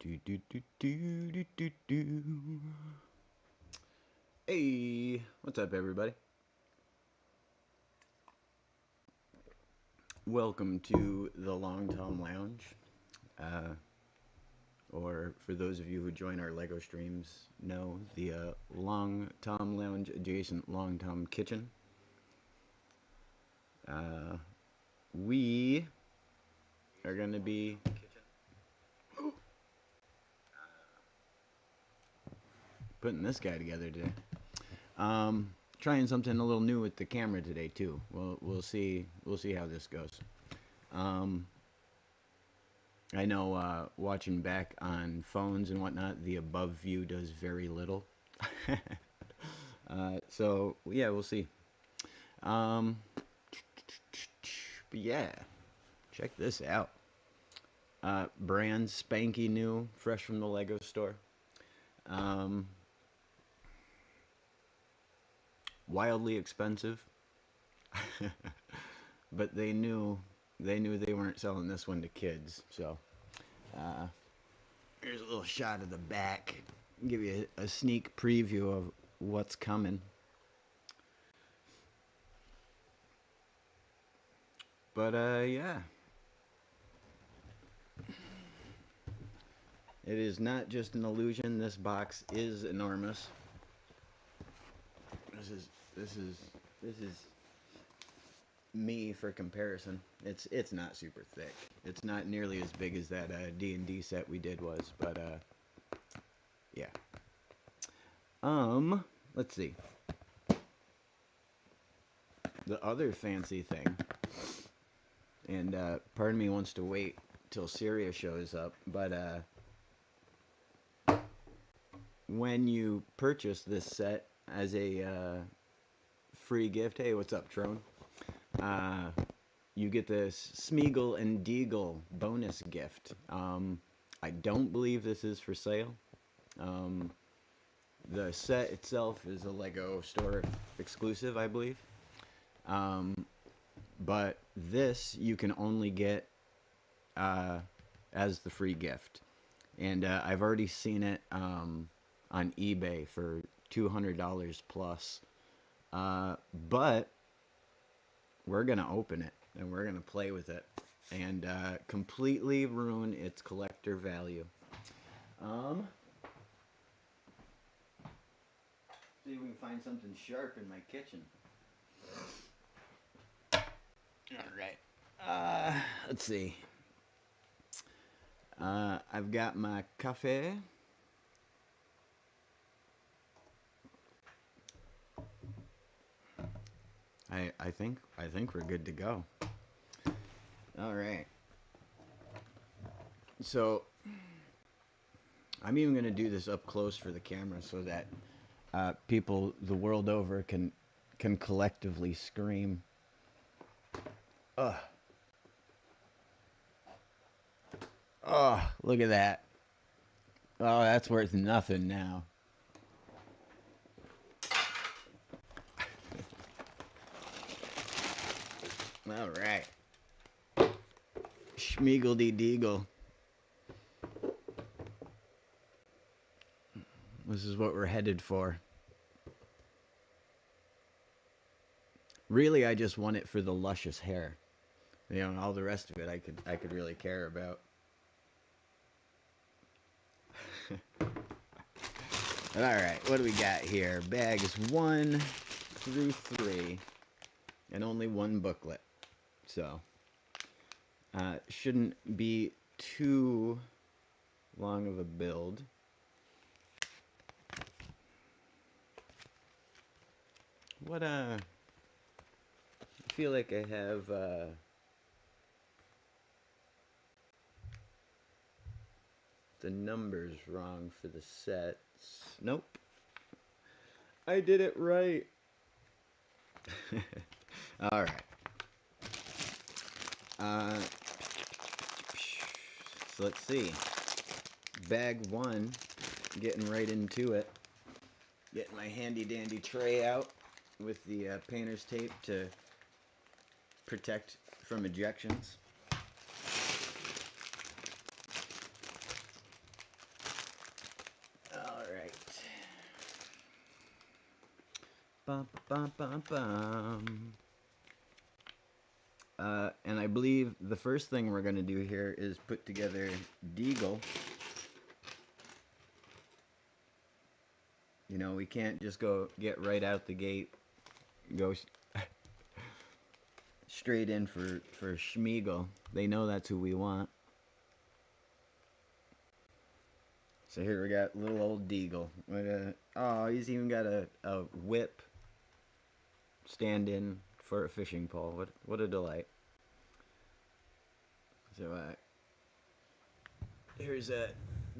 Do, do, do, do, do, do, do. Hey, what's up, everybody? Welcome to the Long Tom Lounge. Or for those of you who join our LEGO streams, know the Long Tom Lounge adjacent Long Tom Kitchen. We are going to be putting this guy together today. Trying something a little new with the camera today too. We'll see how this goes. I know watching back on phones and whatnot, the above view does very little. So yeah, we'll see. But yeah, check this out. Brand spanky new, fresh from the LEGO store. Wildly expensive, but they knew they weren't selling this one to kids. So here's a little shot of the back, give you a sneak preview of what's coming. But yeah, it is not just an illusion. This box is enormous. This is me for comparison. It's not super thick. It's not nearly as big as that D&D set we did was, but yeah. Let's see. The other fancy thing, and part of me wants to wait till Syria shows up, but when you purchase this set as a free gift, hey, what's up, Trone? You get this Smeagol and Deagol bonus gift. I don't believe this is for sale. The set itself is a LEGO store exclusive, I believe. But this you can only get as the free gift. And I've already seen it on eBay for $200 plus. But we're going to open it and we're going to play with it and completely ruin its collector value. See if we can find something sharp in my kitchen. Alright. Let's see. I've got my cafe. I think we're good to go. All right. So I'm even going to do this up close for the camera so that people the world over can collectively scream. Ugh. Oh, look at that. Oh, that's worth nothing now. All right. Smeagol Deagol. This is what we're headed for. Really, I just want it for the luscious hair. You know, all the rest of it I could really care about. All right, what do we got here? Bags 1 through 3, and only one booklet. So, shouldn't be too long of a build. What, I feel like I have, the numbers wrong for the sets. Nope. I did it right. All right. So let's see. Bag 1, getting right into it. Getting my handy dandy tray out with the painter's tape to protect from ejections. bum, bum, bum, bum. And I believe the first thing we're going to do here is put together Deagol. You know, we can't just get right out the gate, go straight in for Smeagol. They know that's who we want. So here we got little old Deagol. Oh, he's even got a whip stand-in for a fishing pole. What a delight. So here's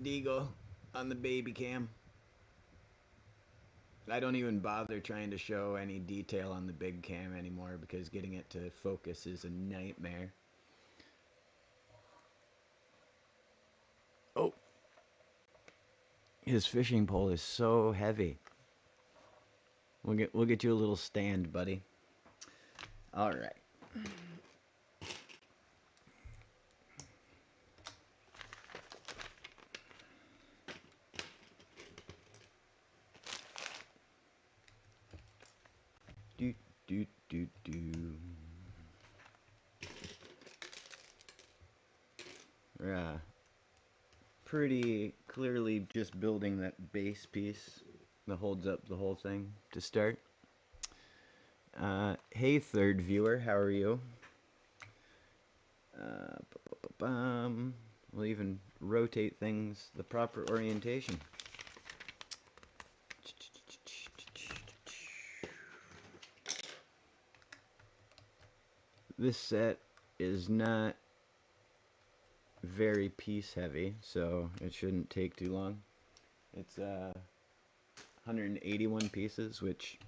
Deagol on the baby cam. I don't even bother trying to show any detail on the big cam anymore because getting it to focus is a nightmare. Oh, his fishing pole is so heavy. We'll get you a little stand, buddy. All right. Do do do do. Yeah. Pretty clearly just building that base piece that holds up the whole thing to start. Hey, third viewer, how are you? We'll even rotate things the proper orientation. This set is not very piece heavy, so it shouldn't take too long. It's 181 pieces, which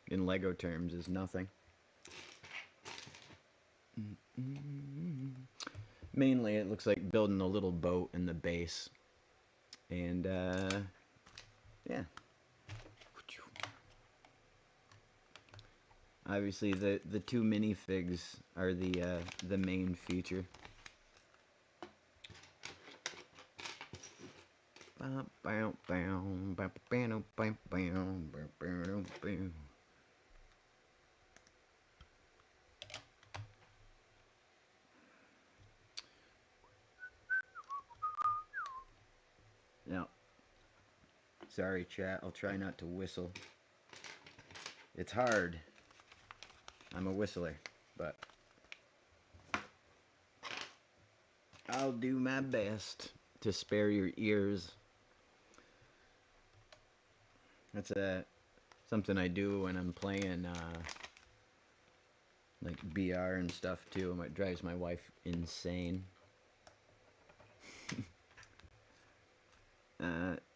in LEGO terms is nothing. Mainly it looks like building a little boat in the base. And yeah. Obviously the two minifigs are the main feature. Now, sorry chat, I'll try not to whistle. It's hard. I'm a whistler, but I'll do my best to spare your ears. That's something I do when I'm playing like BR and stuff too. It drives my wife insane.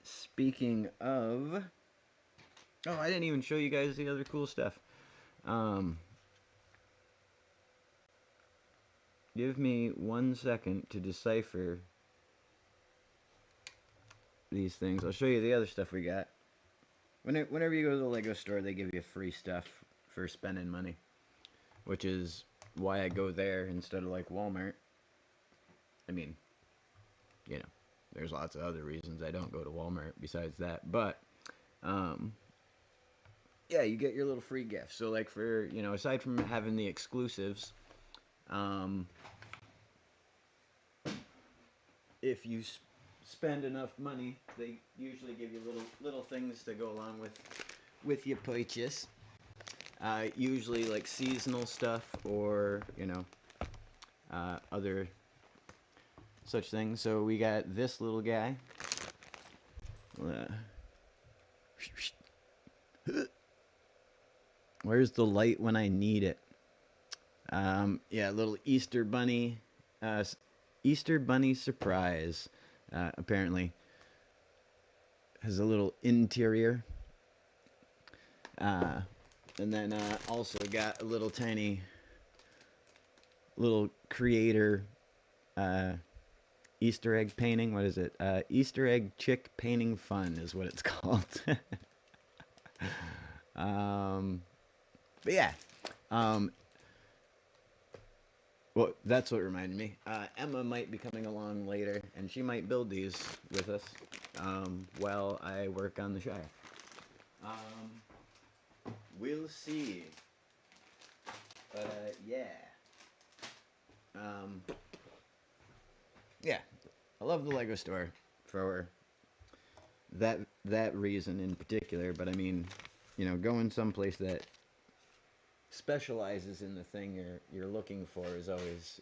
Speaking of, oh, I didn't even show you guys the other cool stuff. Give me 1 second to decipher these things. I'll show you the other stuff we got. Whenever you go to the LEGO store, they give you free stuff for spending money, which is why I go there instead of like Walmart. I mean, you know, there's lots of other reasons I don't go to Walmart besides that, but yeah, you get your little free gift. So like for, you know, aside from having the exclusives, if you spend enough money, they usually give you little things to go along with your purchase. Usually like seasonal stuff or, you know, other such things. So we got this little guy. Where's the light when I need it? Yeah, little Easter bunny surprise. Apparently has a little interior. And then also got a little tiny little creator Easter egg painting. What is it? Easter egg chick painting fun is what it's called. But yeah. Well, that's what reminded me. Emma might be coming along later, and she might build these with us while I work on the Shire. We'll see. But yeah. Yeah, I love the Lego store for that reason in particular. But I mean, going someplace that specializes in the thing you're looking for is always,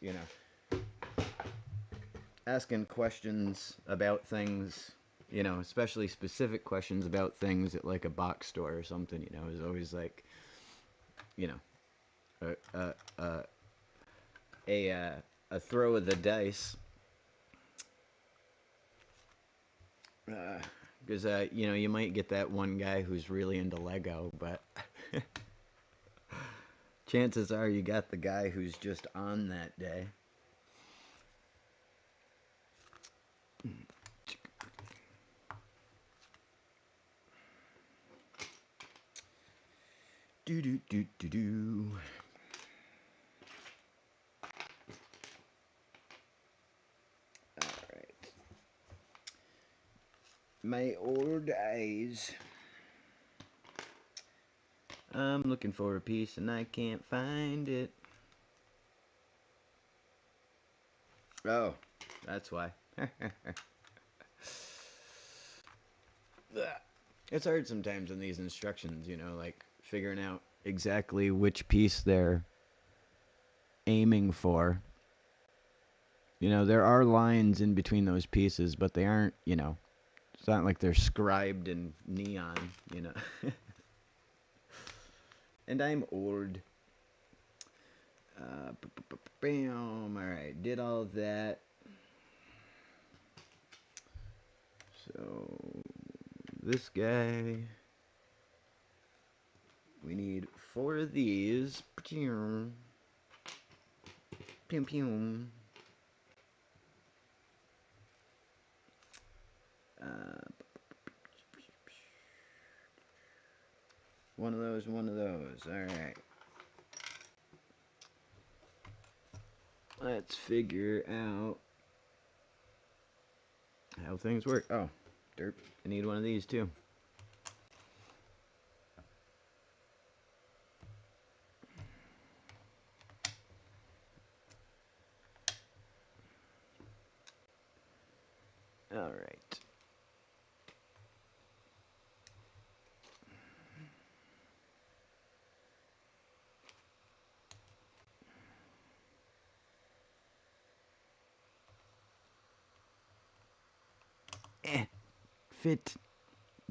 asking questions about things, especially specific questions about things at like a box store or something, is always like, you know, a a a, a throw of the dice. Because you might get that one guy who's really into Lego, but chances are you got the guy who's just on that day. Do do do do do. All right. My old eyes. I'm looking for a piece and I can't find it. Oh, that's why. It's hard sometimes in these instructions, like figuring out exactly which piece they're aiming for. There are lines in between those pieces, but they aren't, it's not like they're scribed in neon. And I'm old. Bam. All right, did all of that. So this guy, we need 4 of these. Pew pew. One of those, one of those. All right. Let's figure out how things work. Oh, derp. I need one of these too. All right. Fit.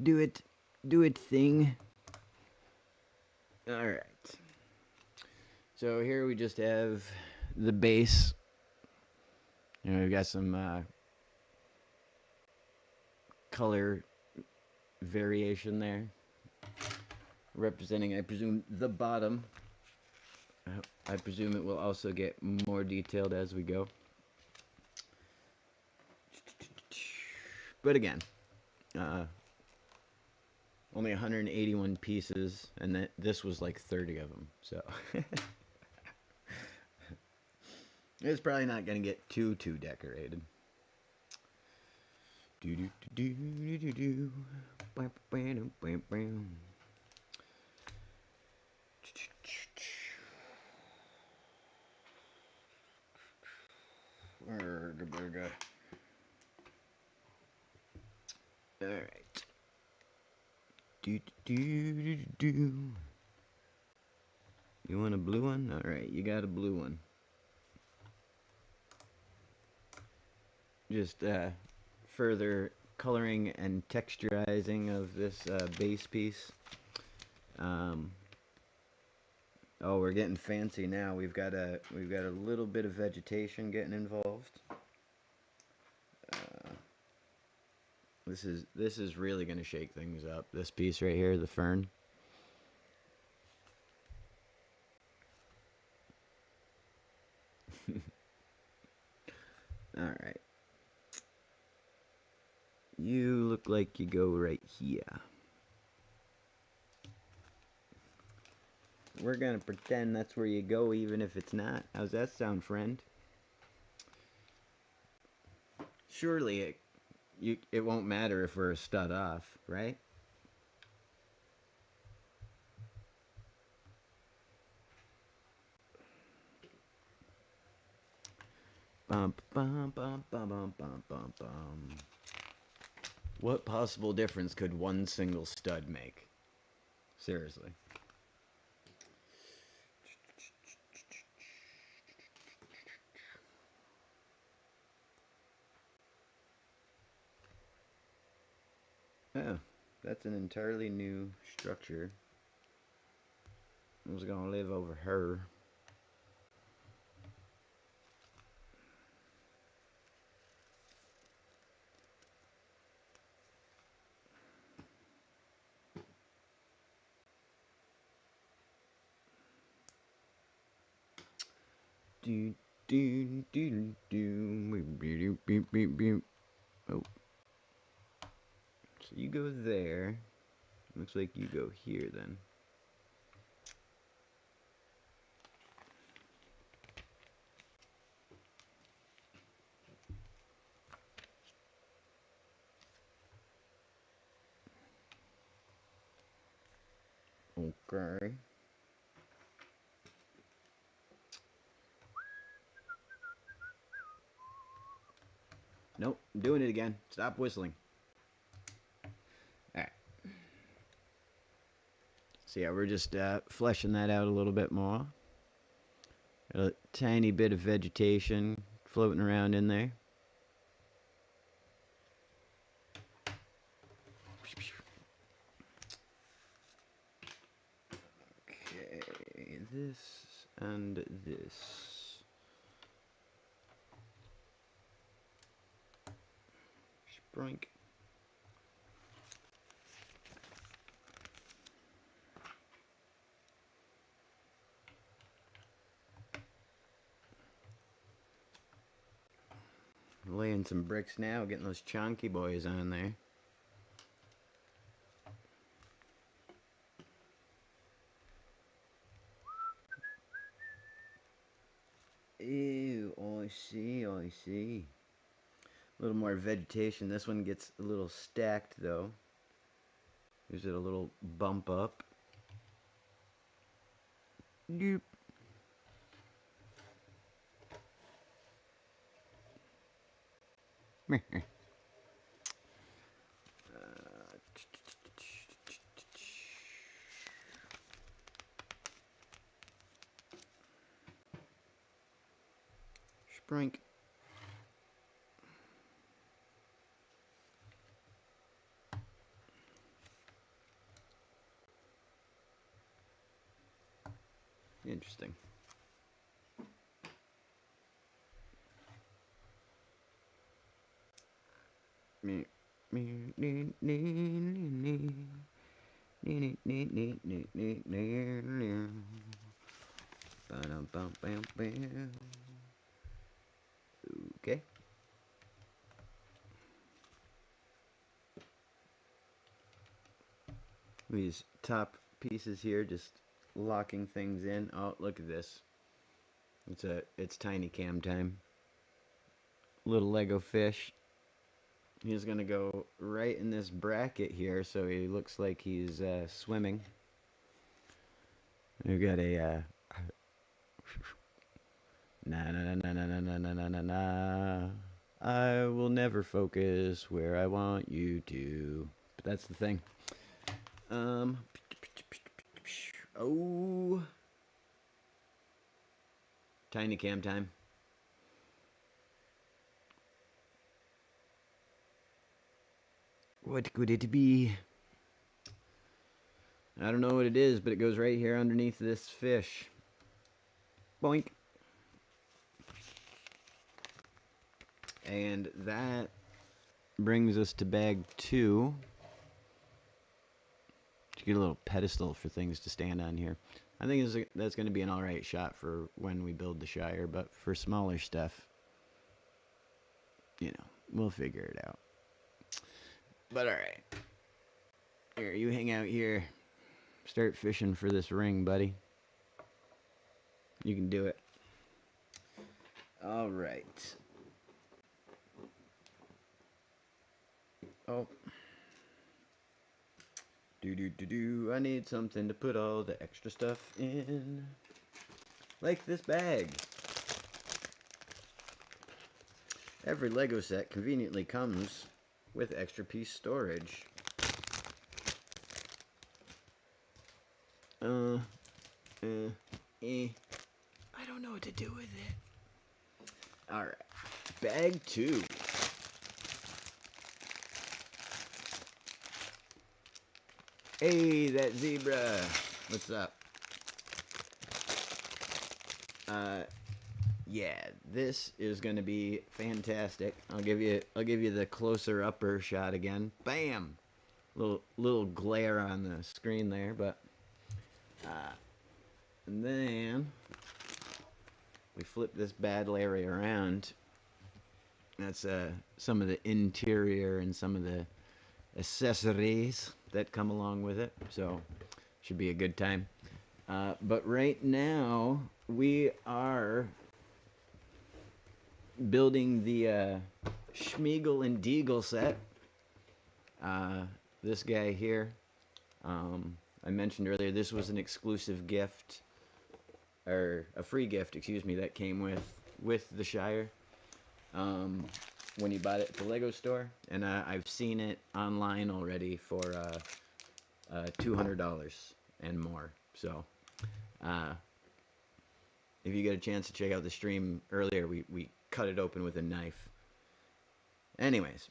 Do it. Do it thing. All right. So here we just have the base. We've got some color variation there, representing, I presume, the bottom. I presume it will also get more detailed as we go. But again, only 181 pieces, and this was like 30 of them, so it's probably not going to get too decorated. Do do do do do do. Bam bam bam bam. All right. Do do do do do. You want a blue one? All right, you got a blue one. Just further coloring and texturizing of this base piece. Oh, we're getting fancy now. We've got a little bit of vegetation getting involved. This is really going to shake things up. This piece right here, the fern. All right. You look like you go right here. We're going to pretend that's where you go even if it's not. How's that sound, friend? Surely it won't matter if we're a stud off, right? Bum, bum, bum, bum, bum, bum, bum, bum. What possible difference could one single stud make? Seriously. Oh, that's an entirely new structure. Who's gonna live over her? Do do do do. Oh, so you go there. Looks like you go here then. Okay. Nope, I'm doing it again. Stop whistling. Alright. So yeah, we're just fleshing that out a little bit more. A tiny bit of vegetation floating around in there. Okay, this and this. Sprink. Laying some bricks now, getting those chunky boys on there. Ew, I see, I see. A little more vegetation. This one gets a little stacked though. Gives it a little bump up. Nope. Sprink. Interesting. Me. Okay. These top pieces here just locking things in. Oh, look at this. It's tiny cam time. Little Lego fish. He's gonna go right in this bracket here, so he looks like he's swimming. We've got a na na na na na na na na na na. I will never focus where I want you to. But that's the thing. Oh, tiny cam time. What could it be? I don't know what it is, but it goes right here underneath this fish. Boink. And that brings us to bag 2. To get a little pedestal for things to stand on here. I think that's going to be an alright shot for when we build the Shire, but for smaller stuff, you know, we'll figure it out. But alright. Here, you hang out here. Start fishing for this ring, buddy. You can do it. Alright. Oh. I need something to put all the extra stuff in. Like this bag. Every LEGO set conveniently comes with extra piece storage. I don't know what to do with it. Alright, bag 2. Hey, that zebra. What's up? Yeah, this is gonna be fantastic. I'll give you the closer upper shot again. Bam! Little glare on the screen there, but and then we flip this bad Larry around. That's some of the interior and some of the accessories that come along with it. So should be a good time. But right now we are building the Smeagol Deagol set. This guy here, I mentioned earlier, this was an exclusive gift, or a free gift, excuse me, that came with the Shire when you bought it at the LEGO store, and I've seen it online already for $200 and more. So if you get a chance to check out the stream earlier, we cut it open with a knife. Anyways,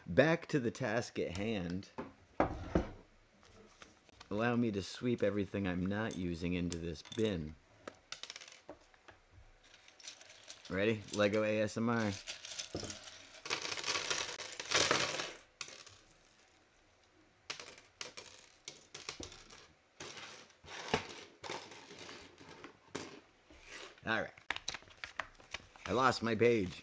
back to the task at hand. Allow me to sweep everything I'm not using into this bin. Ready? LEGO ASMR. Alright. I lost my page.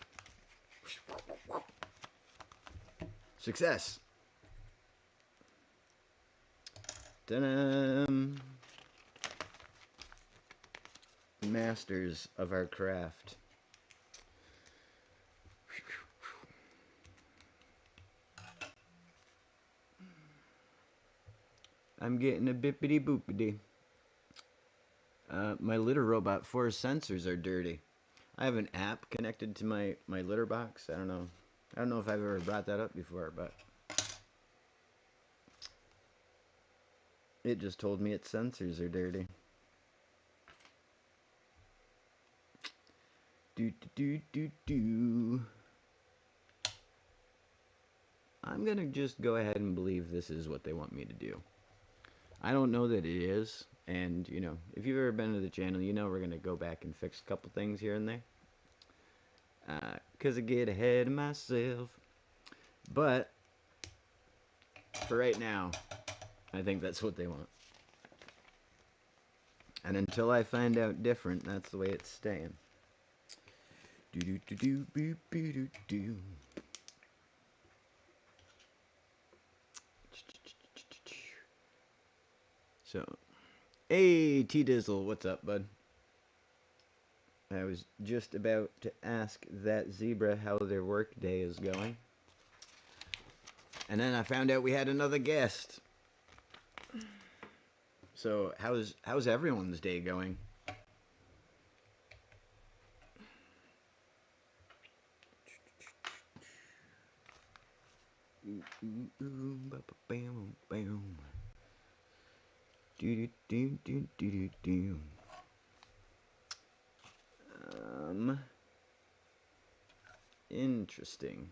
Success. Ta-da! Masters of our craft. I'm getting a bippity boopity. My litter robot 4 sensors are dirty. I have an app connected to my litter box. I don't know if I've ever brought that up before, but it just told me its sensors are dirty. I'm gonna just go ahead and believe this is what they want me to do. I don't know that it is, and you know, if you've ever been to the channel, you know we're gonna go back and fix a couple things here and there. Cause I get ahead of myself. But for right now, I think that's what they want. And until I find out different, that's the way it's staying. Do. So, hey T-Dizzle, what's up, bud? I was just about to ask that zebra how their work day is going. And then I found out we had another guest. So, how's everyone's day going? Interesting.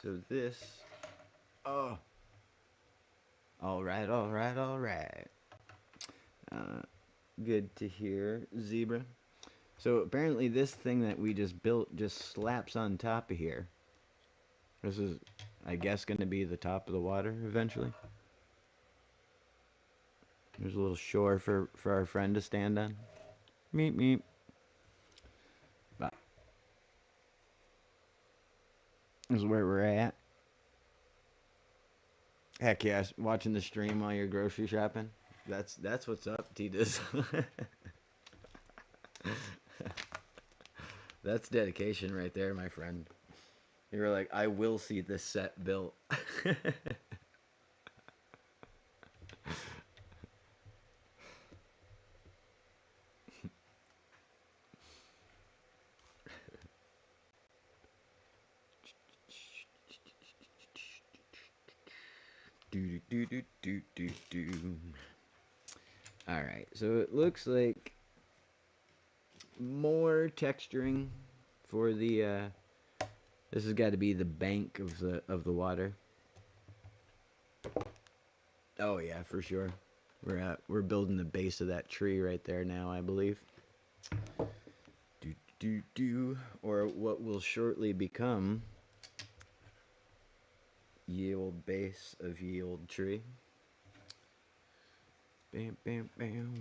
So this, oh, all right. Good to hear, zebra. So apparently this thing that we just built just slaps on top of here. This is, I guess, going to be the top of the water eventually. There's a little shore for our friend to stand on. Meep, meep. But this is where we're at. Heck yeah, watching the stream while you're grocery shopping. That's what's up, T-Diz. That's dedication right there, my friend. You were like, I will see this set built. do do do do do. All right, so it looks like more texturing for the. This has got to be the bank of the water. Oh yeah, for sure. We're building the base of that tree right there now, I believe. Do do do, or what will shortly become ye old base of ye old tree. Bam bam bam.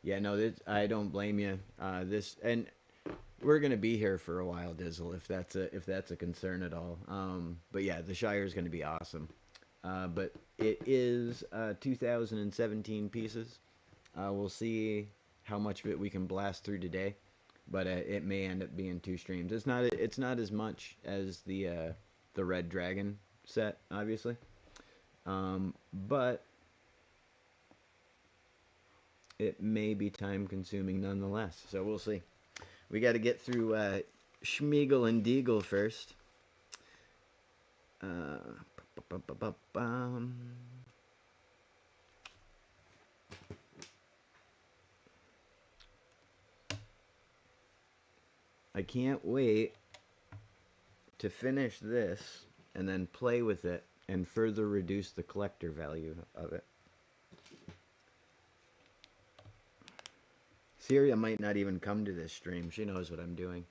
Yeah, no, I don't blame you. This and we're gonna be here for a while, Dizzle, if that's a concern at all. But yeah, the Shire is gonna be awesome. But it is 2017 pieces. We'll see how much of it we can blast through today, but it may end up being 2 streams. It's not as much as the Red Dragon set, obviously, but it may be time consuming nonetheless. So we'll see. We got to get through Smeagol and Deagol first. I can't wait to finish this and then play with it and further reduce the collector value of it. Syria might not even come to this stream. She knows what I'm doing.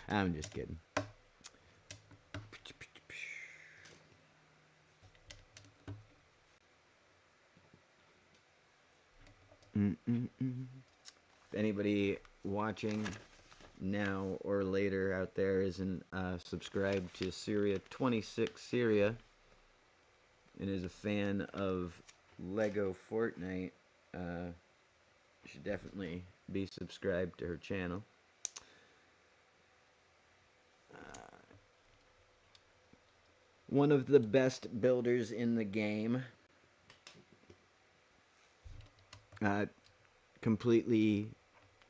I'm just kidding. If anybody watching now or later out there isn't subscribed to Syria26 Syria and is a fan of LEGO Fortnite, should definitely be subscribed to her channel. One of the best builders in the game. Completely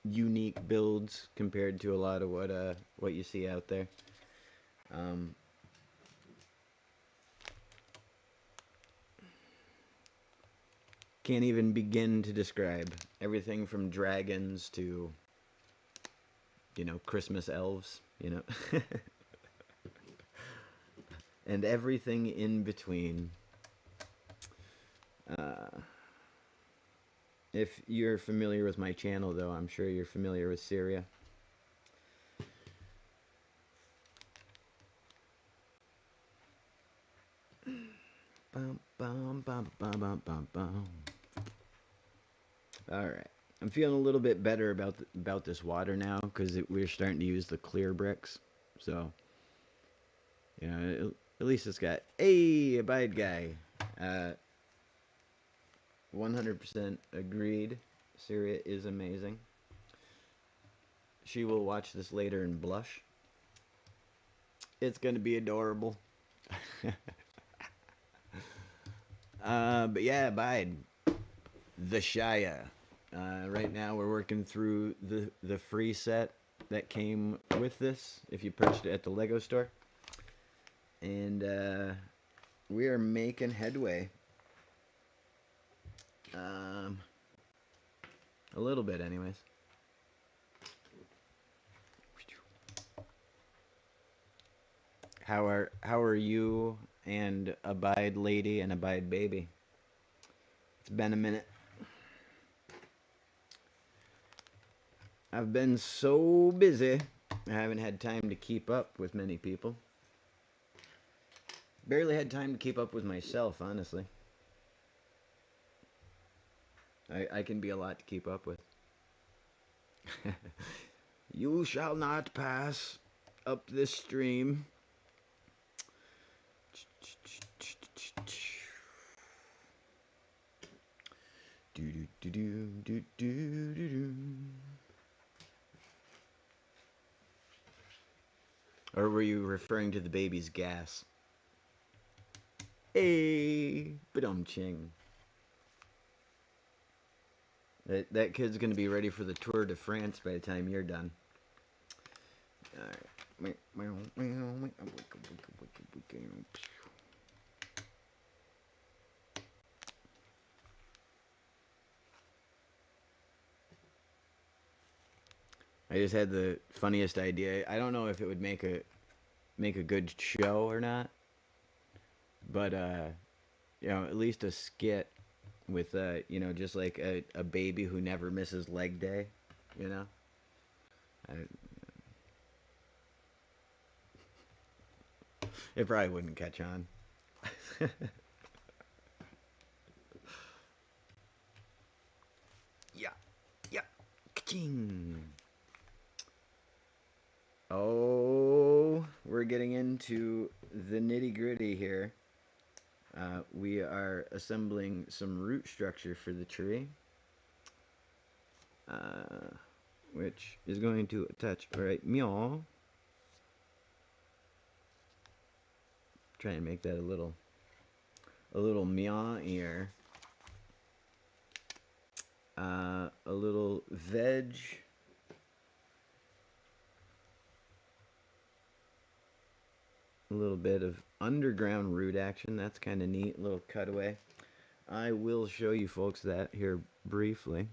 unique builds compared to a lot of what you see out there. Can't even begin to describe everything from dragons to, you know, Christmas elves, you know, and everything in between. If you're familiar with my channel, though, I'm sure you're familiar with Syria. Bum, bum, bum, bum, bum, bum, bum. All right, I'm feeling a little bit better about this water now because we're starting to use the clear bricks. So, you know, at least it's got a Abide guy. 100% agreed. Syria is amazing. She will watch this later and blush. It's gonna be adorable. But yeah, Abide. The Shire. Right now we're working through the free set that came with this if you purchased it at the LEGO store. And we are making headway. A little bit anyways. How are you and Abide Lady and Abide Baby? It's been a minute. I've been so busy, I haven't had time to keep up with many people. Barely had time to keep up with myself, honestly. I can be a lot to keep up with. You shall not pass up this stream. Or were you referring to the baby's gas? Hey, ba-dum-ching. That kid's gonna be ready for the Tour de France by the time you're done. All right. I just had the funniest idea. I don't know if it would make a good show or not, but at least a skit with just like a baby who never misses leg day, you know. I, it probably wouldn't catch on. Yeah, yeah, ka-ching. Oh, we're getting into the nitty gritty here. We are assembling some root structure for the tree, uh, which is going to attach. All right, meow. Try and make that a little meow ear. A little veg. A little bit of underground root action. That's kind of neat. A little cutaway. I will show you folks that here briefly.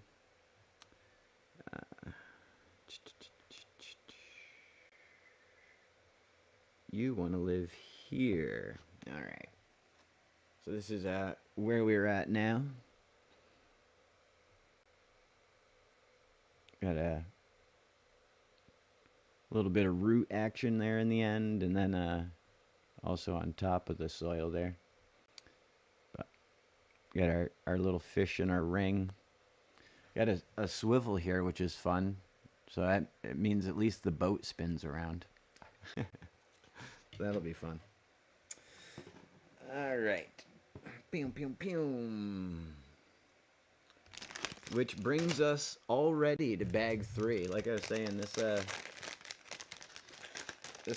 You want to live here. All right. So this is where we're at now. Got a little bit of root action there in the end, and then also on top of the soil there. But got our little fish in our ring. Got a swivel here, which is fun. So it means at least the boat spins around. That'll be fun. All right. Pew, pew, pew. Which brings us already to bag 3. Like I was saying, this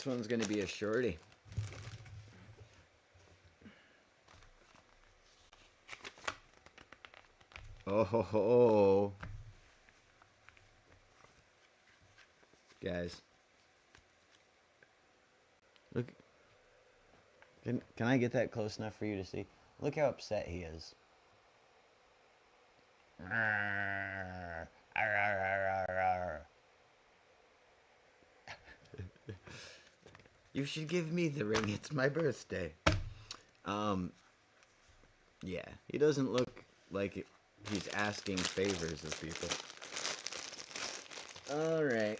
one's going to be a shorty. Oh ho ho. Guys. Look. Can I get that close enough for you to see? Look how upset he is. You should give me the ring. It's my birthday. Yeah, he doesn't look like he's asking favors of people. All right.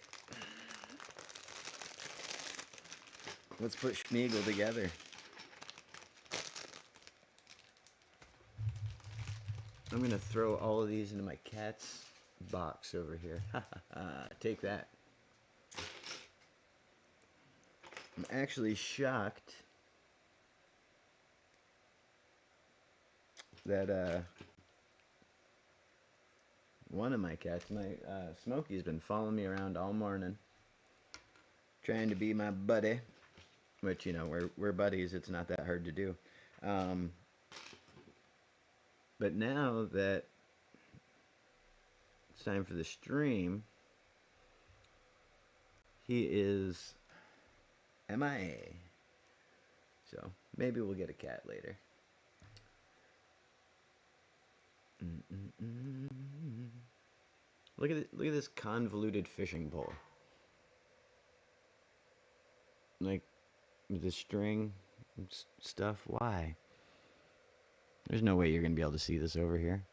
Let's put Smeagol together. I'm going to throw all of these into my cat's box over here. Take that. I'm actually shocked that one of my cats, Smokey's been following me around all morning, trying to be my buddy. Which, we're buddies. It's not that hard to do. But now that it's time for the stream, he is MIA. So maybe we'll get a cat later. Look at this convoluted fishing pole. Like with the string and stuff. Why? There's no way you're gonna be able to see this over here.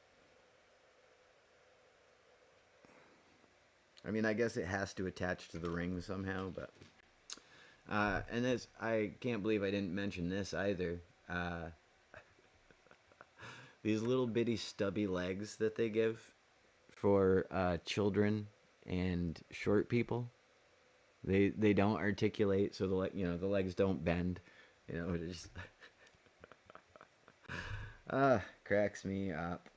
I mean, I guess it has to attach to the ring somehow, but and this, I can't believe I didn't mention this either. These little bitty stubby legs that they give for children and short people. They don't articulate, so the legs don't bend. It just cracks me up.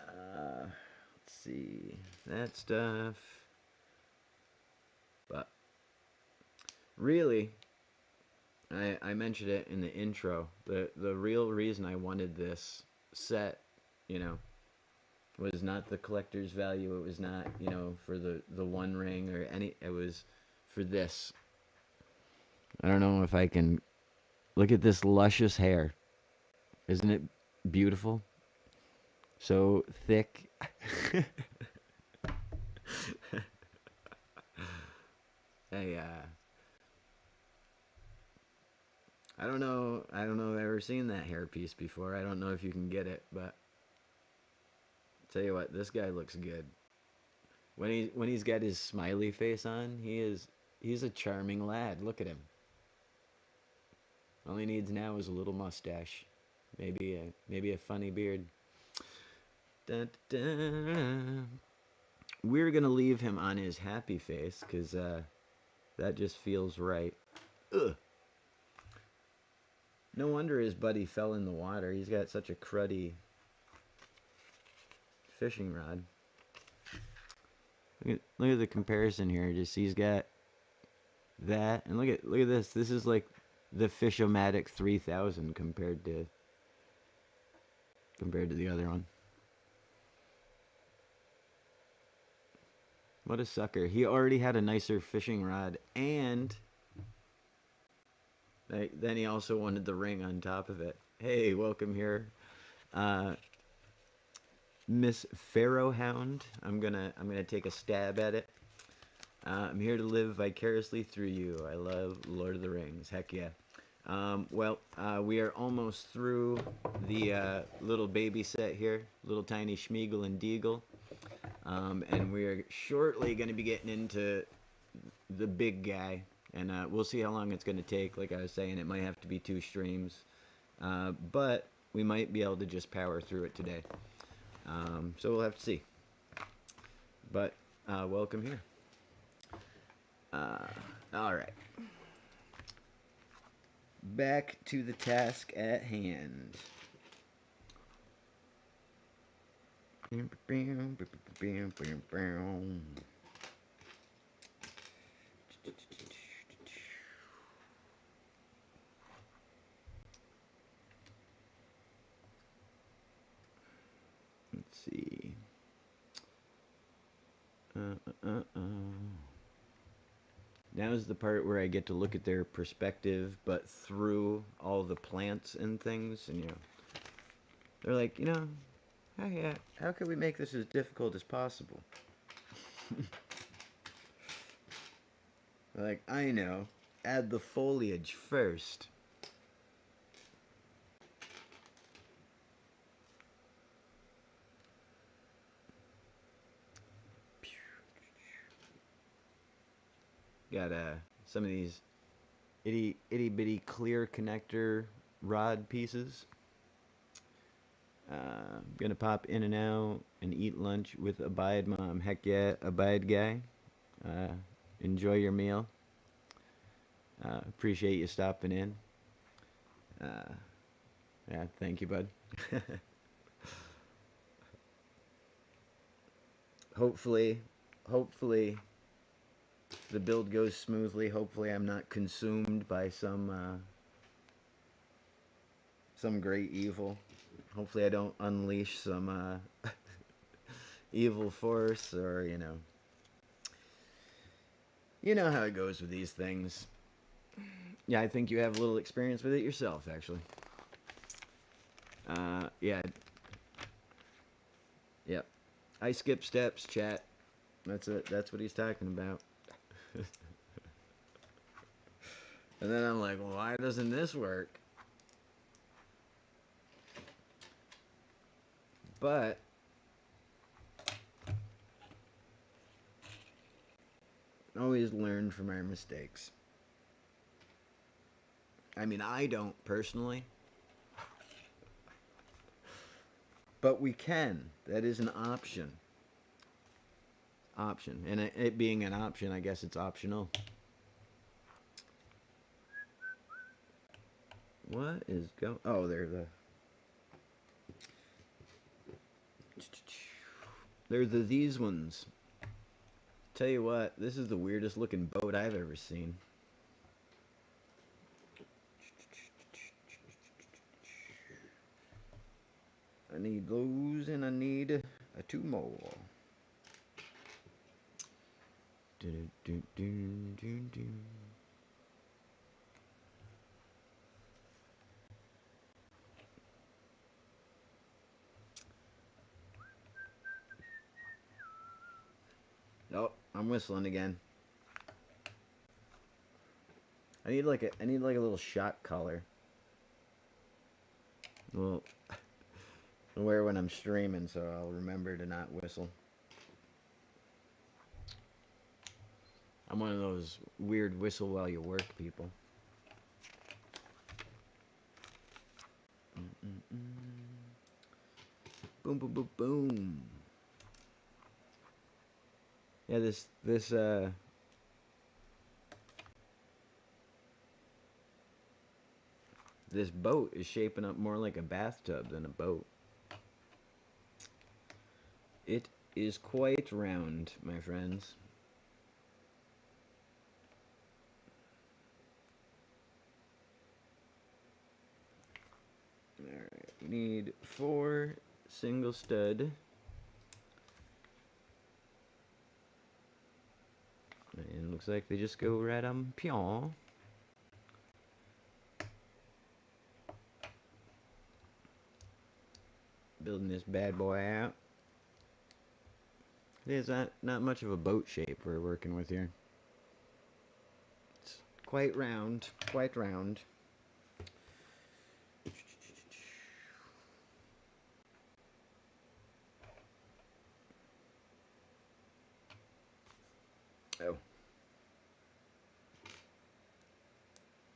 Let's see that stuff. But really, I mentioned it in the intro. The real reason I wanted this set, was not the collector's value. It was not, for the one ring or any. It was for this. I don't know if I can. Look at this luscious hair. Isn't it beautiful? So thick. Hey, I don't know. I don't know if I've ever seen that hairpiece before. I don't know if you can get it, but tell you what, this guy looks good. When he's got his smiley face on, he's a charming lad. Look at him. All he needs now is a little mustache, maybe a funny beard. Dun, dun. We're gonna leave him on his happy face because that just feels right. Ugh. No wonder his buddy fell in the water. He's got such a cruddy fishing rod. Look at the comparison here. Just he's got that, and look at this. This is like the Fish-O-Matic 3000 compared to the other one. What a sucker. He already had a nicer fishing rod, and then he also wanted the ring on top of it. Hey, welcome here, Miss Pharaohhound. I'm gonna take a stab at it. I'm here to live vicariously through you. I love Lord of the Rings. Heck yeah. We are almost through the little baby set here, little tiny Smeagol and Deagol. And we're shortly going to be getting into the big guy. And we'll see how long it's going to take. Like I was saying, it might have to be 2 streams. But we might be able to just power through it today. So we'll have to see. But welcome here. All right. Back to the task at hand. Let's see. Now's the part where I get to look at their perspective, but through all the plants and things, and they're like, how can we make this as difficult as possible? Like, I know, add the foliage first. Got some of these itty bitty clear connector rod pieces. Gonna pop in and out and eat lunch with Abide Mom. Heck yeah, Abide guy. Enjoy your meal. Appreciate you stopping in. Yeah, thank you, bud. hopefully the build goes smoothly. Hopefully I'm not consumed by some great evil. Hopefully I don't unleash some evil force, or you know how it goes with these things. Yeah, I think you have a little experience with it yourself, actually. Yeah. Yep. I skip steps, chat. That's it. That's what he's talking about. And then I'm like, well, why doesn't this work? But always learn from our mistakes. I mean, I don't personally, but we can. That is an option. And it being an option, I guess it's optional. What is going? Oh, they're these ones. Tell you what, this is the weirdest looking boat I've ever seen. I need those, and I need 2 more. Do, do, do, do. Oh, I'm whistling again. I need like a little shot collar. Well, I'll wear when I'm streaming, so I'll remember to not whistle. I'm one of those weird whistle while you work people. Boom, boom, boom, boom. Yeah, this boat is shaping up more like a bathtub than a boat. It is quite round, my friends. Alright, we need 4 single stud. And it looks like they just go right on pion. Building this bad boy out. It is not much of a boat shape we're working with here. It's quite round, quite round. Oh.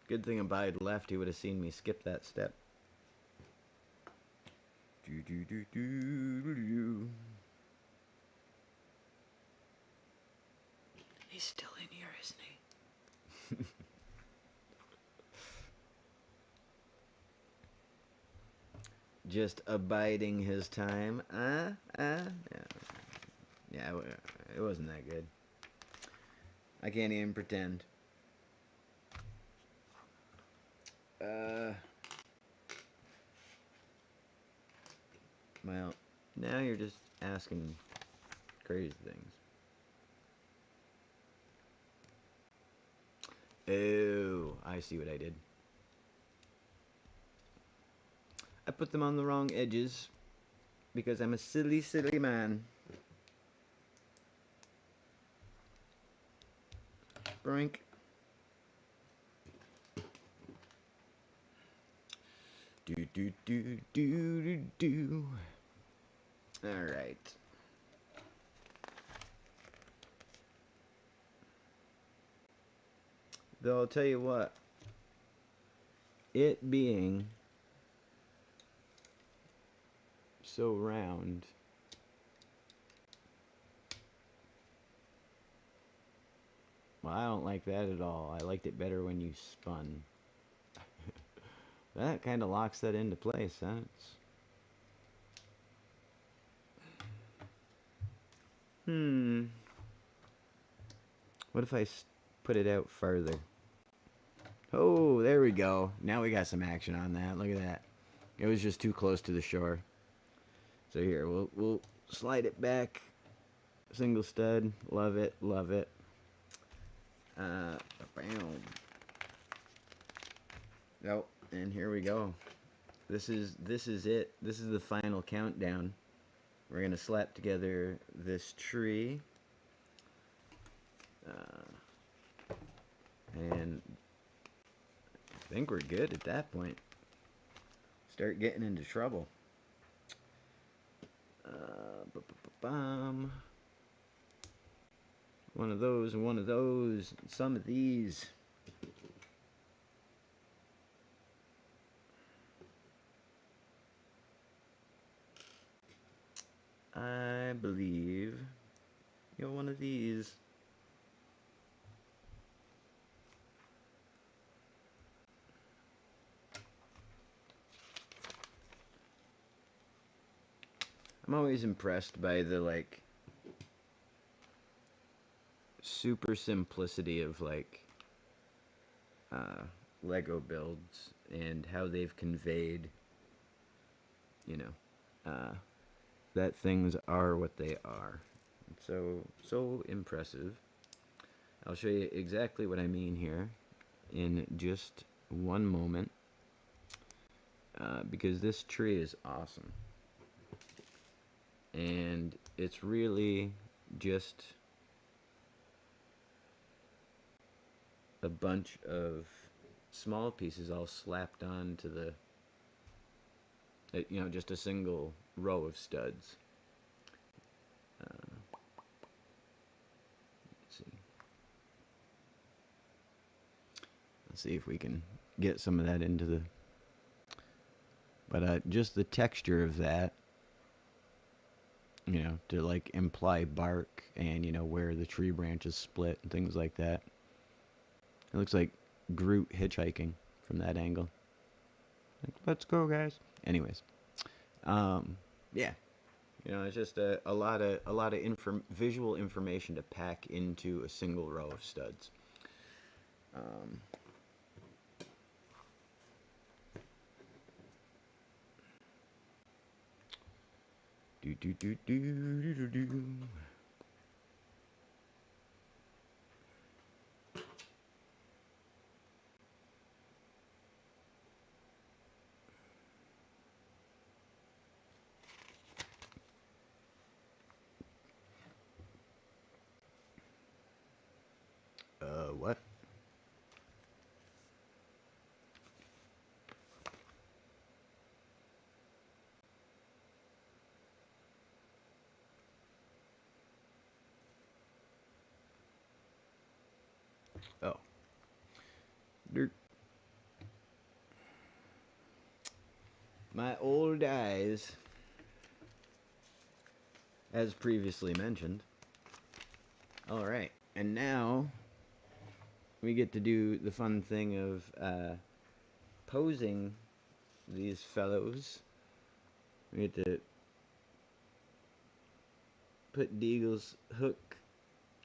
Good thing if I had left, he would have seen me skip that step. Do, do, do, do, do, do. He's still in here, isn't he? Just abiding his time. Yeah, it wasn't that good. I can't even pretend. Well, now you're just asking crazy things. Oh, I see what I did. I put them on the wrong edges because I'm a silly, silly man. Brink. Do, do, do, do, do, do. Alright. Though I'll tell you what, it being so round, well, I don't like that at all. I liked it better when you spun. That kind of locks that into place, huh? What if I put it out further? Oh, there we go. Now we got some action on that. Look at that. It was just too close to the shore. So here, we'll slide it back. Single stud. Love it. Love it. Bam. Oh, and here we go. This is it. This is the final countdown. We're gonna slap together this tree. And I think we're good at that point. Start getting into trouble. One of those and one of those. And some of these. I believe you're one of these. I'm always impressed by the like super simplicity of like Lego builds and how they've conveyed, you know, that things are what they are. It's so impressive. I'll show you exactly what I mean here in just one moment, because this tree is awesome. And it's really just a bunch of small pieces all slapped on to the, just a single row of studs. Let's see if we can get some of that into the, but just the texture of that, to like imply bark and, where the tree branches split and things like that. It looks like Groot hitchhiking from that angle. Like, let's go, guys. Anyways, yeah, it's just a lot of visual information to pack into a single row of studs. Do do do do do do do. What? Oh. Dirt. My old eyes, as previously mentioned. Alright, and now we get to do the fun thing of posing these fellows. We get to put Deagle's hook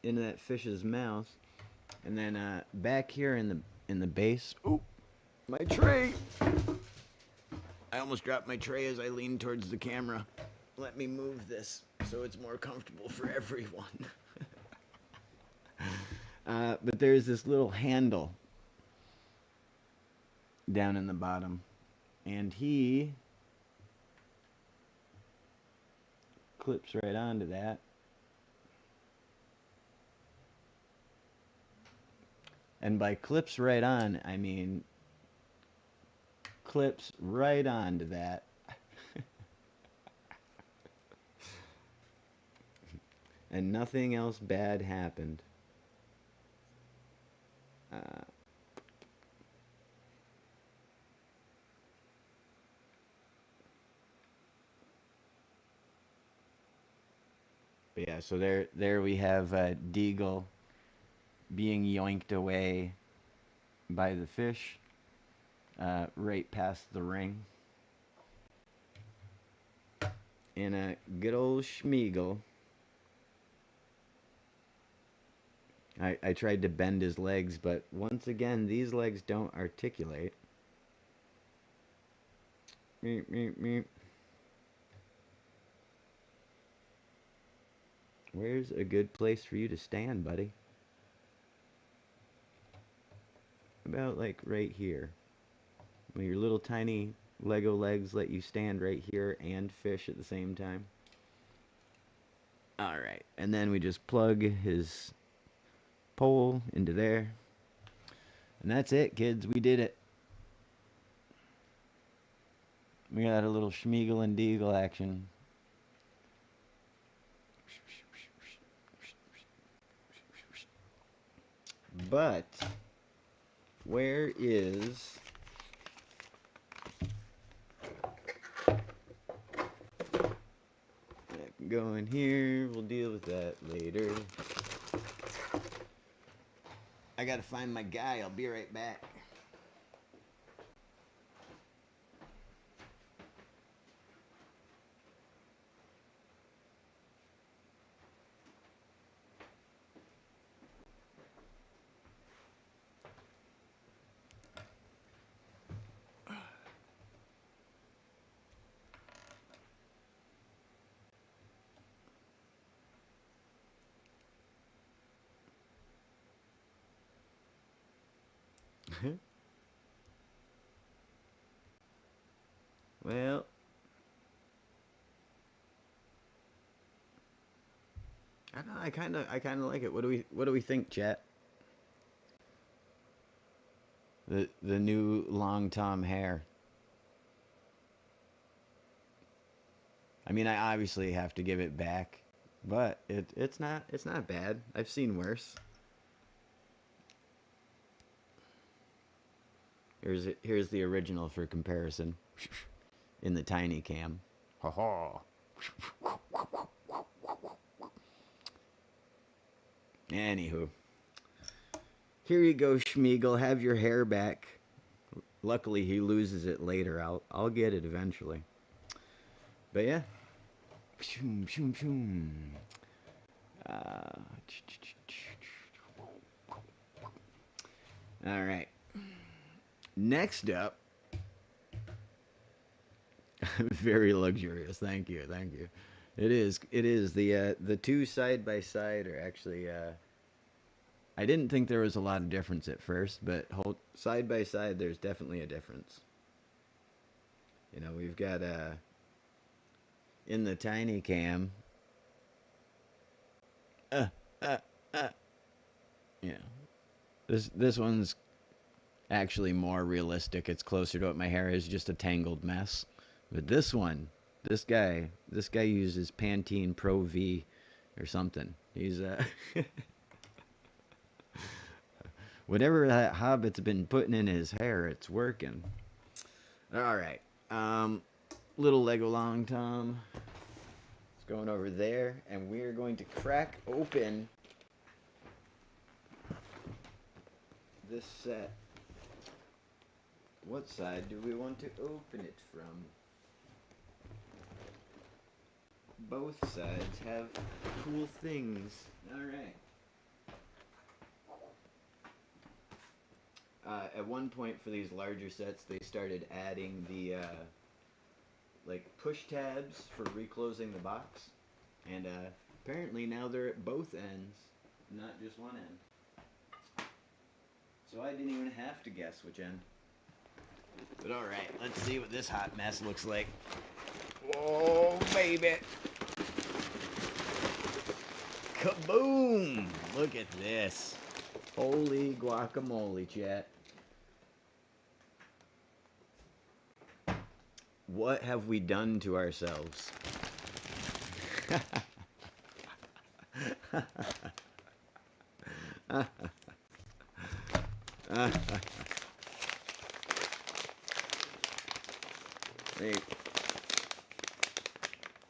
into that fish's mouth, and then back here in the base. Oh, my tray! I almost dropped my tray as I leaned towards the camera. Let me move this so it's more comfortable for everyone. But there's this little handle down in the bottom, and he clips right onto that. And by clips right on, I mean clips right onto that. And nothing else bad happened. But yeah, so there we have Deagle being yoinked away by the fish, right past the ring. And a good old Smeagol. I tried to bend his legs, but once again, these legs don't articulate. Meep, meep, meep. Where's a good place for you to stand, buddy? About like right here. Well, your little tiny Lego legs let you stand right here and fish at the same time. Alright, and then we just plug his pole into there. And that's it, kids. We did it. We got a little Smeagol and Deagol action. But where is that can go in here? We'll deal with that later. I gotta find my guy. I'll be right back. Well, I don't know, I kind of like it. What do we think, chat? The new long Tom hair. I mean, I obviously have to give it back, but it's not bad. I've seen worse. Here's the original for comparison in the tiny cam. Ha ha. Anywho, here you go, Smeagol. Have your hair back. Luckily, he loses it later. I'll get it eventually. But yeah. Uh, all right. Next up, very luxurious. Thank you, thank you. It is. It is the two side by side are actually. I didn't think there was a lot of difference at first, but side by side, there's definitely a difference. You know, we've got in the tiny cam. Uh, uh, uh. Yeah. This one's actually more realistic. It's closer to what my hair is, just a tangled mess. But this one, this guy uses Pantene Pro V or something. He's whatever that hobbit's been putting in his hair, it's working. All right. Little Lego Long Tom. It's going over there, and we're going to crack open this set. What side do we want to open it from? Both sides have cool things. Alright. At one point for these larger sets, they started adding the like push tabs for reclosing the box. And apparently now they're at both ends, not just one end. So I didn't even have to guess which end. But alright, let's see what this hot mess looks like. Whoa, baby! Kaboom! Look at this. Holy guacamole, chat. What have we done to ourselves?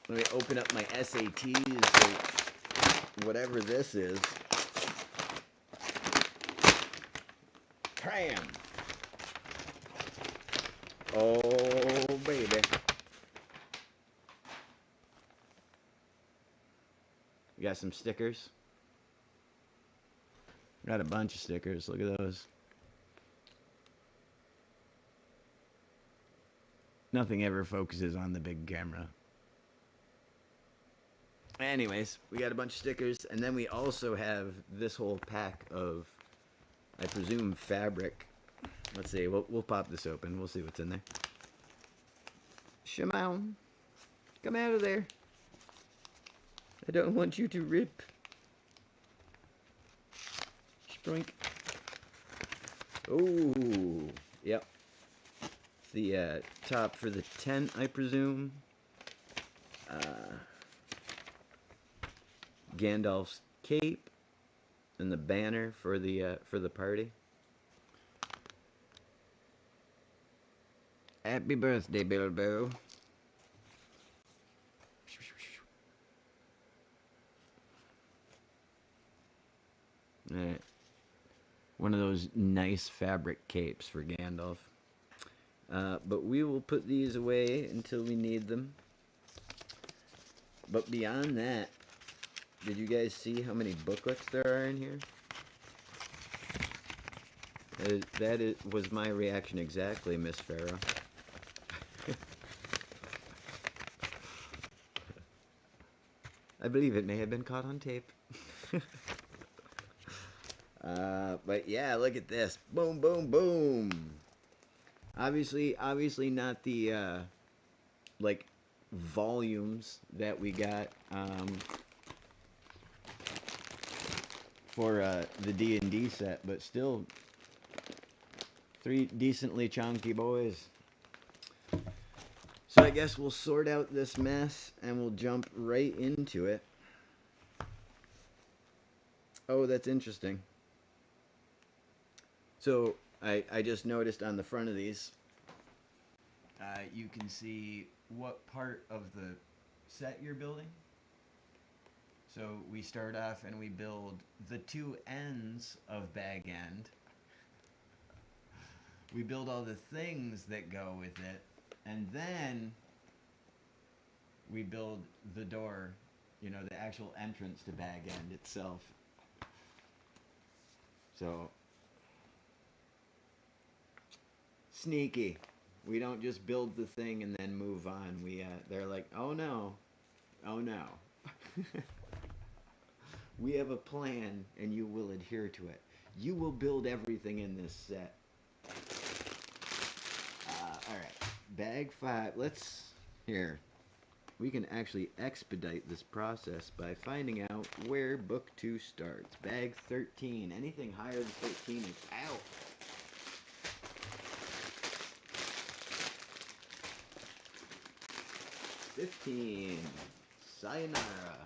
Let me open up my SATs for whatever this is. Cram! Oh, baby. We got some stickers. Got a bunch of stickers. Look at those. Nothing ever focuses on the big camera. Anyways, we got a bunch of stickers, and then we also have this whole pack of, I presume, fabric. Let's see. We'll pop this open. We'll see what's in there. Shimon, come out of there. I don't want you to rip. Sproink. Oh, yep. The top for the tent, I presume. Gandalf's cape and the banner for the party. Happy birthday, Bilbo. Alright. One of those nice fabric capes for Gandalf. But we will put these away until we need them. But beyond that, did you guys see how many booklets there are in here? That was my reaction exactly, Miss Farrah. I believe it may have been caught on tape. But yeah, look at this. Boom, boom, boom. Obviously not the like volumes that we got for the D&D set, but still 3 decently chunky boys. So I guess we'll sort out this mess and we'll jump right into it. Oh, that's interesting. So I just noticed on the front of these, you can see what part of the set you're building. So we start off and we build the 2 ends of Bag End. We build all the things that go with it. And then we build the door, you know, the actual entrance to Bag End itself. So, sneaky. We don't just build the thing and then move on. They're like, oh no, oh no. We have a plan and you will adhere to it. You will build everything in this set. Alright, bag 5. Here. We can actually expedite this process by finding out where book 2 starts. Bag 13. Anything higher than 13 is out. $15. Sayonara.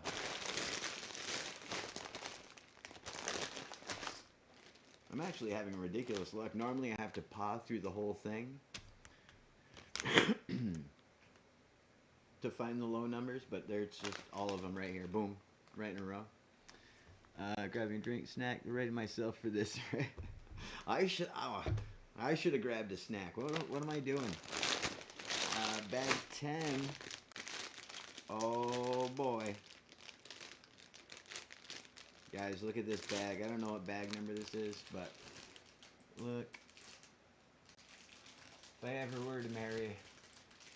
I'm actually having ridiculous luck. Normally I have to paw through the whole thing to find the low numbers, but there's just all of them right here. Boom. Right in a row. Grabbing a drink, snack, ready myself for this. I should have grabbed a snack. What am I doing? Bag 10. Oh boy. Guys, look at this bag. I don't know what bag number this is, but look. If I ever were to marry,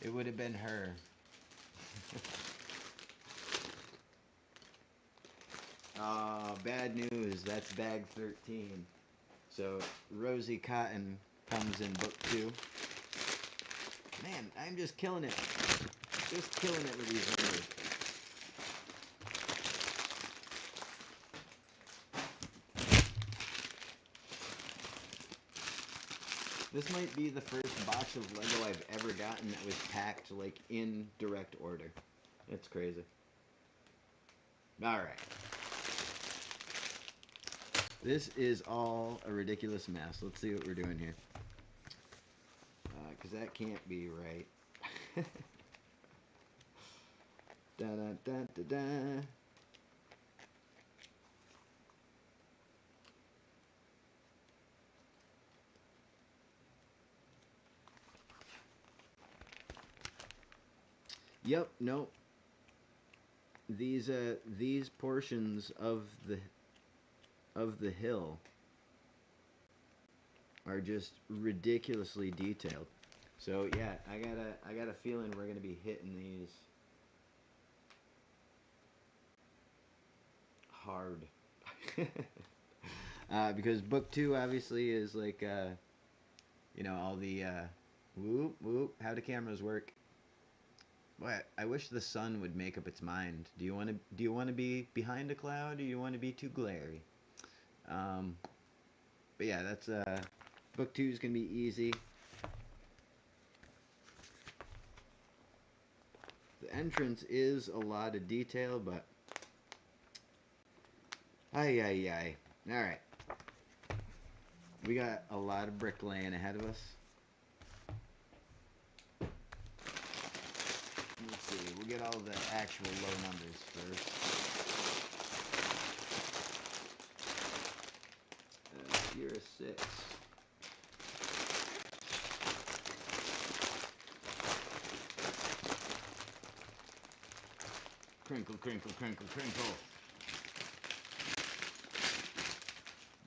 it would have been her. Bad news. That's bag 13. So, Rosie Cotton comes in book 2. Man, I'm just killing it. Just killing it with these numbers. This might be the first box of LEGO I've ever gotten that was packed, like, in direct order. It's crazy. Alright. This is all a ridiculous mess. Let's see what we're doing here. Because that can't be right. Da-da-da-da-da. Yep, nope. These portions of the hill are just ridiculously detailed. So yeah, I got a feeling we're gonna be hitting these hard. Because book 2 obviously is like you know, all the whoop whoop, how do cameras work? Boy, I wish the sun would make up its mind. Do you want to be behind a cloud, or do you want to be too glary? But yeah, that's book 2 is gonna be easy. The entrance is a lot of detail, but ay. All right, we got a lot of bricklaying ahead of us. Let's see, we'll get all the actual low numbers first. You're a 6. Crinkle, crinkle, crinkle, crinkle.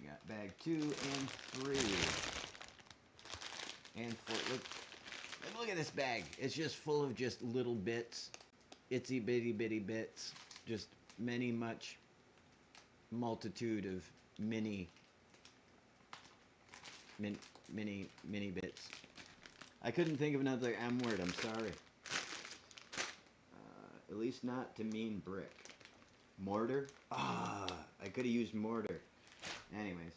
We got bag 2 and 3. And 4. Look at this bag. It's just full of just little bits. Itsy bitty bitty bits. Just much multitude of mini min, mini bits. I couldn't think of another M word. I'm sorry. At least not to mean brick. Mortar? Ah, I could have used mortar. Anyways.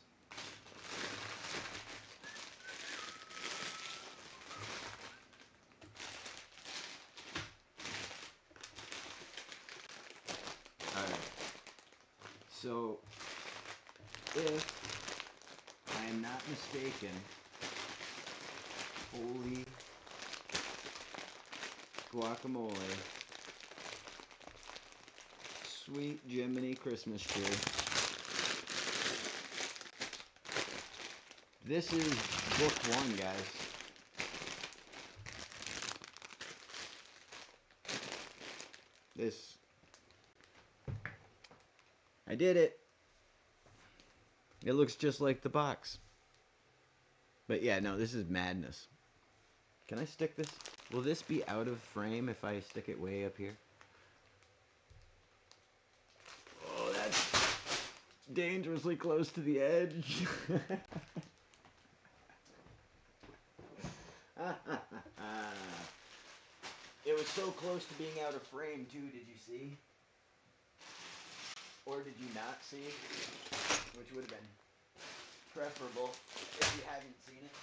Alright. So, if I am not mistaken, holy guacamole, sweet Jiminy Christmas tree. This is book 1, guys. I did it. It looks just like the box. But yeah, no, this is madness. Can I stick this? Will this be out of frame if I stick it way up here? Oh, that's dangerously close to the edge. It was so close to being out of frame too, did you see? Or did you not see? Which would have been preferable if you hadn't seen it.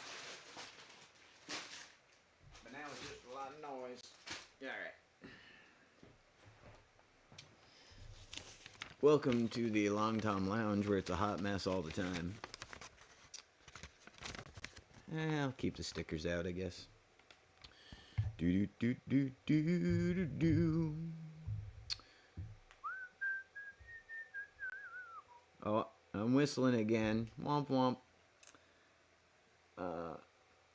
But now it's just a lot of noise. Alright. Welcome to the Long Tom Lounge, where it's a hot mess all the time. I'll keep the stickers out, I guess. Do do do do do do do. Oh, I'm whistling again. Womp womp.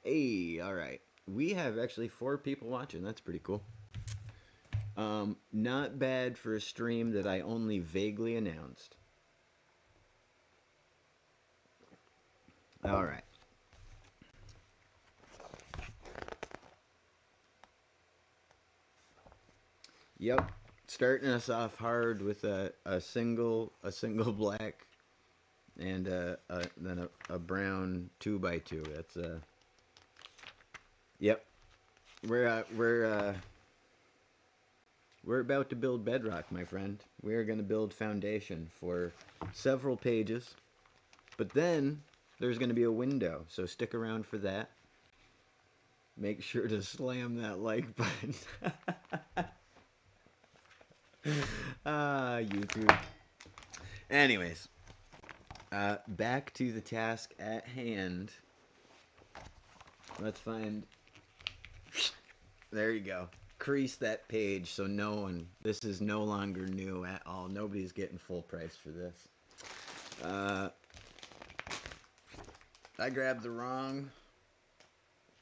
Hey, alright. We have actually 4 people watching. That's pretty cool. Not bad for a stream that I only vaguely announced. Alright. Yep. Starting us off hard with a single black and then a brown 2x2. That's yep. We're about to build bedrock, my friend. We are going to build foundation for several pages. But then there's going to be a window, so stick around for that. Make sure to slam that like button. YouTube. Anyways, back to the task at hand. Let's find... There you go. Crease that page so no one... This is no longer new at all. Nobody's getting full price for this. I grabbed the wrong...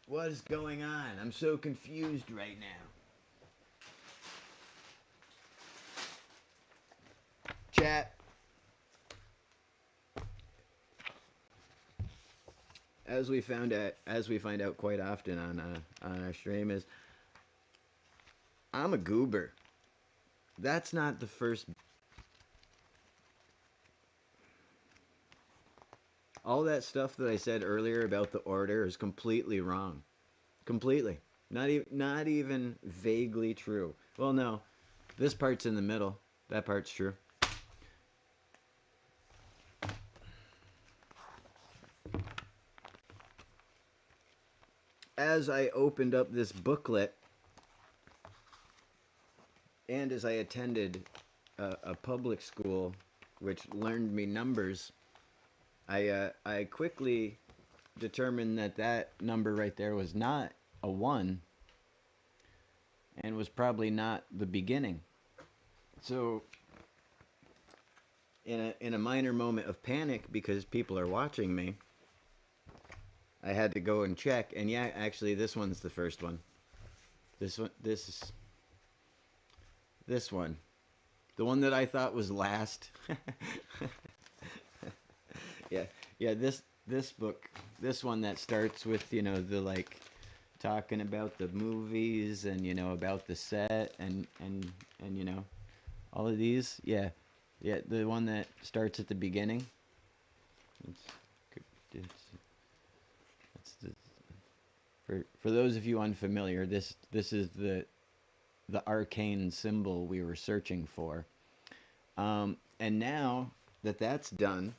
What is going on? I'm so confused right now. Chat. As we find out quite often on our stream, is I'm a goober. That's not the first. All that stuff that I said earlier about the order is completely wrong. Completely. Not even vaguely true. Well, no. This part's in the middle. That part's true. As I opened up this booklet, and as I attended a public school, which learned me numbers, I quickly determined that number right there was not a 1 and was probably not the beginning. So in a minor moment of panic, because people are watching me, I had to go and check, and yeah, actually this one's the first one. This one. The one that I thought was last. Yeah, this book, this one that starts with, the like talking about the movies and about the set and all of these. Yeah, the one that starts at the beginning. For those of you unfamiliar, this is the arcane symbol we were searching for. And now that that's done,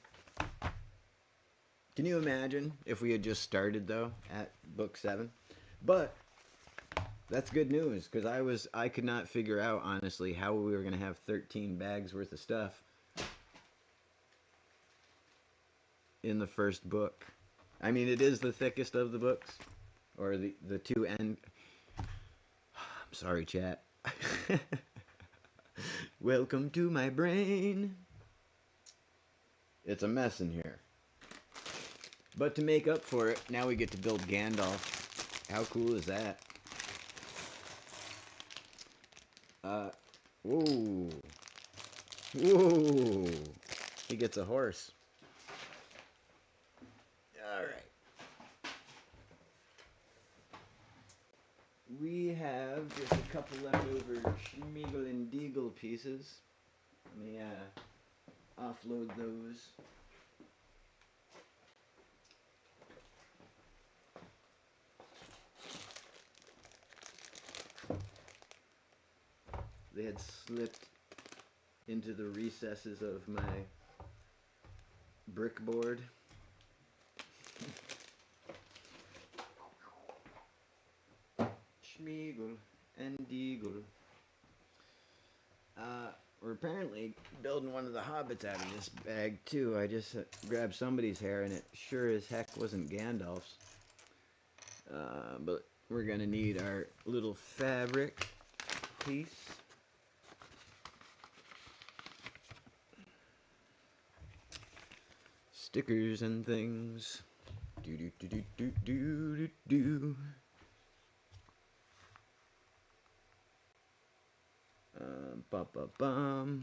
can you imagine if we had just started though at book 7? But that's good news, because I could not figure out honestly how we were gonna have 13 bags worth of stuff in the first book. I mean, it is the thickest of the books, or the two end. I'm sorry, chat. Welcome to my brain. It's a mess in here. But to make up for it, now we get to build Gandalf. How cool is that? Whoa. Whoa. He gets a horse. Alright. We have just a couple leftover Smeagol and Deagol pieces. Let me offload those. They had slipped into the recesses of my brick board. Smeagol and Deagol. We're apparently building one of the hobbits out of this bag too. I just grabbed somebody's hair and it sure as heck wasn't Gandalf's. But we're gonna need our little fabric piece. Stickers and things. Do do do do do do do do. Bum bum bum.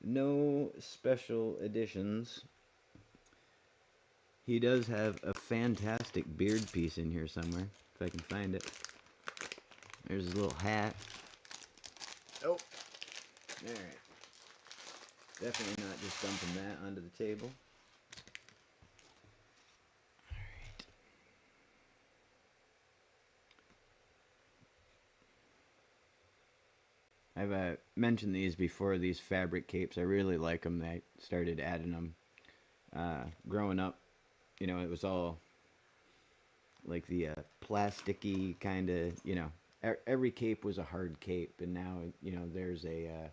No special editions. He does have a fantastic beard piece in here somewhere, if I can find it. There's his little hat. Oh, alright. Definitely not just dumping that onto the table. Alright. I've mentioned these before, these fabric capes. I really like them. I started adding them. Growing up, you know, it was all like the plasticky kind of, you know, every cape was a hard cape, and now, you know, there's a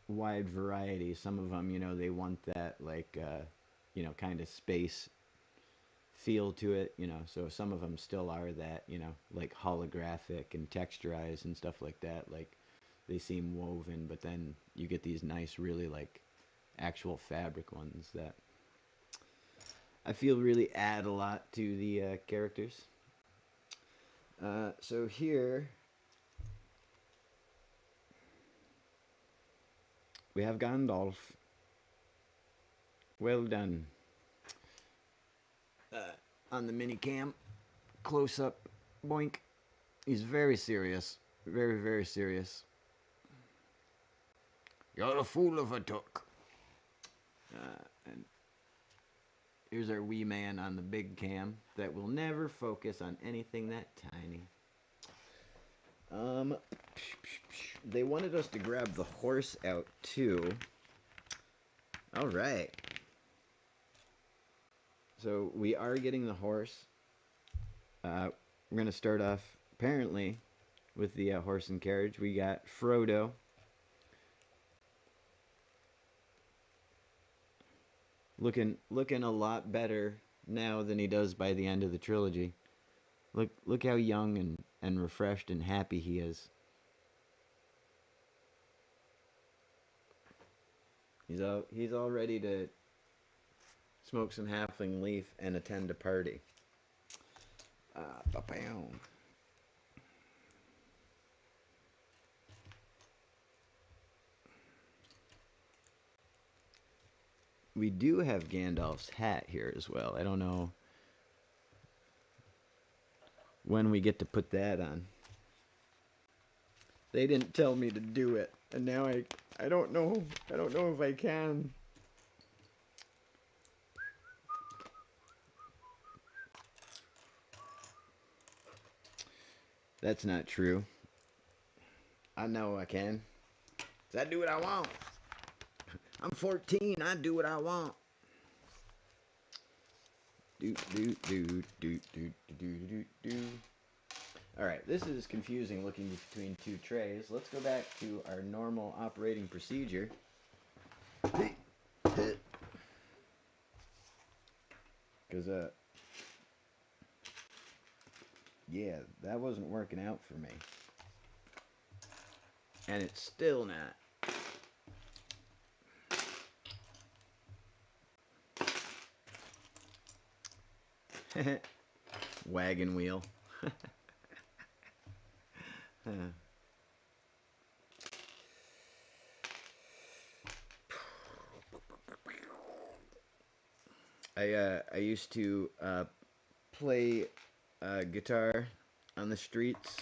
wide variety. Some of them, you know, they want that like, you know, kind of space feel to it, you know, so some of them still are that, you know, like holographic and texturized and stuff like that, like they seem woven, but then you get these nice, really like actual fabric ones that I feel really add a lot to the characters. So here we have Gandalf. Well done. On the mini cam, close up, boink. He's very serious, very, very serious. You're a fool of a took. And here's our wee man on the big cam that will never focus on anything that tiny. They wanted us to grab the horse out too. All right. So we are getting the horse. We're going to start off apparently with the horse and carriage. We got Frodo. Looking a lot better now than he does by the end of the trilogy. Look how young and refreshed and happy he is. He's all ready to smoke some halfling leaf and attend a party. We do have Gandalf's hat here as well. I don't know when we get to put that on. They didn't tell me to do it, and now I don't know if I can. That's not true. I know I can. 'Cause I do what I want. I'm 14. I do what I want. Do do do do do do do do. All right, this is confusing looking between two trays. Let's go back to our normal operating procedure. Because yeah, that wasn't working out for me. And it's still not. Wagon wheel. I used to play guitar on the streets.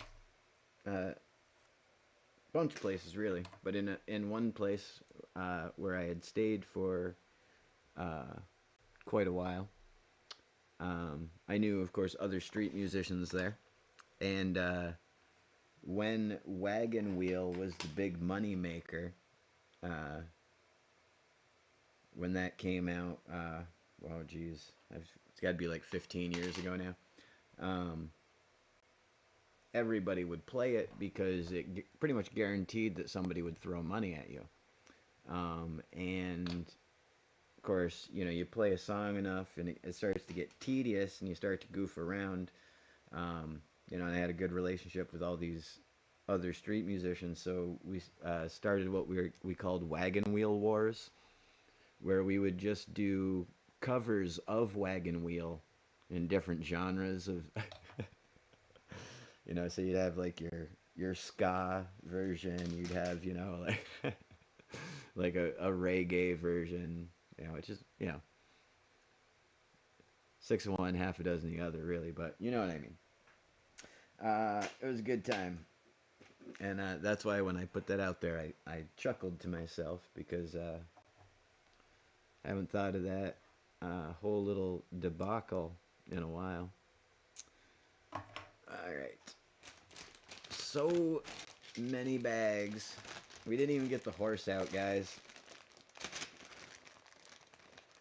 Bunch of places really, but in one place where I had stayed for quite a while. I knew, of course, other street musicians there, and when Wagon Wheel was the big money maker, uh, when that came out, well, geez, it's got to be like 15 years ago now. Um, Everybody would play it because it pretty much guaranteed that somebody would throw money at you. And of course, you know, you play a song enough and it starts to get tedious and you start to goof around. You know, and I had a good relationship with all these other street musicians, so we started what we called Wagon Wheel Wars, where we would just do covers of Wagon Wheel in different genres of you know, so you'd have like your ska version, you'd have, you know, like like a reggae version, you know, it's just, you know, six of one, half a dozen the other, really, but you know what I mean. It was a good time, and that's why when I put that out there, I chuckled to myself because I haven't thought of that whole little debacle in a while. All right, so many bags. We didn't even get the horse out, guys.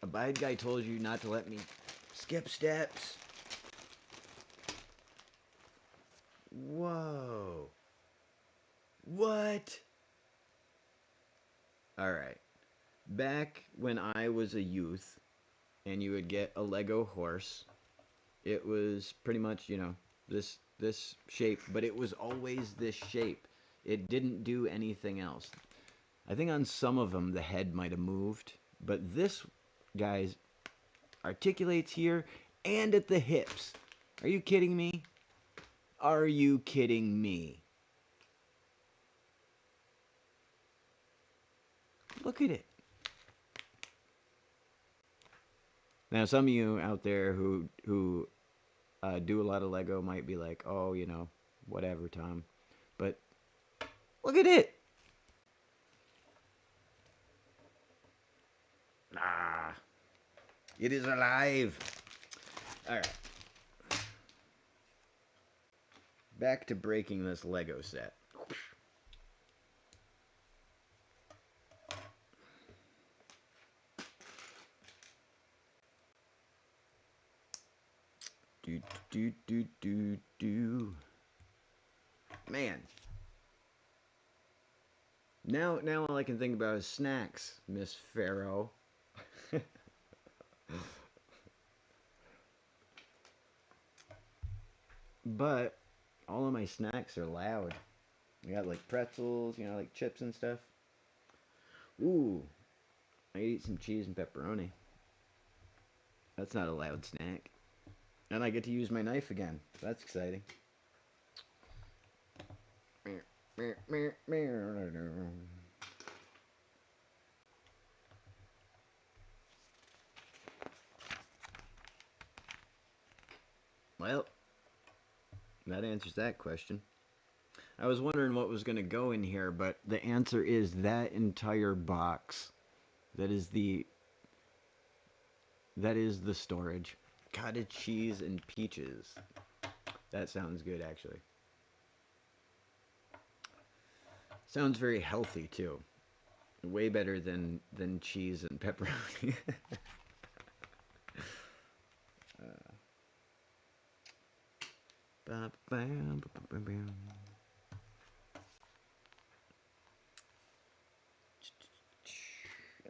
A bad guy told you not to let me skip steps. Whoa. What? All right. Back when I was a youth and you would get a Lego horse, it was pretty much, you know, this shape, but it was always this shape. It didn't do anything else. I think on some of them the head might have moved, but this, guys, articulates here and at the hips. Are you kidding me? Are you kidding me? Look at it. Now, some of you out there who do a lot of Lego might be like, oh, you know, whatever, Tom. But look at it. Ah, it is alive. All right. Back to breaking this Lego set. Do do do do do. Man. Now all I can think about is snacks, Miss Pharaoh. But all of my snacks are loud. I got like pretzels, you know, like chips and stuff. Ooh, I eat some cheese and pepperoni. That's not a loud snack. And I get to use my knife again. That's exciting. Well, that answers that question. I was wondering what was going to go in here, but the answer is that entire box. That is the storage. Cottage cheese and peaches. That sounds good, actually. Sounds very healthy too. Way better than cheese and pepperoni.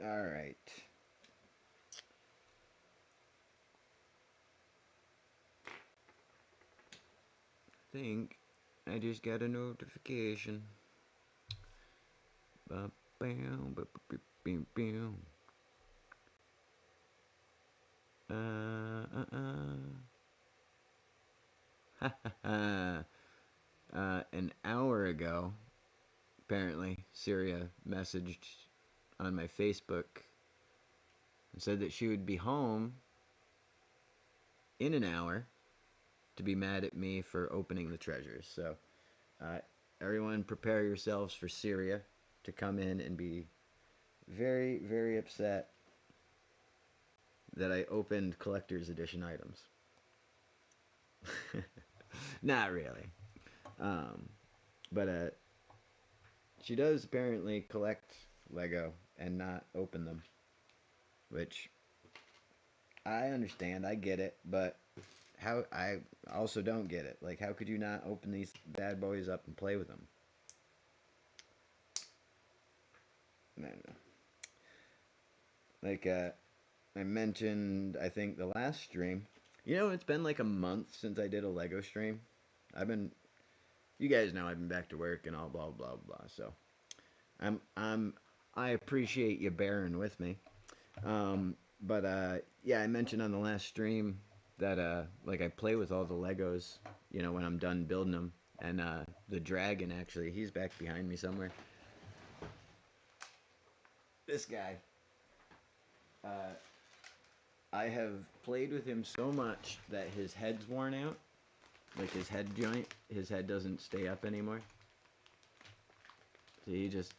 All right. Think I just got a notification. An hour ago, apparently, Syria messaged on my Facebook and said that she would be home in an hour to be mad at me for opening the treasures. So, uh, everyone, prepare yourselves for Syria to come in and be very, very upset that I opened collector's edition items. Not really. Um, but she does apparently collect Lego and not open them, which I understand. I get it, but how I also don't get it. Like, how could you not open these bad boys up and play with them? I don't know. Like, I mentioned, I think the last stream. You know, it's been like a month since I did a Lego stream. I've been, you guys know, I've been back to work and all blah blah blah. So, I'm, I appreciate you bearing with me. But yeah, I mentioned on the last stream that like I play with all the Legos, you know, when I'm done building them, and the dragon actually, he's back behind me somewhere. This guy, uh, I have played with him so much that his head's worn out, like his head joint, his head doesn't stay up anymore. So he's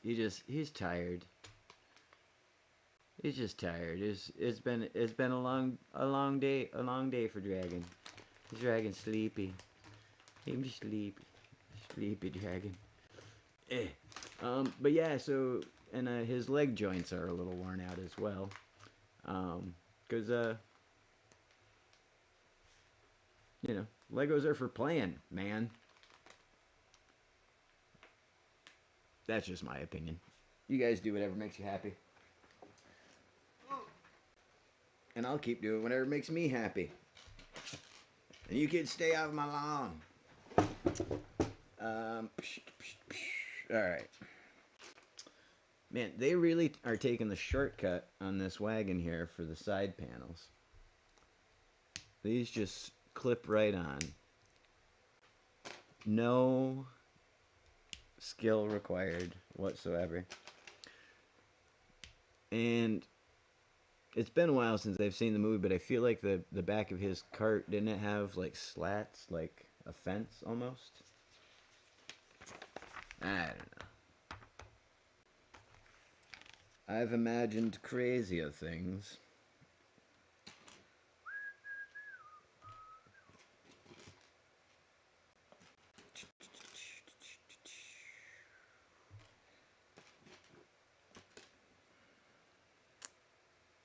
tired. He's just tired. It's been a long day for Dragon. The dragon's sleepy. He's sleepy. Sleepy dragon. Eh. But yeah, so and his leg joints are a little worn out as well. Cause you know, Legos are for playing, man. That's just my opinion. You guys do whatever makes you happy. And I'll keep doing whatever makes me happy. And you kids stay off my lawn. Alright. Man, they really are taking the shortcut on this wagon here for the side panels. These just clip right on. No skill required whatsoever. And it's been a while since I've seen the movie, but I feel like the back of his cart, didn't it have like slats, like a fence almost? I don't know. I've imagined crazier things.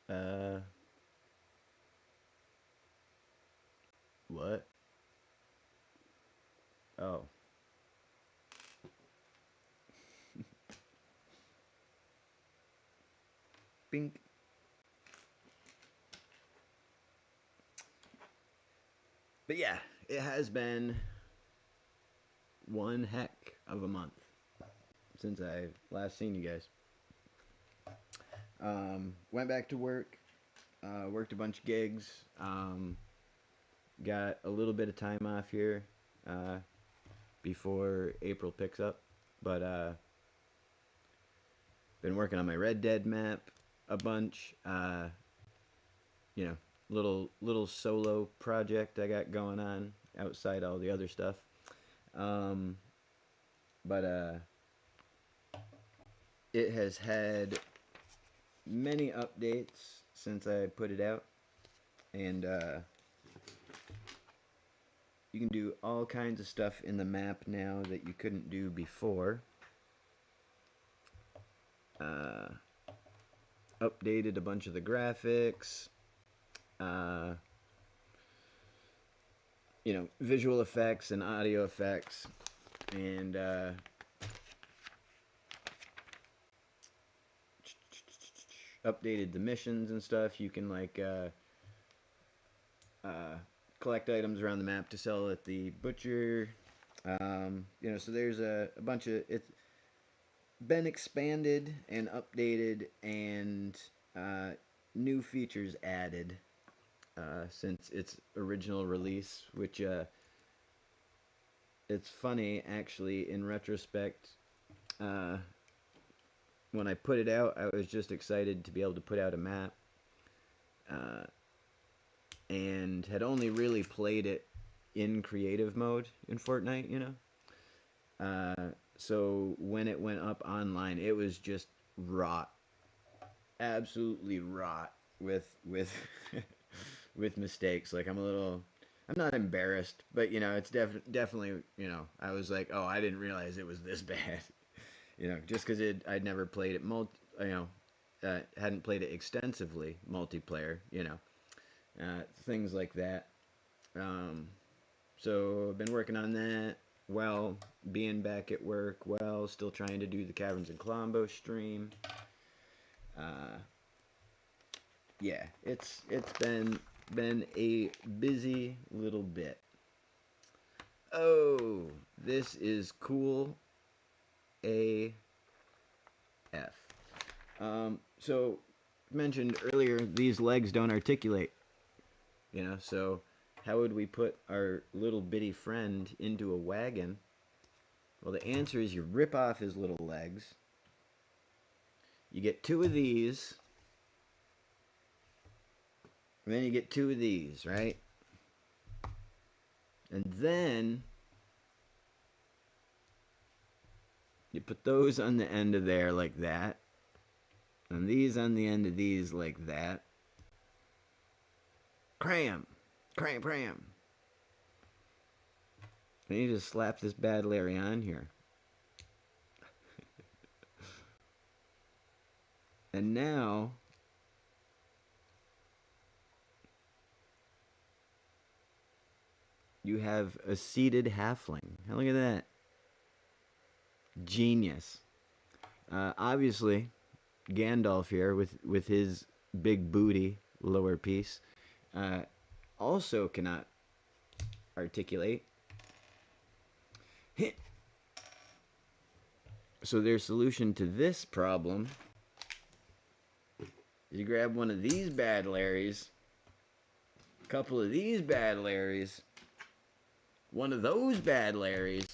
Uh, what? Oh. Bink. But yeah, it has been one heck of a month since I've last seen you guys. Went back to work, worked a bunch of gigs, got a little bit of time off here uh, before April picks up, but been working on my Red Dead map a bunch. You know, little solo project I got going on outside all the other stuff. Um, but it has had many updates since I put it out, and you can do all kinds of stuff in the map now that you couldn't do before. Uh, Updated a bunch of the graphics. Uh, Visual effects and audio effects, and updated the missions and stuff. You can like collect items around the map to sell at the butcher. So there's a bunch of it's been expanded and updated, and new features added since its original release, which it's funny actually in retrospect. Uh, when I put it out, I was just excited to be able to put out a map, uh, and had only really played it in creative mode in Fortnite, So when it went up online, it was just rot, absolutely rot with with mistakes. Like I'm not embarrassed, but it's definitely I was like, oh, I didn't realize it was this bad. Just because I'd never played it hadn't played it extensively multiplayer. Things like that. Um, so I've been working on that while being back at work, while still trying to do the Kaverns Klombos stream. Uh, yeah, it's been a busy little bit. Oh, this is cool AF. So mentioned earlier, these legs don't articulate. So how would we put our little bitty friend into a wagon? Well, the answer is you rip off his little legs. You get two of these. And then you get two of these, right? And then you put those on the end of there like that. And these on the end of these like that. Cram! Cram, cram! And you just slap this bad Larry on here. And now you have a seated halfling. Now look at that. Genius. Obviously, Gandalf here with his big booty lower piece uh, also cannot articulate. So their solution to this problem is you grab one of these bad Larrys, a couple of these bad Larrys, one of those bad Larrys,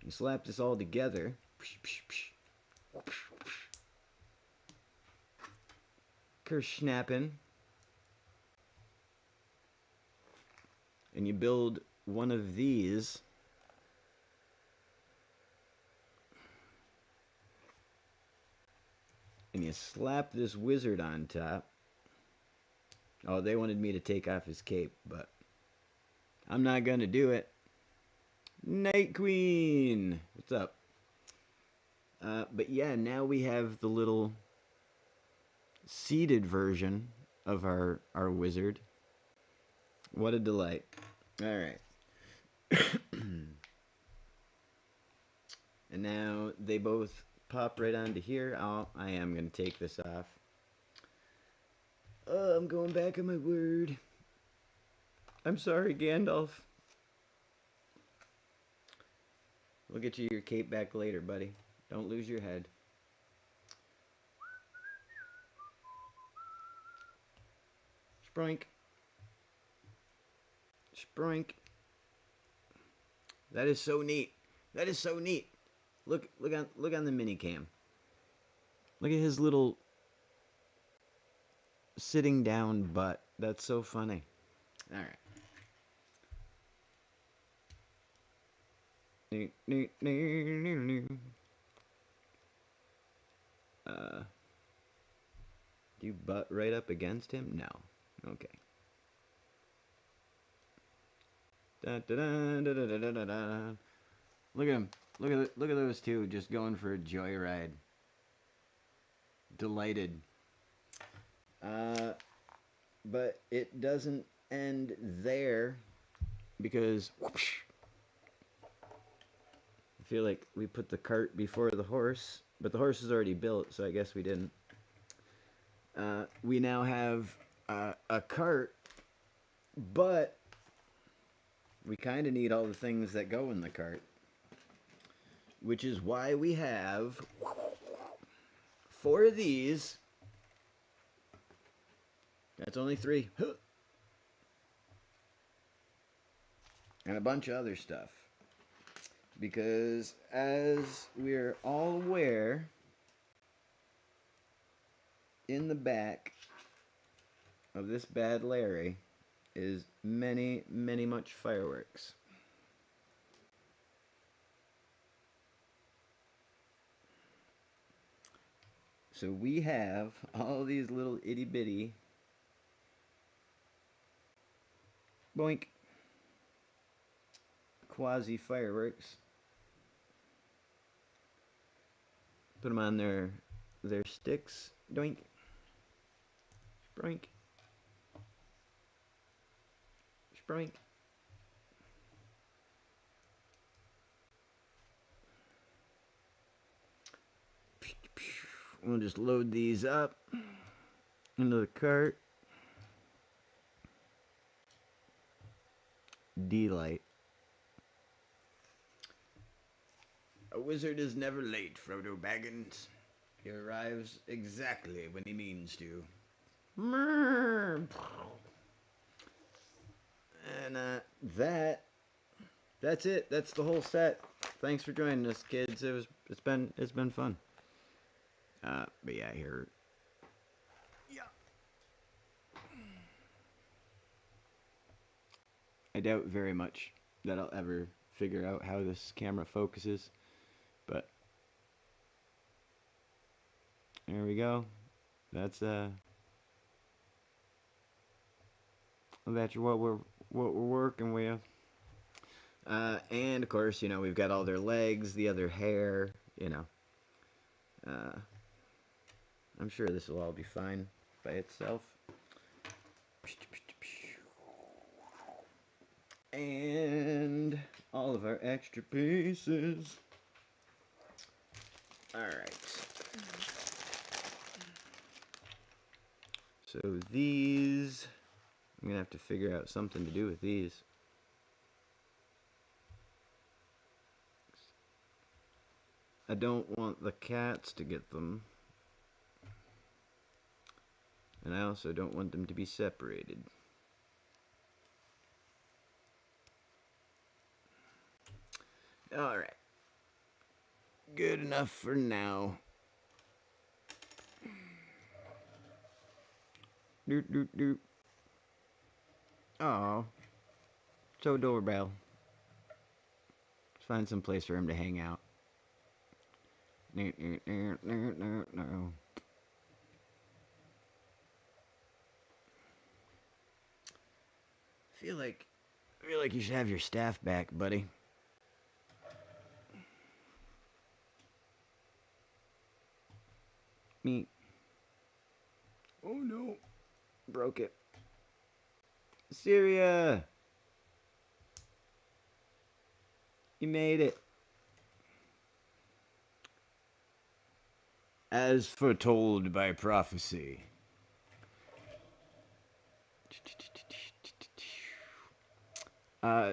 you slap this all together. Kersnapping. And you build one of these. And you slap this wizard on top. Oh, they wanted me to take off his cape, but I'm not going to do it. Night Queen! What's up? But yeah, now we have the little seated version of our wizard. What a delight. Alright. And now they both pop right onto here. Oh, I am going to take this off. Oh, I'm going back on my word. I'm sorry, Gandalf. We'll get you your cape back later, buddy. Don't lose your head. Sproink. Sproink. That is so neat. That is so neat. Look on the mini cam. Look at his little sitting down butt. That's so funny. All right. Do you butt right up against him? No. Okay. Da, da, da, da, da, da, da, da. Look at him. Look at those two just going for a joyride. delighted. But it doesn't end there because whoosh, I feel like we put the cart before the horse, but the horse is already built, so I guess we didn't. We now have a cart, but we kind of need all the things that go in the cart, which is why we have 4 of these. That's only 3. And a bunch of other stuff. Because as we're all aware, in the back of this bad Larry is many, many much fireworks. So we have all these little itty bitty boink quasi fireworks. Put them on their sticks. Doink. Sproink. Sproink. We'll just load these up into the cart. Delight. A wizard is never late, Frodo Baggins. He arrives exactly when he means to. And that's it. That's the whole set. Thanks for joining us, kids. It's been fun. But yeah, here. Yeah. I doubt very much that I'll ever figure out how this camera focuses, but there we go. That's what we're working with. And of course, you know, we've got all their legs, the other hair, you know. I'm sure this will all be fine by itself. And all of our extra pieces. Alright. So these, I'm going to have to figure out something to do with these. I don't want the cats to get them. And I also don't want them to be separated. Alright. Good enough for now. Doot doot doot. Aw. So doorbell. Let's find some place for him to hang out. No. I feel like you should have your staff back, buddy. Me. Oh no. Broke it. Syria! You made it. As foretold by prophecy.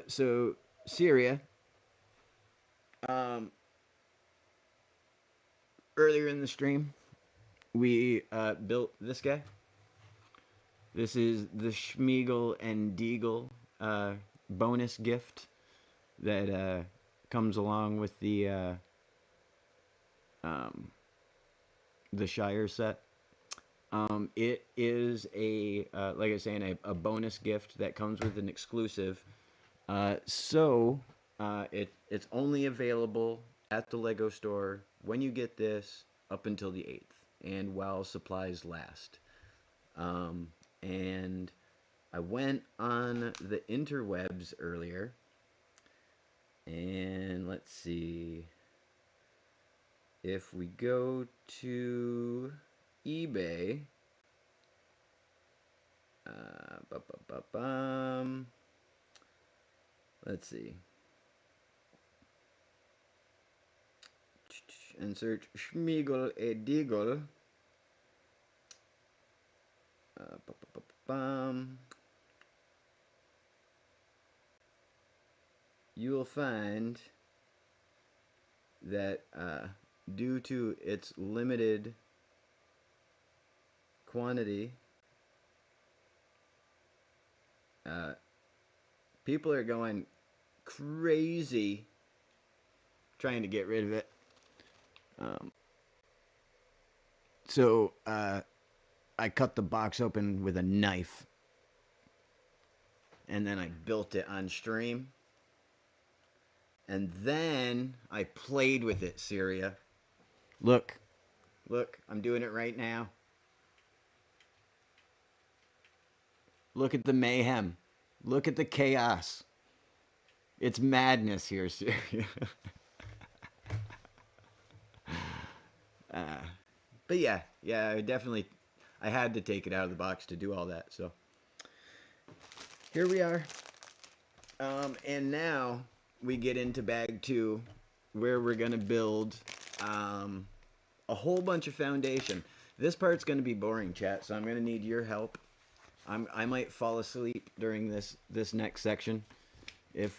So Syria. Earlier in the stream, we built this guy. This is the Smeagol Deagol bonus gift that comes along with the Shire set. It is like I was saying, a bonus gift that comes with an exclusive. It's only available at the LEGO store when you get this up until the 8th and while supplies last. And I went on the interwebs earlier, and let's see if we go to eBay. Let's see. And search Smeagol Deagol. You will find that due to its limited quantity, people are going crazy trying to get rid of it. So I cut the box open with a knife, and then I built it on stream. And then I played with it, Syria. Look, I'm doing it right now. Look at the mayhem. Look at the chaos. It's madness here, Syria. But yeah, I had to take it out of the box to do all that. So here we are. And now we get into bag 2, where we're gonna build a whole bunch of foundation. This part's gonna be boring, chat. So I'm gonna need your help. I might fall asleep during this next section. If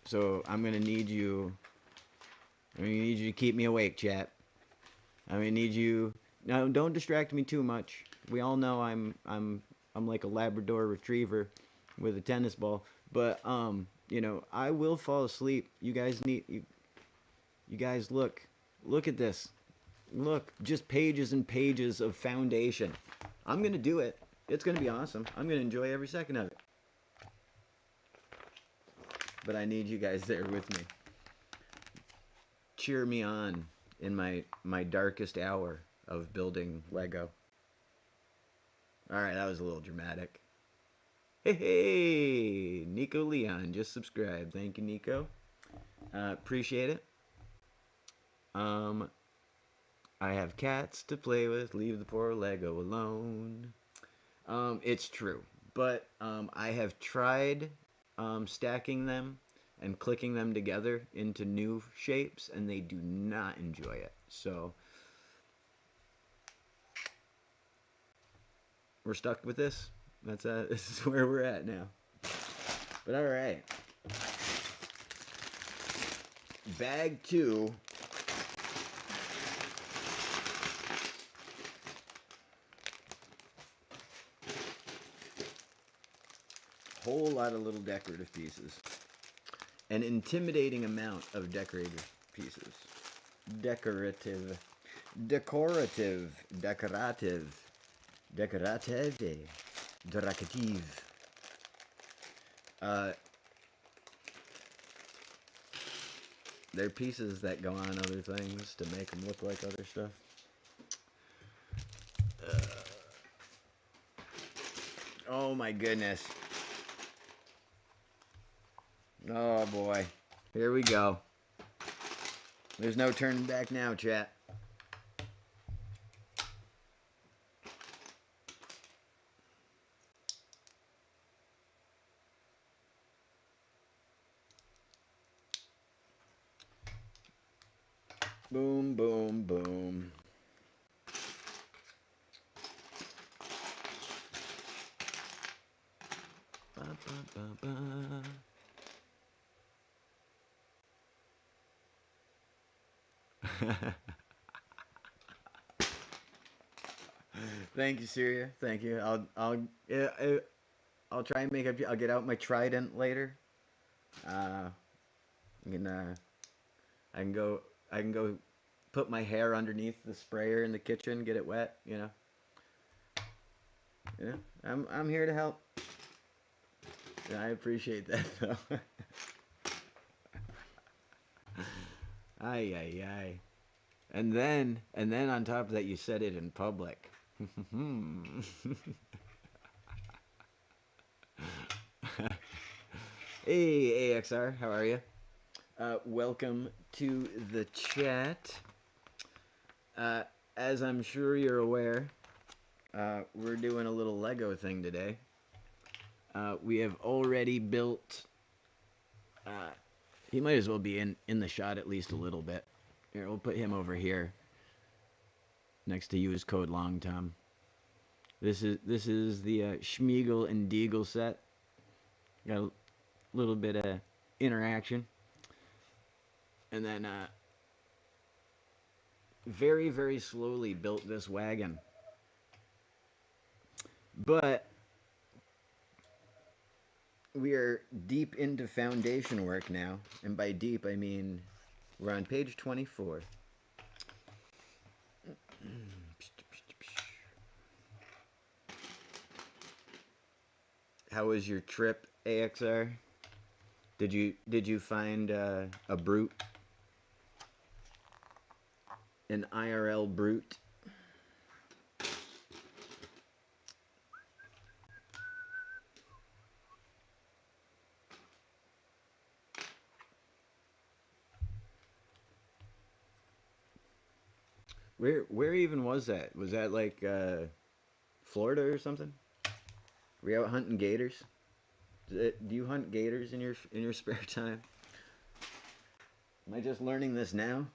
so, I'm gonna need you. I'm gonna need you to keep me awake, chat. I'm gonna need you. No, don't distract me too much. We all know I'm like a Labrador Retriever with a tennis ball. But you know, I will fall asleep. You guys look at this. Look, just pages and pages of foundation. I'm gonna do it. It's gonna be awesome. I'm gonna enjoy every second of it. But I need you guys there with me. Cheer me on in my darkest hour of building Lego. All right, that was a little dramatic. Hey, Nico Leon just subscribed. Thank you, Nico. Appreciate it. I have cats to play with. Leave the poor Lego alone. It's true, but I have tried stacking them and clicking them together into new shapes, and they do not enjoy it. So we're stuck with this. This is where we're at now. But all right, bag 2. Whole lot of little decorative pieces. An intimidating amount of decorative pieces. Decorative. Decorative. Decorative. Decorative. Decorative. They're pieces that go on other things to make them look like other stuff. Oh my goodness. Oh boy. Here we go. There's no turning back now, chat. Boom, boom, boom. Ba, ba, ba, ba. Thank you, Syria. Thank you. I'll try and make up. I'll get out my trident later. I can go. I can go put my hair underneath the sprayer in the kitchen, get it wet. You know. Yeah, I'm here to help. Yeah, I appreciate that though. Ay ay ay. And then on top of that, you said it in public. Hey AXR, how are you? Welcome to the chat. as I'm sure you're aware, we're doing a little Lego thing today. We have already built. He might as well be in the shot at least a little bit. Here, we'll put him over here next to use code Long Tom. This is the Smeagol and Deagol set. Got a little bit of interaction, and then very slowly built this wagon. But we are deep into foundation work now, and by deep I mean we're on page 24. How was your trip, AXR? Did you find a brute? An IRL brute? Where even was that? Was that like Florida or something? Were you out hunting gators? Do you hunt gators in your spare time? Am I just learning this now?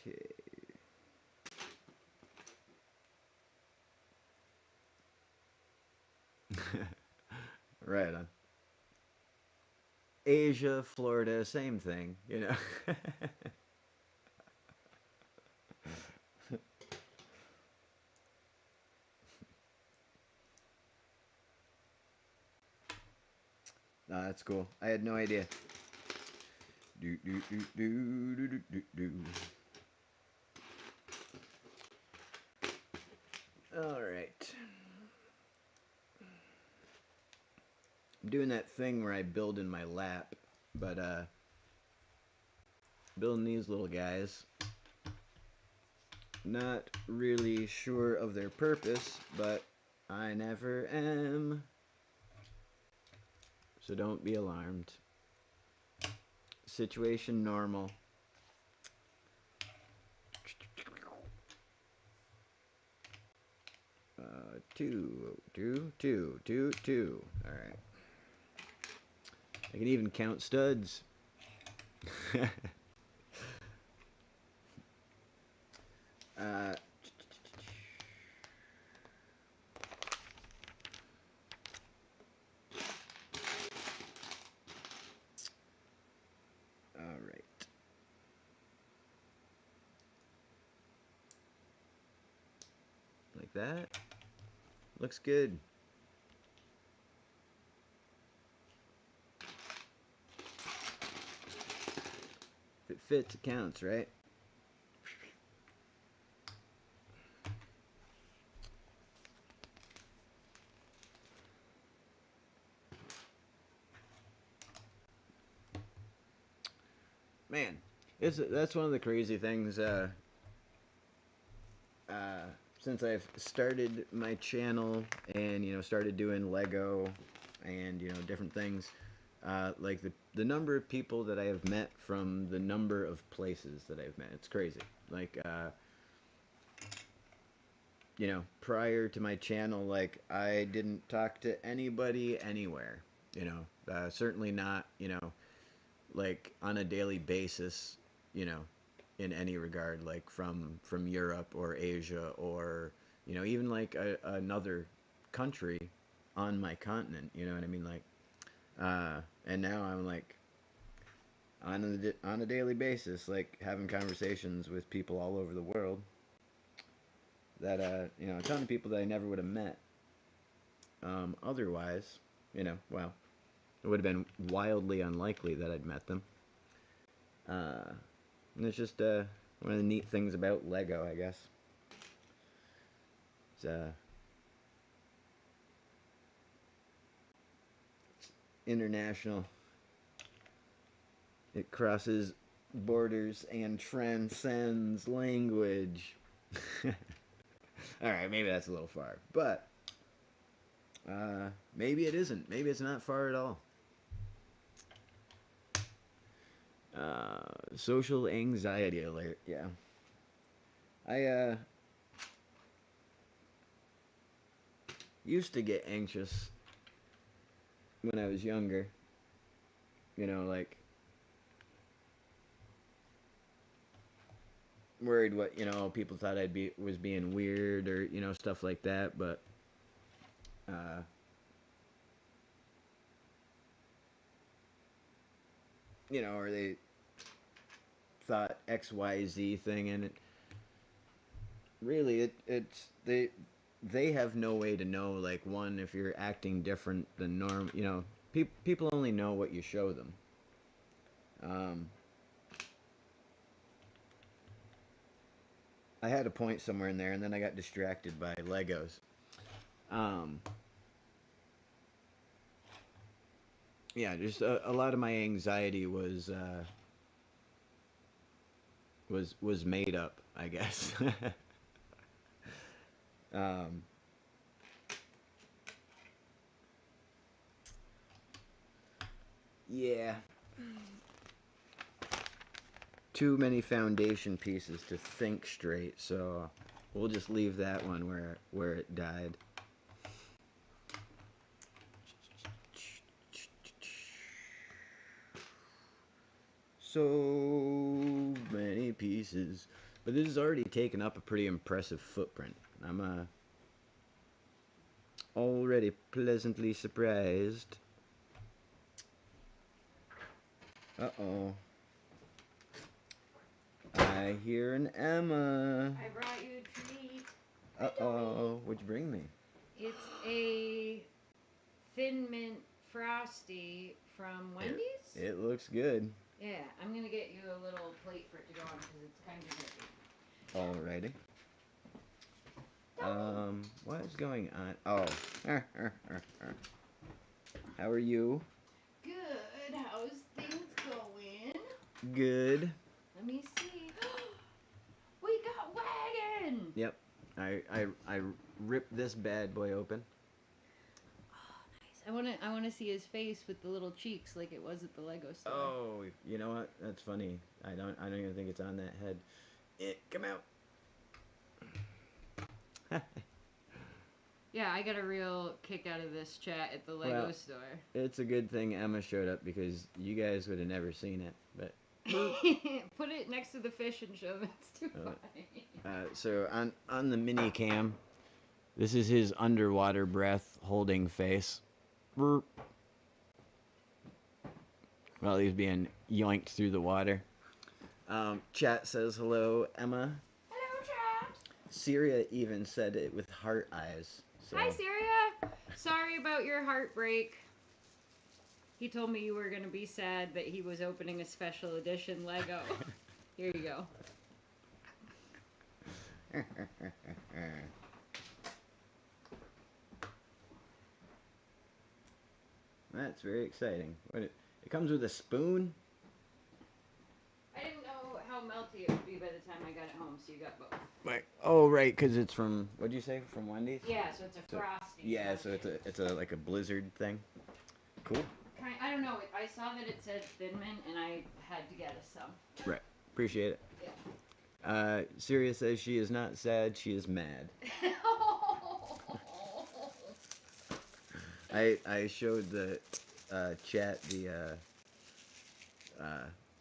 Okay. Right on. Asia, Florida, same thing, you know. No, that's cool. I had no idea. Do do do do do do do. All right. I'm doing that thing where I build in my lap, but building these little guys. Not really sure of their purpose, but I never am. So don't be alarmed. Situation normal. Two. All right. I can even count studs. uh, all right. Like that. Looks good. If it fits, it counts, right? Man, that's one of the crazy things. Since I've started my channel and started doing Lego and different things, like the number of people that I have met from the number of places that I've met, it's crazy. Like prior to my channel, like I didn't talk to anybody anywhere. Certainly not like on a daily basis. You know, in any regard, like from Europe or Asia or even like another country on my continent. You know what I mean? Like, and now I'm like on a daily basis, like having conversations with people all over the world. That a ton of people that I never would have met otherwise. Well, it would have been wildly unlikely that I'd met them. And it's just one of the neat things about Lego, I guess. It's international. It crosses borders and transcends language. All right, maybe that's a little far, but maybe it isn't. Maybe it's not far at all. Social anxiety alert. Yeah. I used to get anxious when I was younger. You know, like worried what people thought I'd be was being weird or stuff like that. But uh, or they thought XYZ thing, and it really it's they have no way to know, like, one, if you're acting different than norm. People only know what you show them. um, I had a point somewhere in there, and then I got distracted by Legos. um, yeah, just a lot of my anxiety was made up, I guess. um, yeah, too many foundation pieces to think straight, so we'll just leave that one where it died. So many pieces, but this has already taken up a pretty impressive footprint. I'm already pleasantly surprised. Uh-oh. I hear an Emma. I brought you a treat. Uh-oh. What'd you bring me? It's a Thin Mint Frosty from Wendy's. It looks good. Yeah, I'm going to get you a little plate for it to go on because it's kind of heavy. Alrighty. What is going on? Oh. How are you? Good. How's things going? Good. Let me see. We got wagon. Yep. I ripped this bad boy open. Oh, nice. I want to see his face with the little cheeks like it was at the Lego store. Oh, you know what? That's funny. I don't even think it's on that head. Come out. Yeah, I got a real kick out of this chat at the Lego store. It's a good thing Emma showed up, because you guys would have never seen it. But put it next to the fish and show them. It's too funny. So on the mini cam, this is his underwater breath holding face. Well, he's being yoinked through the water. Chat says hello, Emma. Hello, chat. Syria even said it with heart eyes. So. Hi, Syria. Sorry about your heartbreak. He told me you were going to be sad that he was opening a special edition Lego. Here you go. That's very exciting. It comes with a spoon? I didn't know how melty it would be by the time I got it home, so you got both. Right. Oh, right, because it's from, what'd you say, from Wendy's? Yeah, so it's a Frosty. Yeah, so it's a like a blizzard thing. Cool. I don't know. I saw that it said Thin Mint, and I had to get us some. Right. Appreciate it. Yeah. Syria says she is not sad, she is mad. I showed the chat the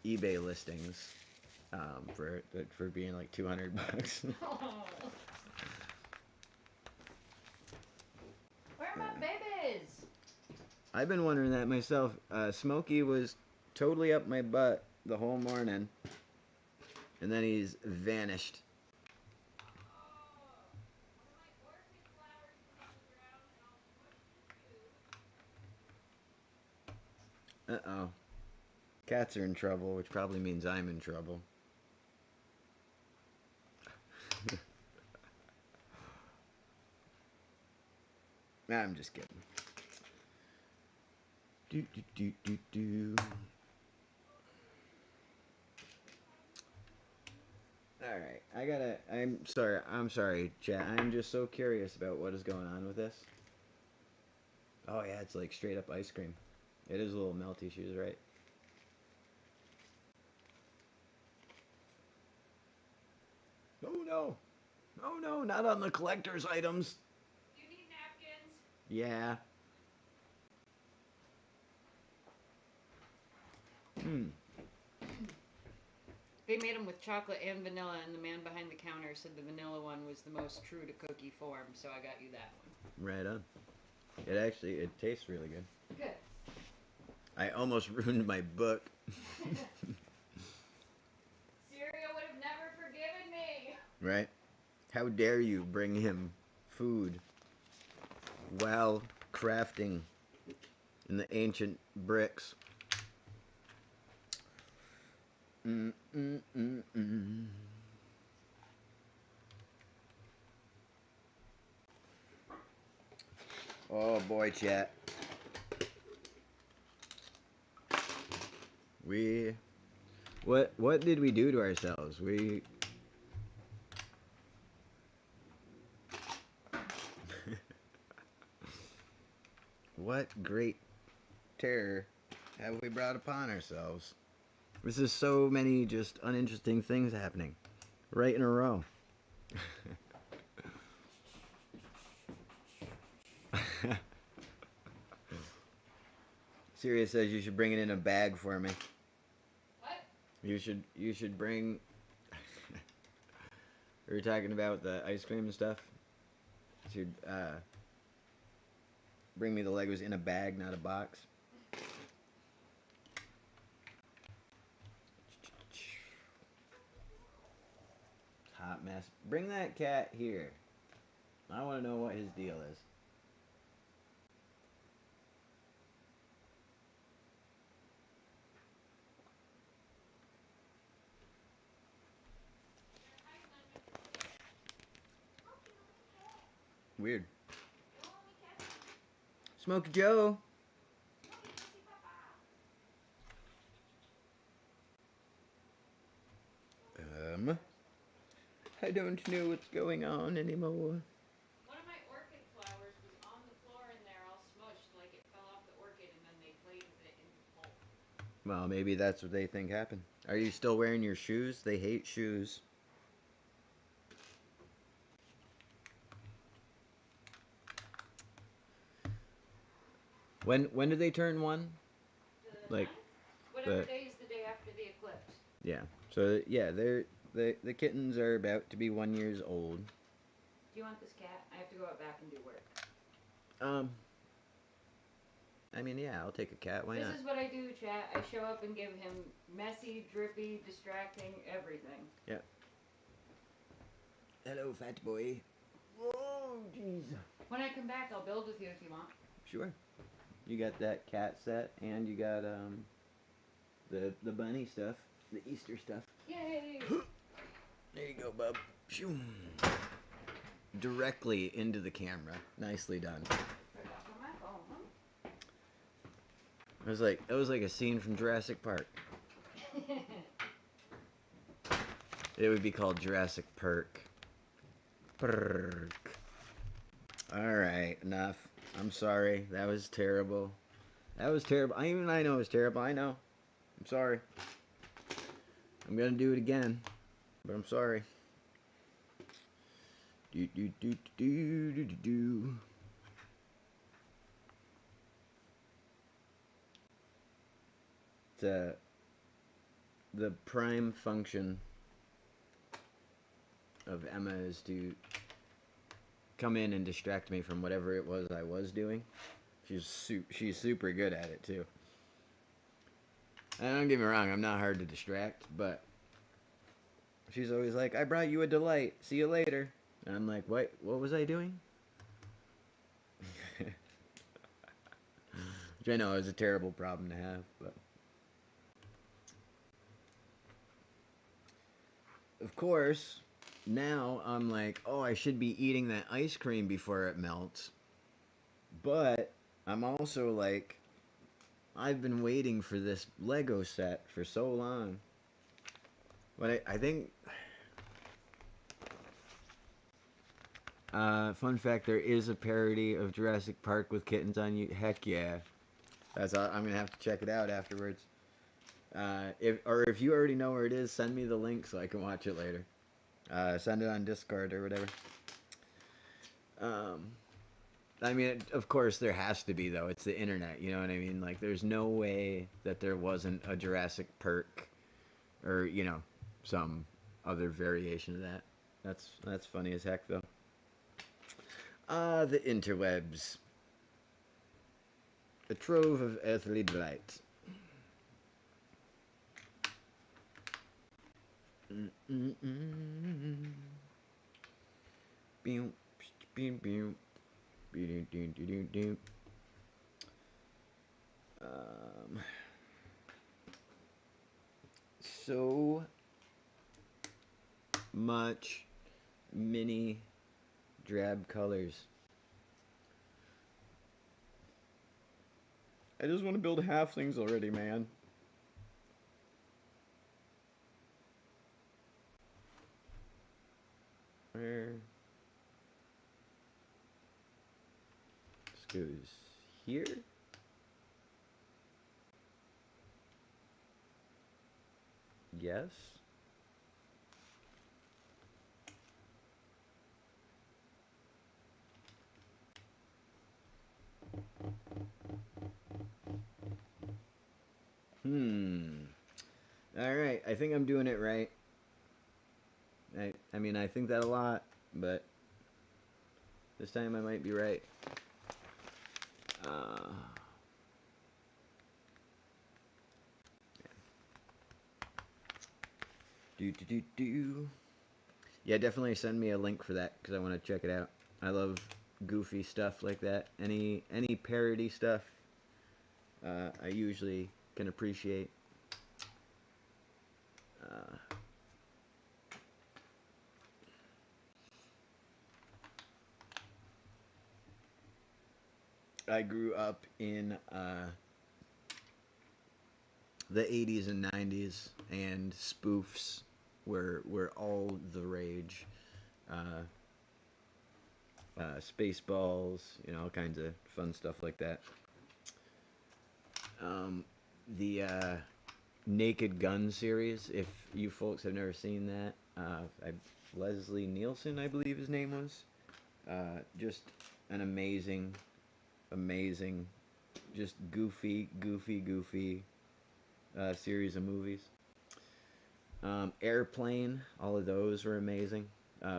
eBay listings for being like $200. Where are my babies? I've been wondering that myself. Smokey was totally up my butt the whole morning, and then he's vanished. Uh-oh. Cats are in trouble, which probably means I'm in trouble. I'm just kidding. Do do do do do. All right, I'm sorry, chat. I'm just so curious about what is going on with this. Oh yeah, it's like straight up ice cream. It is a little melty. She was right. Oh no. Oh no, not on the collector's items. Do you need napkins? Yeah. Hmm. They made them with chocolate and vanilla, and the man behind the counter said the vanilla one was the most true to cookie form, so I got you that one. Right on. It tastes really good. Good. I almost ruined my book. Syria would have never forgiven me. Right? How dare you bring him food while crafting in the ancient bricks? Mm, mm, mm, mm. Oh boy, chat. We what did we do to ourselves? We what great terror have we brought upon ourselves? This is so many just uninteresting things happening right in a row. Sirius says you should bring it in a bag for me. What? You should bring. We were talking about the ice cream and stuff. You should bring me the Legos in a bag, not a box. Hot mess. Bring that cat here. I want to know what his deal is. Weird. Smokey Joe. I don't know what's going on anymore. One of my orchid flowers was on the floor in there all smushed like it fell off the orchid and then they played with it into pulp. Well, maybe that's what they think happened. Are you still wearing your shoes? They hate shoes. When do they turn one? The Like ninth? Whatever the day is the day after the eclipse. yeah. So yeah, the kittens are about to be 1 year old. Do you want this cat? I have to go out back and do work. Um, I mean, yeah, I'll take a cat. Why This not? is what I do, chat. I show up and give him messy, drippy, distracting everything. Yeah. Hello, fat boy. Whoa, jeez. When I come back, I'll build with you if you want. Sure. You got that cat set, and you got the bunny stuff, the Easter stuff. Yay! There you go, bub. Shoo. Directly into the camera. Nicely done. Forgot on my phone. It was like a scene from Jurassic Park. It would be called Jurassic Perk. Perk. All right, enough. I'm sorry. That was terrible. That was terrible. I know it was terrible. I know. I'm sorry. I'm gonna do it again, but I'm sorry. Do do do do do do do. The prime function of Emma is to come in and distract me from whatever it was I was doing. She's super good at it too. And don't get me wrong, I'm not hard to distract, but she's always like, "I brought you a delight. See you later." And I'm like, "What? What was I doing?" Which I know is a terrible problem to have, but of course, now I'm like, "Oh, I should be eating that ice cream before it melts." But I'm also like, I've been waiting for this Lego set for so long. But I think, fun fact, there is a parody of Jurassic Park with kittens on you. Heck yeah. I'm gonna have to check it out afterwards. If you already know where it is, send me the link so I can watch it later. Send it on Discord or whatever. Um, I mean, of course, there has to be though. It's the internet, you know what I mean? Like, there's no way that there wasn't a Jurassic perk, or some other variation of that. That's funny as heck though. The interwebs, a trove of earthly delight. Um, so much mini drab colors. I just want to build halflings already, man. Where? This goes here. Yes. All right. I think I'm doing it right. I mean, I think that a lot, but this time I might be right. Uh, do. Yeah, definitely send me a link for that because I want to check it out. I love goofy stuff like that. Any parody stuff, I usually can appreciate. Uh, I grew up in the 80s and 90s, and spoofs were all the rage. Uh, Spaceballs, all kinds of fun stuff like that. The Naked Gun series, if you folks have never seen that, Leslie Nielsen, I believe his name was. Just an amazing, just goofy series of movies. Airplane, all of those were amazing,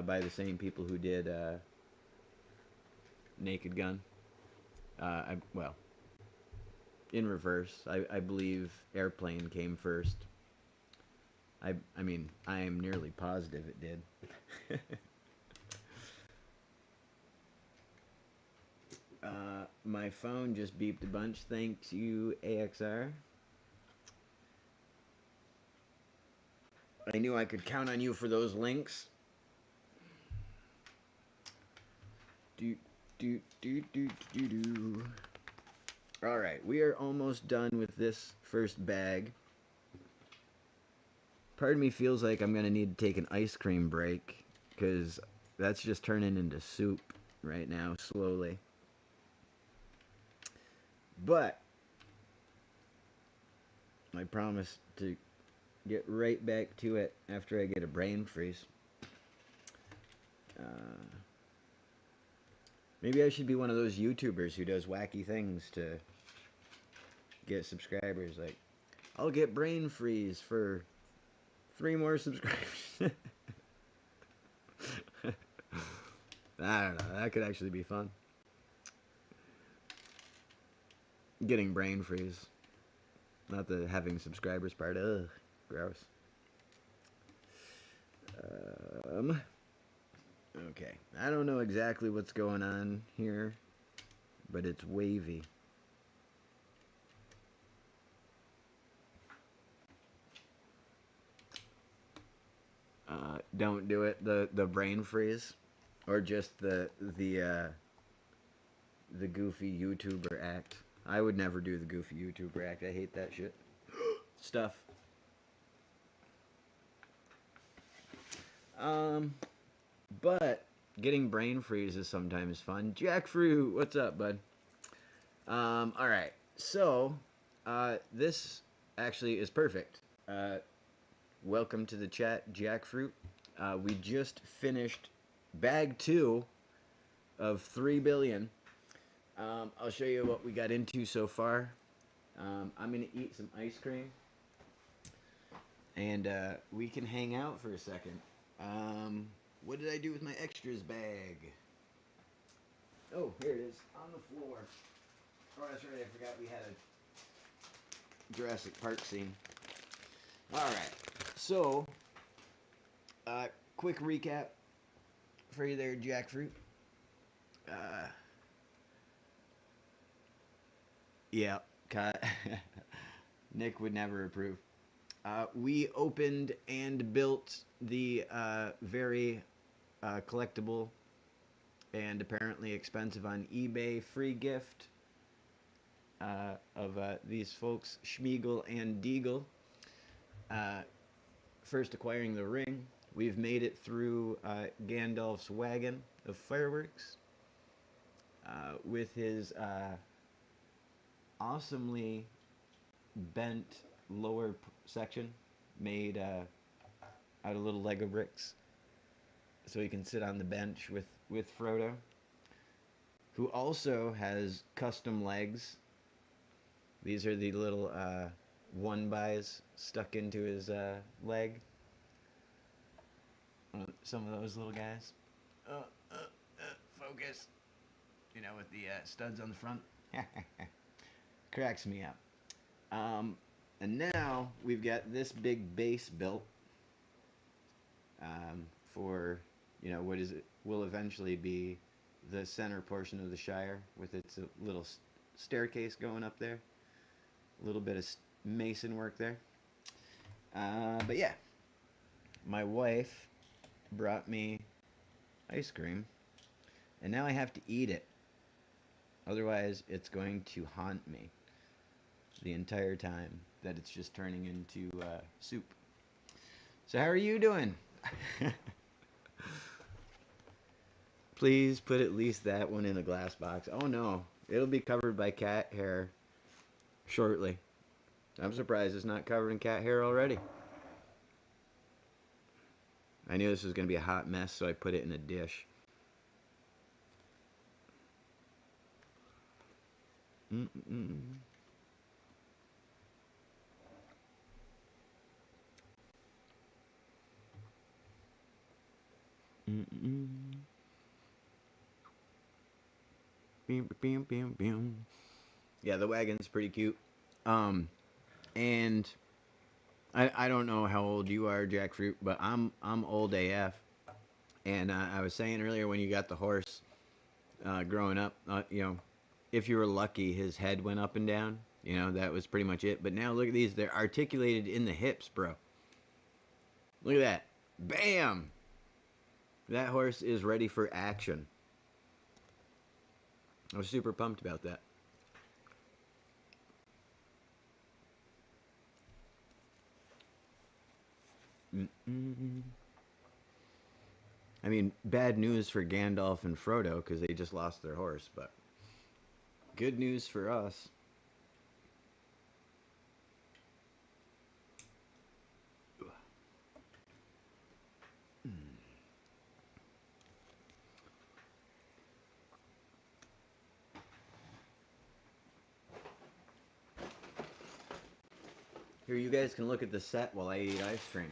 by the same people who did Naked Gun. Well, in reverse. I believe Airplane came first. I mean, I am nearly positive it did. My phone just beeped a bunch. Thanks you, AXR. I knew I could count on you for those links. Do. All right, we are almost done with this first bag. Part of me feels like I'm gonna need to take an ice cream break because that's just turning into soup right now, slowly. But I promise to get right back to it after I get a brain freeze. Maybe I should be one of those YouTubers who does wacky things to get subscribers. Like, I'll get brain freeze for 3 more subscribers. I don't know. That could actually be fun. Getting brain freeze. Not the having subscribers part. Ugh, gross. Okay. I don't know exactly what's going on here, but it's wavy. Don't do it. The brain freeze, or just the goofy YouTuber act. I would never do the goofy YouTuber act. I hate that shit. Stuff. Um, but getting brain freeze is sometimes fun. Jackfruit, what's up, bud? All right. So, this actually is perfect. Welcome to the chat, Jackfruit. We just finished bag 2 of 3 billion. I'll show you what we got into so far. I'm gonna eat some ice cream, and we can hang out for a second. What did I do with my extras bag? Oh, here it is on the floor. Oh, that's right. I forgot we had a Jurassic Park scene. All right. So, quick recap for you there, Jackfruit. Uh, yeah, Nick would never approve. We opened and built the very collectible and apparently expensive on eBay free gift of these folks, Smeagol and Deagol. First acquiring the ring, we've made it through Gandalf's wagon of fireworks with his awesomely bent lower section made out of little Lego bricks, so he can sit on the bench with Frodo, who also has custom legs. These are the little one bys stuck into his leg. Some of those little guys. Focus. You know, with the studs on the front. Cracks me up. And now we've got this big base built for, you know, what is it will eventually be the center portion of the Shire with its little staircase going up there. A little bit of mason work there. But yeah, my wife brought me ice cream, and now I have to eat it. Otherwise, it's going to haunt me the entire time that it's just turning into soup. So how are you doing? Please put at least that one in a glass box. Oh no, it'll be covered by cat hair shortly. I'm surprised it's not covered in cat hair already. I knew this was going to be a hot mess, so I put it in a dish. Mm-mm. Mm-mm. Beam, beam, beam, beam. Yeah, the wagon's pretty cute. And I don't know how old you are, Jackfruit, but I'm old AF. And I was saying earlier when you got the horse, growing up, you know, if you were lucky, his head went up and down. You know, that was pretty much it. But now look at these; they're articulated in the hips, bro. Look at that! Bam! That horse is ready for action. I was super pumped about that. Mm-mm. I mean, bad news for Gandalf and Frodo because they just lost their horse, but good news for us. Here, you guys can look at the set while I eat ice cream.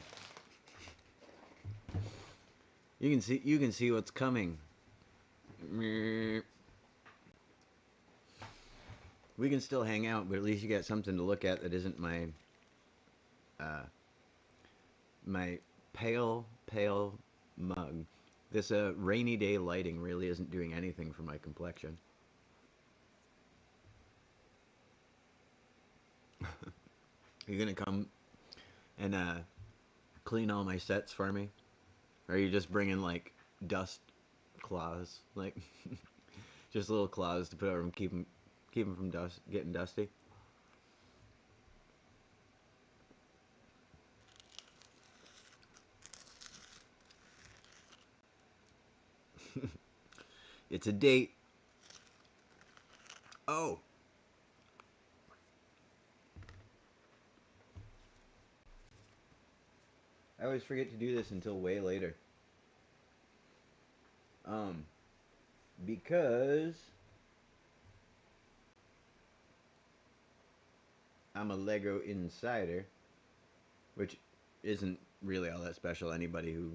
You can see what's coming. We can still hang out, but at least you got something to look at that isn't my my pale mug. This rainy day lighting really isn't doing anything for my complexion. You're gonna come and clean all my sets for me, or are you just bringing like dust claws, like just little claws to put over them, keep them from getting dusty? It's a date. Oh, I always forget to do this until way later. Um, because I'm a Lego insider, which isn't really all that special. Anybody who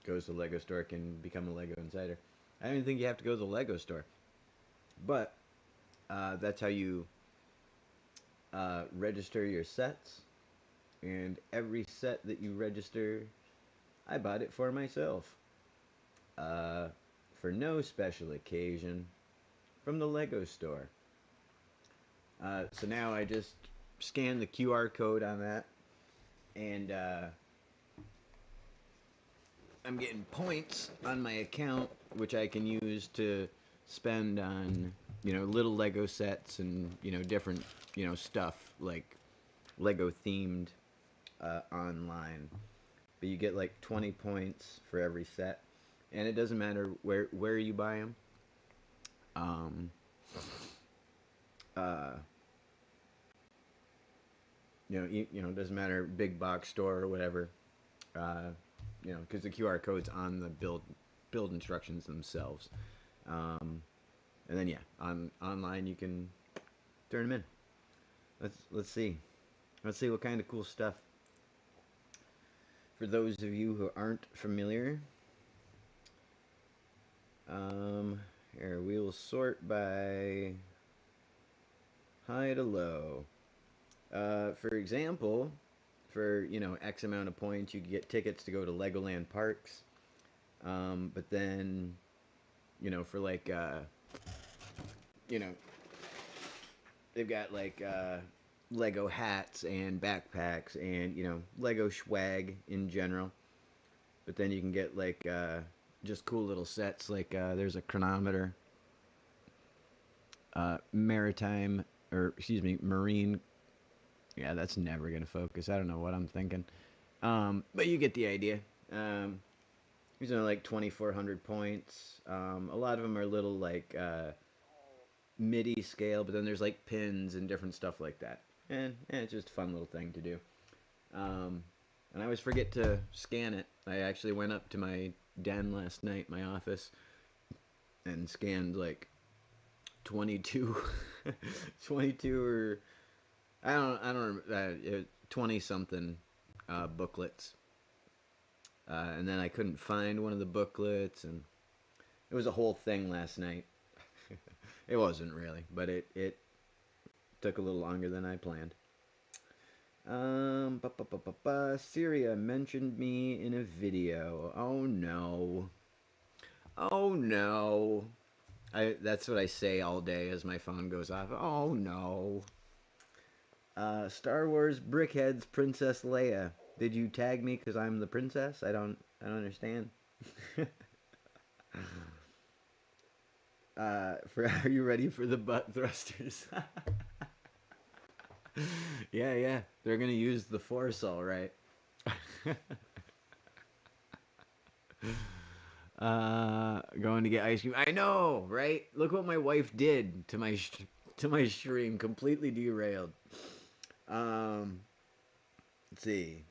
goes to the Lego store can become a Lego insider. I don't even think you have to go to the Lego store. But that's how you register your sets. And every set that you register, I bought it for myself. Uh, for no special occasion from the Lego store. So now I just scan the QR code on that, and I'm getting points on my account, which I can use to spend on little Lego sets and different stuff like Lego themed online. But you get like 20 points for every set, and it doesn't matter where you buy them. Um, uh, it doesn't matter big box store or whatever. Uh, because the QR code's on the build instructions themselves. Um, and then online you can turn them in. Let's see. Let's see what kind of cool stuff. For those of you who aren't familiar, here we will sort by high to low. For example, for X amount of points, you get tickets to go to Legoland parks. But then, for like, you know, they've got like Lego hats and backpacks and Lego swag in general. But then you can get like just cool little sets. Like there's a chronometer, maritime or excuse me, marine. Yeah, that's never gonna focus. I don't know what I'm thinking. But you get the idea. These are like 2,400 points. A lot of them are little like MIDI scale, but then there's like pins and different stuff like that. And it's just a fun little thing to do. Um, and I always forget to scan it. I actually went up to my den last night, my office, and scanned like 22, 22 or I don't 20 something booklets. And then I couldn't find one of the booklets, and it was a whole thing last night. It wasn't really, but it took a little longer than I planned. Syria mentioned me in a video. Oh no. Oh no. That's what I say all day as my phone goes off. Oh no. Star Wars Brickheads Princess Leia. Did you tag me because I'm the princess? I don't understand. Are you ready for the butt thrusters? Yeah. They're gonna use the force, all right. Going to get ice cream. I know, right? Look what my wife did to my stream. Completely derailed. Um, let's see.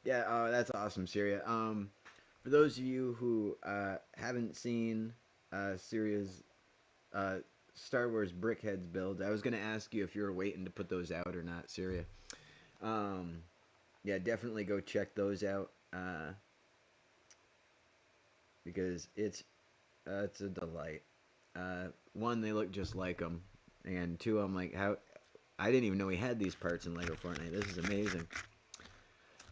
Yeah, that's awesome, Syria. For those of you who haven't seen Syria's uh, Star Wars Brickheads build, I was gonna ask you if you were waiting to put those out or not, Syria. Um, yeah, definitely go check those out because it's a delight. One, they look just like them, and two, I'm like, how I didn't even know we had these parts in Lego Fortnite. This is amazing.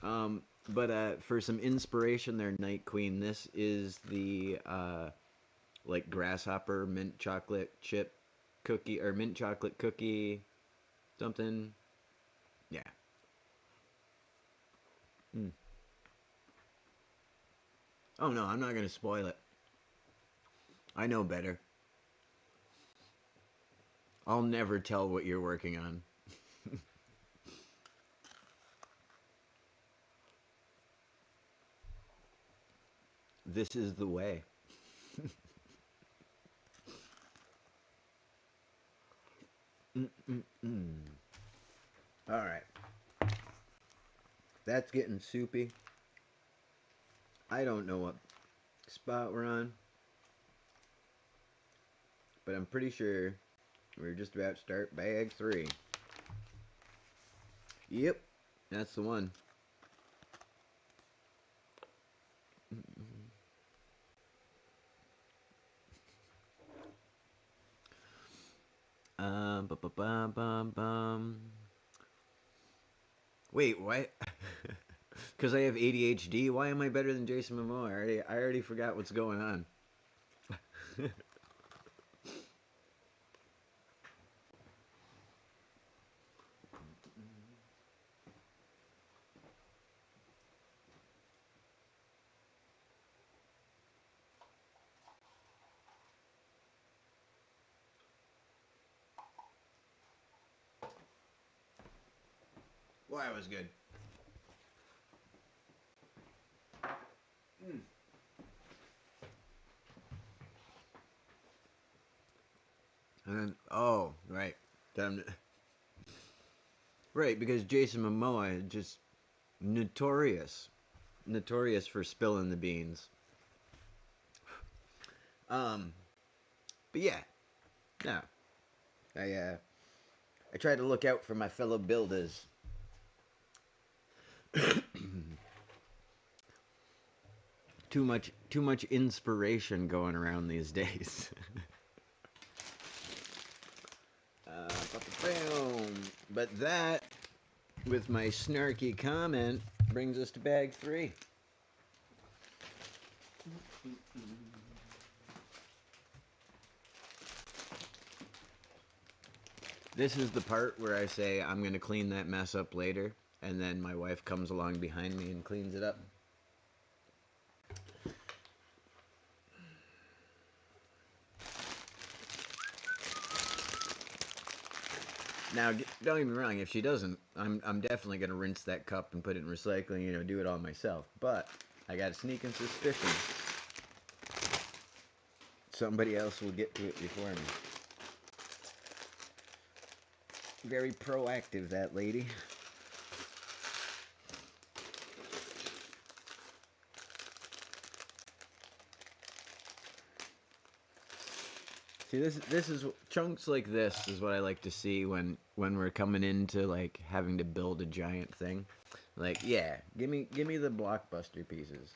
But for some inspiration, there, Night Queen. This is the like grasshopper mint chocolate chip cookie or mint chocolate cookie something. Yeah. Mm. Oh no, I'm not gonna spoil it. I know better. I'll never tell what you're working on. This is the way. Mm-mm-mm. All right, that's getting soupy. I don't know what spot we're on, but I'm pretty sure we're just about to start bag 3. Yep, that's the one. Bum, bum, bum, bum. Wait, what? Because I have ADHD? Why am I better than Jason Momoa? I already forgot what's going on. Well, that was good. Mm. And then, oh, right. Right, because Jason Momoa is just notorious. Notorious for spilling the beans. Um, but yeah, no. I try to look out for my fellow builders. Too much inspiration going around these days. But that, with my snarky comment, brings us to bag 3. This is the part where I say I'm going to clean that mess up later, and then my wife comes along behind me and cleans it up. Now, don't get me wrong, if she doesn't, I'm definitely going to rinse that cup and put it in recycling, do it all myself. But I got a sneaking suspicion somebody else will get to it before me. Very proactive, that lady. See, this is chunks like this is what I like to see when we're coming into like having to build a giant thing. Like, yeah, give me the blockbuster pieces.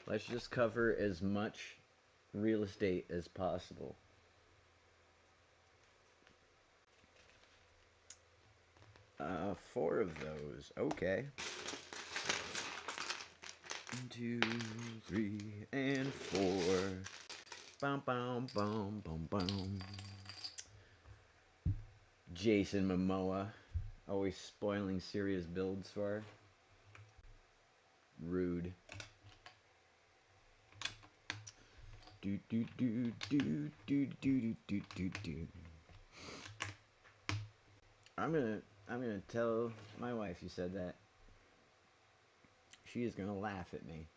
Let's just cover as much real estate as possible. Four of those. Okay. 1, 2, 3, and 4. Bum bum bum bum bum. Jason Momoa, always spoiling serious builds for her. Rude. Do do do do do do do do do. I'm gonna tell my wife you said that. She is gonna laugh at me.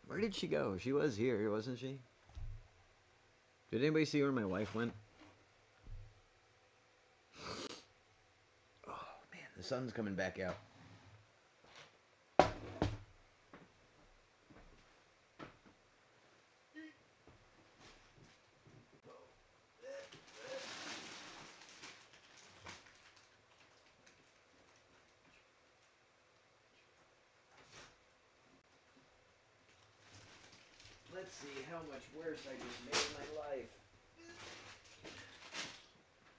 Where did she go? She was here, wasn't she? Did anybody see where my wife went? Oh man, the sun's coming back out. Let's see how much worse I just made my life.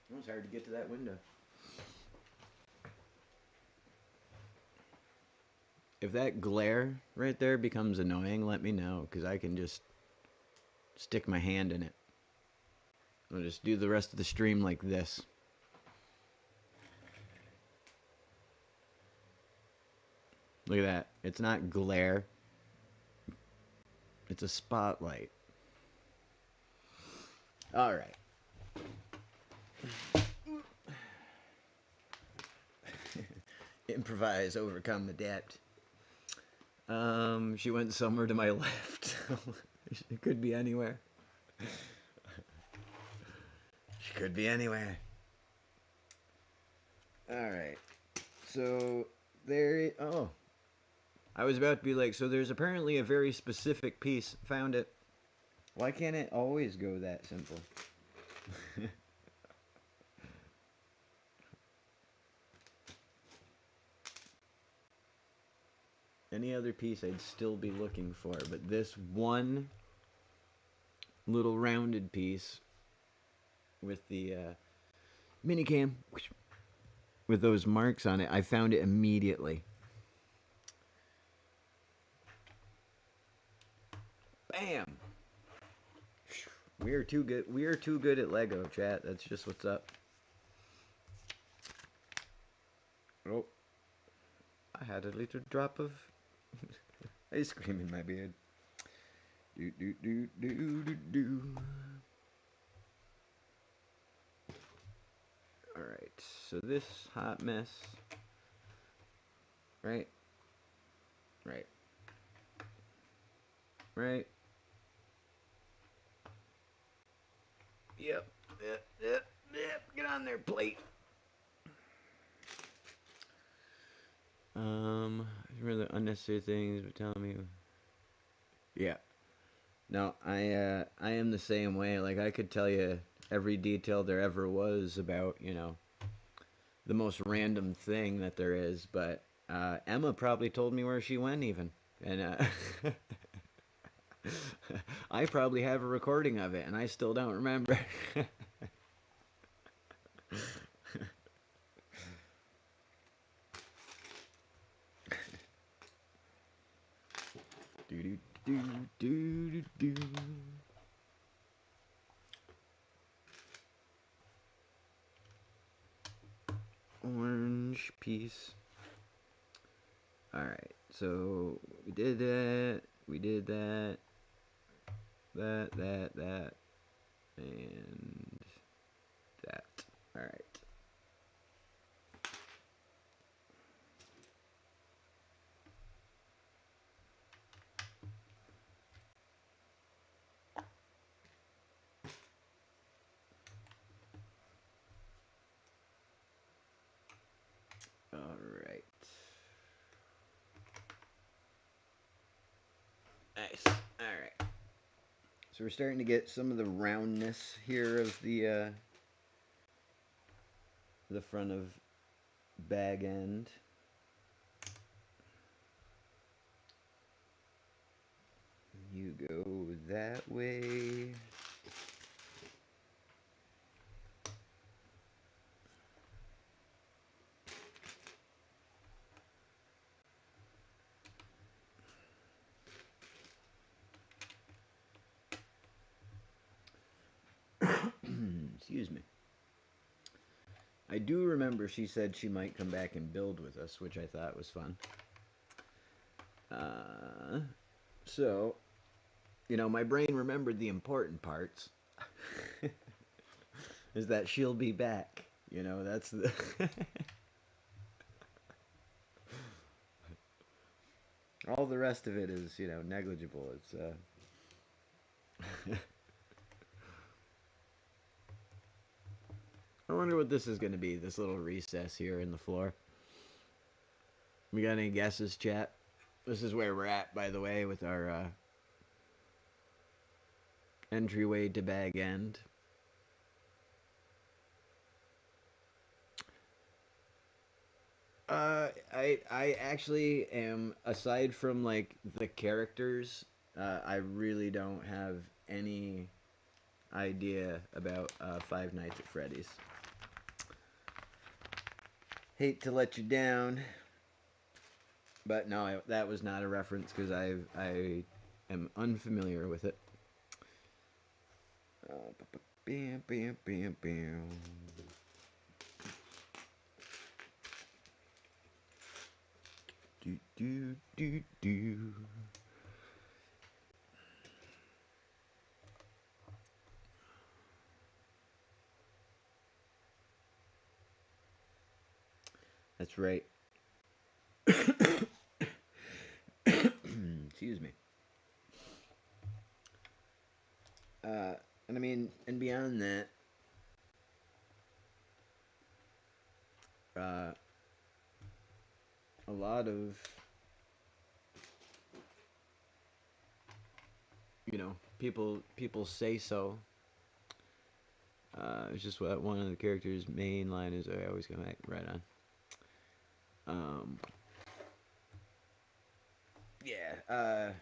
It was hard to get to that window. If that glare right there becomes annoying, let me know, because I can just stick my hand in it. I'll just do the rest of the stream like this. Look at that. It's not glare. It's a spotlight. All right. Improvise, overcome, adapt. She went somewhere to my left. It could be anywhere. She could be anywhere. All right. So there. Oh, I was about to be like, so there's apparently a very specific piece. Found it. Why can't it always go that simple? Any other piece I'd still be looking for, but this one little rounded piece with the mini cam with those marks on it, I found it immediately. Bam! We are too good. We are too good at Lego, chat. That's just what's up. Oh, I had a little drop of ice cream in my beard. Do do do do do do. All right. So this hot mess. Right. Right. Right. Yep. Yep. Yep. Yep. Get on there, plate. Really unnecessary things, but tell me. Yeah. No, I am the same way. Like I could tell you every detail there ever was about, the most random thing that there is, but Emma probably told me where she went even. And I probably have a recording of it and I still don't remember. do do do do do do. Orange piece. All right, so we did that. We did that. That, and that. All right. All right. Nice. All right. So we're starting to get some of the roundness here of the front of bag end. You go that way. Excuse me. I do remember she said she might come back and build with us, which I thought was fun. Uh, so, my brain remembered the important parts. Is that she'll be back. That's the. All the rest of it is, negligible. It's. I wonder what this is going to be, this little recess here in the floor. We got any guesses, chat? This is where we're at, by the way, with our entryway to bag end. I actually am, aside from like the characters, I really don't have any idea about Five Nights at Freddy's. Hate to let you down, but no, that was not a reference because I am unfamiliar with it. Bam, bam, bam, bam. Do do do do. That's right. Excuse me. And I mean, and beyond that, uh, a lot of, people say so. It's just what one of the characters' main line is. I always come back right on. Um, yeah.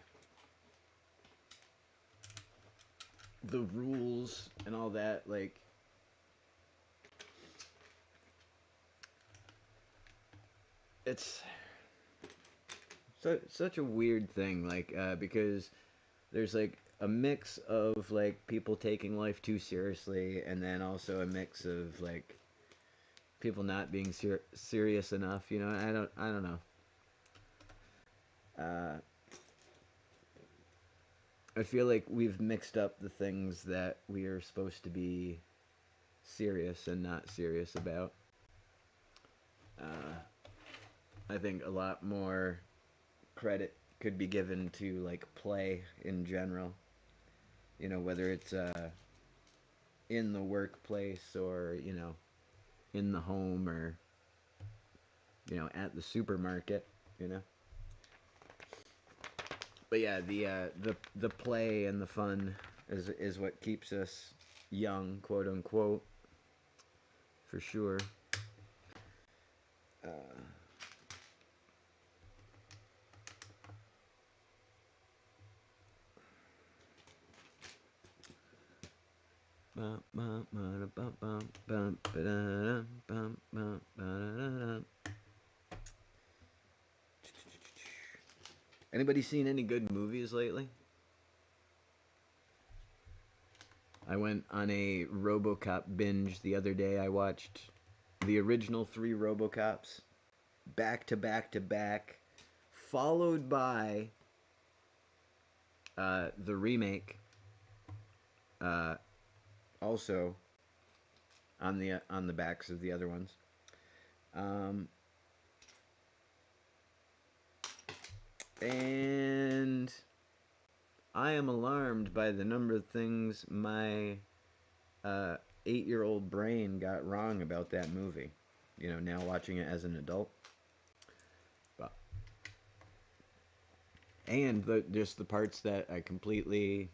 The rules and all that, like, it's such a weird thing, like, because there's like a mix of like people taking life too seriously, and then also a mix of like people not being serious enough. I don't know. Uh, I feel like we've mixed up the things that we are supposed to be serious and not serious about. Uh, I think a lot more credit could be given to like play in general. Whether it's in the workplace, or in the home, or at the supermarket. You know. But yeah, the play and the fun is what keeps us young, quote unquote, for sure. Uh, Anybody seen any good movies lately? I went on a RoboCop binge the other day. I watched the original three RoboCops back to back to back, followed by the remake, uh, also on the backs of the other ones. Um, and I am alarmed by the number of things my 8-year-old brain got wrong about that movie. Now watching it as an adult. But, and just the parts that I completely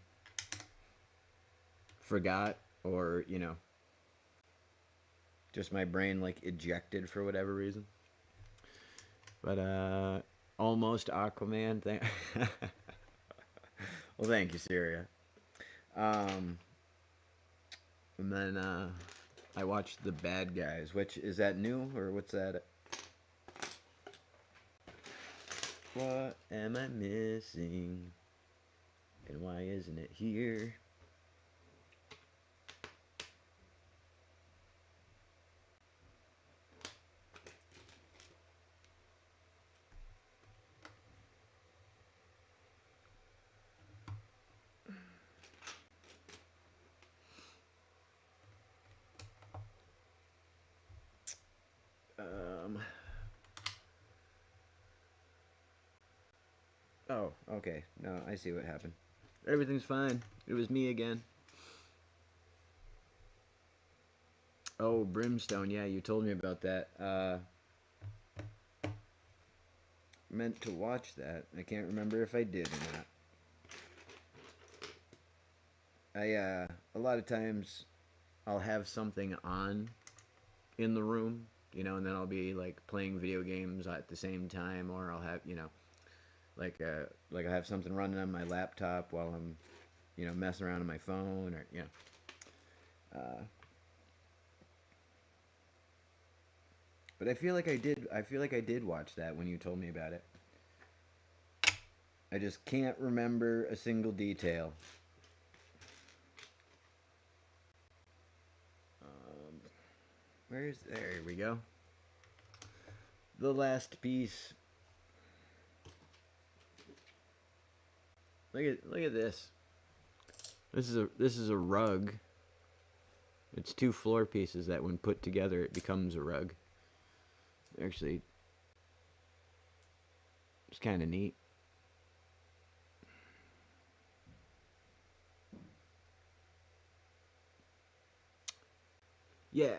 forgot, or just my brain like ejected for whatever reason. But almost Aquaman. Well, thank you, Syria. Um, and then I watched The Bad Guys, which is that new, or what's that? What am I missing? And why isn't it here? Um. Oh, okay. No, I see what happened. Everything's fine. It was me again. Oh, Brimstone. Yeah, you told me about that. Meant to watch that. I can't remember if I did or not. A lot of times I'll have something on in the room, and then I'll be like playing video games at the same time, or I'll have, like I have something running on my laptop while I'm, messing around on my phone, or Uh, but I feel like I did. I feel like I did watch that when you told me about it. I just can't remember a single detail. Um, there we go. The last piece. Look at this. This is a rug. It's two floor pieces that, when put together, it becomes a rug. Actually, it's kind of neat. Yeah.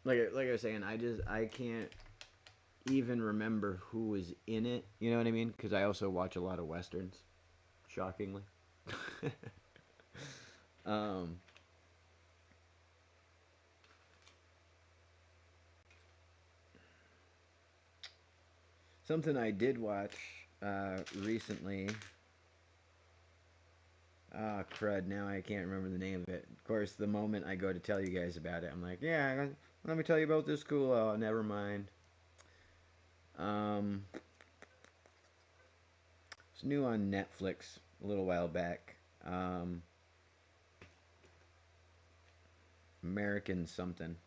like I was saying, I can't even remember who was in it. You know what I mean? Because I also watch a lot of westerns. Shockingly. um, Something I did watch recently. Ah, crud! Now I can't remember the name of it. Of course, the moment I go to tell you guys about it, I'm like, yeah, let me tell you about this cool. Oh, never mind. Um, it's new on Netflix a little while back. Um, American something.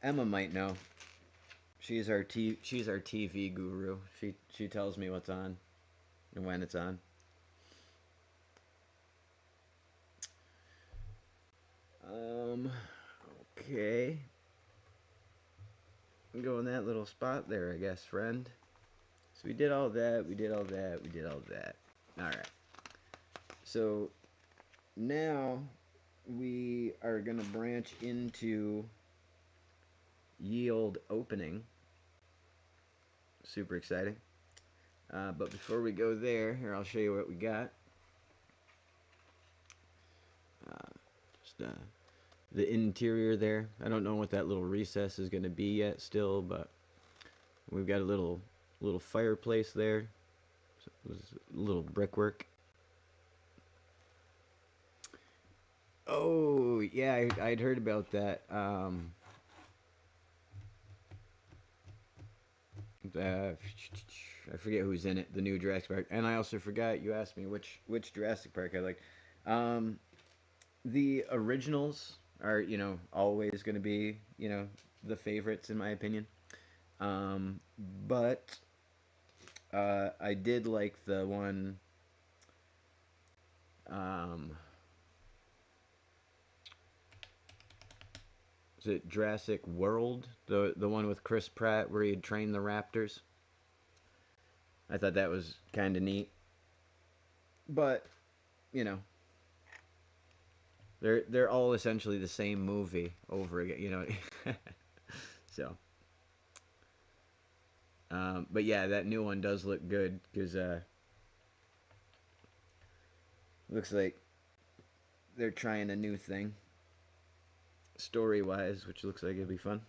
Emma might know. She's our TV guru. She tells me what's on and when it's on. Um, okay. Go in that little spot there, I guess, friend. So we did all that. We did all that. We did all that. All right. So now we are gonna branch into yield opening. Super exciting. But before we go there, here I'll show you what we got. Uh, just the interior there. I don't know what that little recess is going to be yet still, but we've got a little fireplace there. So a little brickwork. Oh yeah, I'd heard about that. I forget who's in it. The new Jurassic Park, and I also forgot you asked me which Jurassic Park I like. Um, the originals are always going to be the favorites in my opinion. Um, but I did like the one. Um, is it Jurassic World? The one with Chris Pratt where he'd train the raptors. I thought that was kind of neat. But you know, they're all essentially the same movie over again. So. But yeah, that new one does look good because looks like they're trying a new thing story wise, which looks like it'll be fun.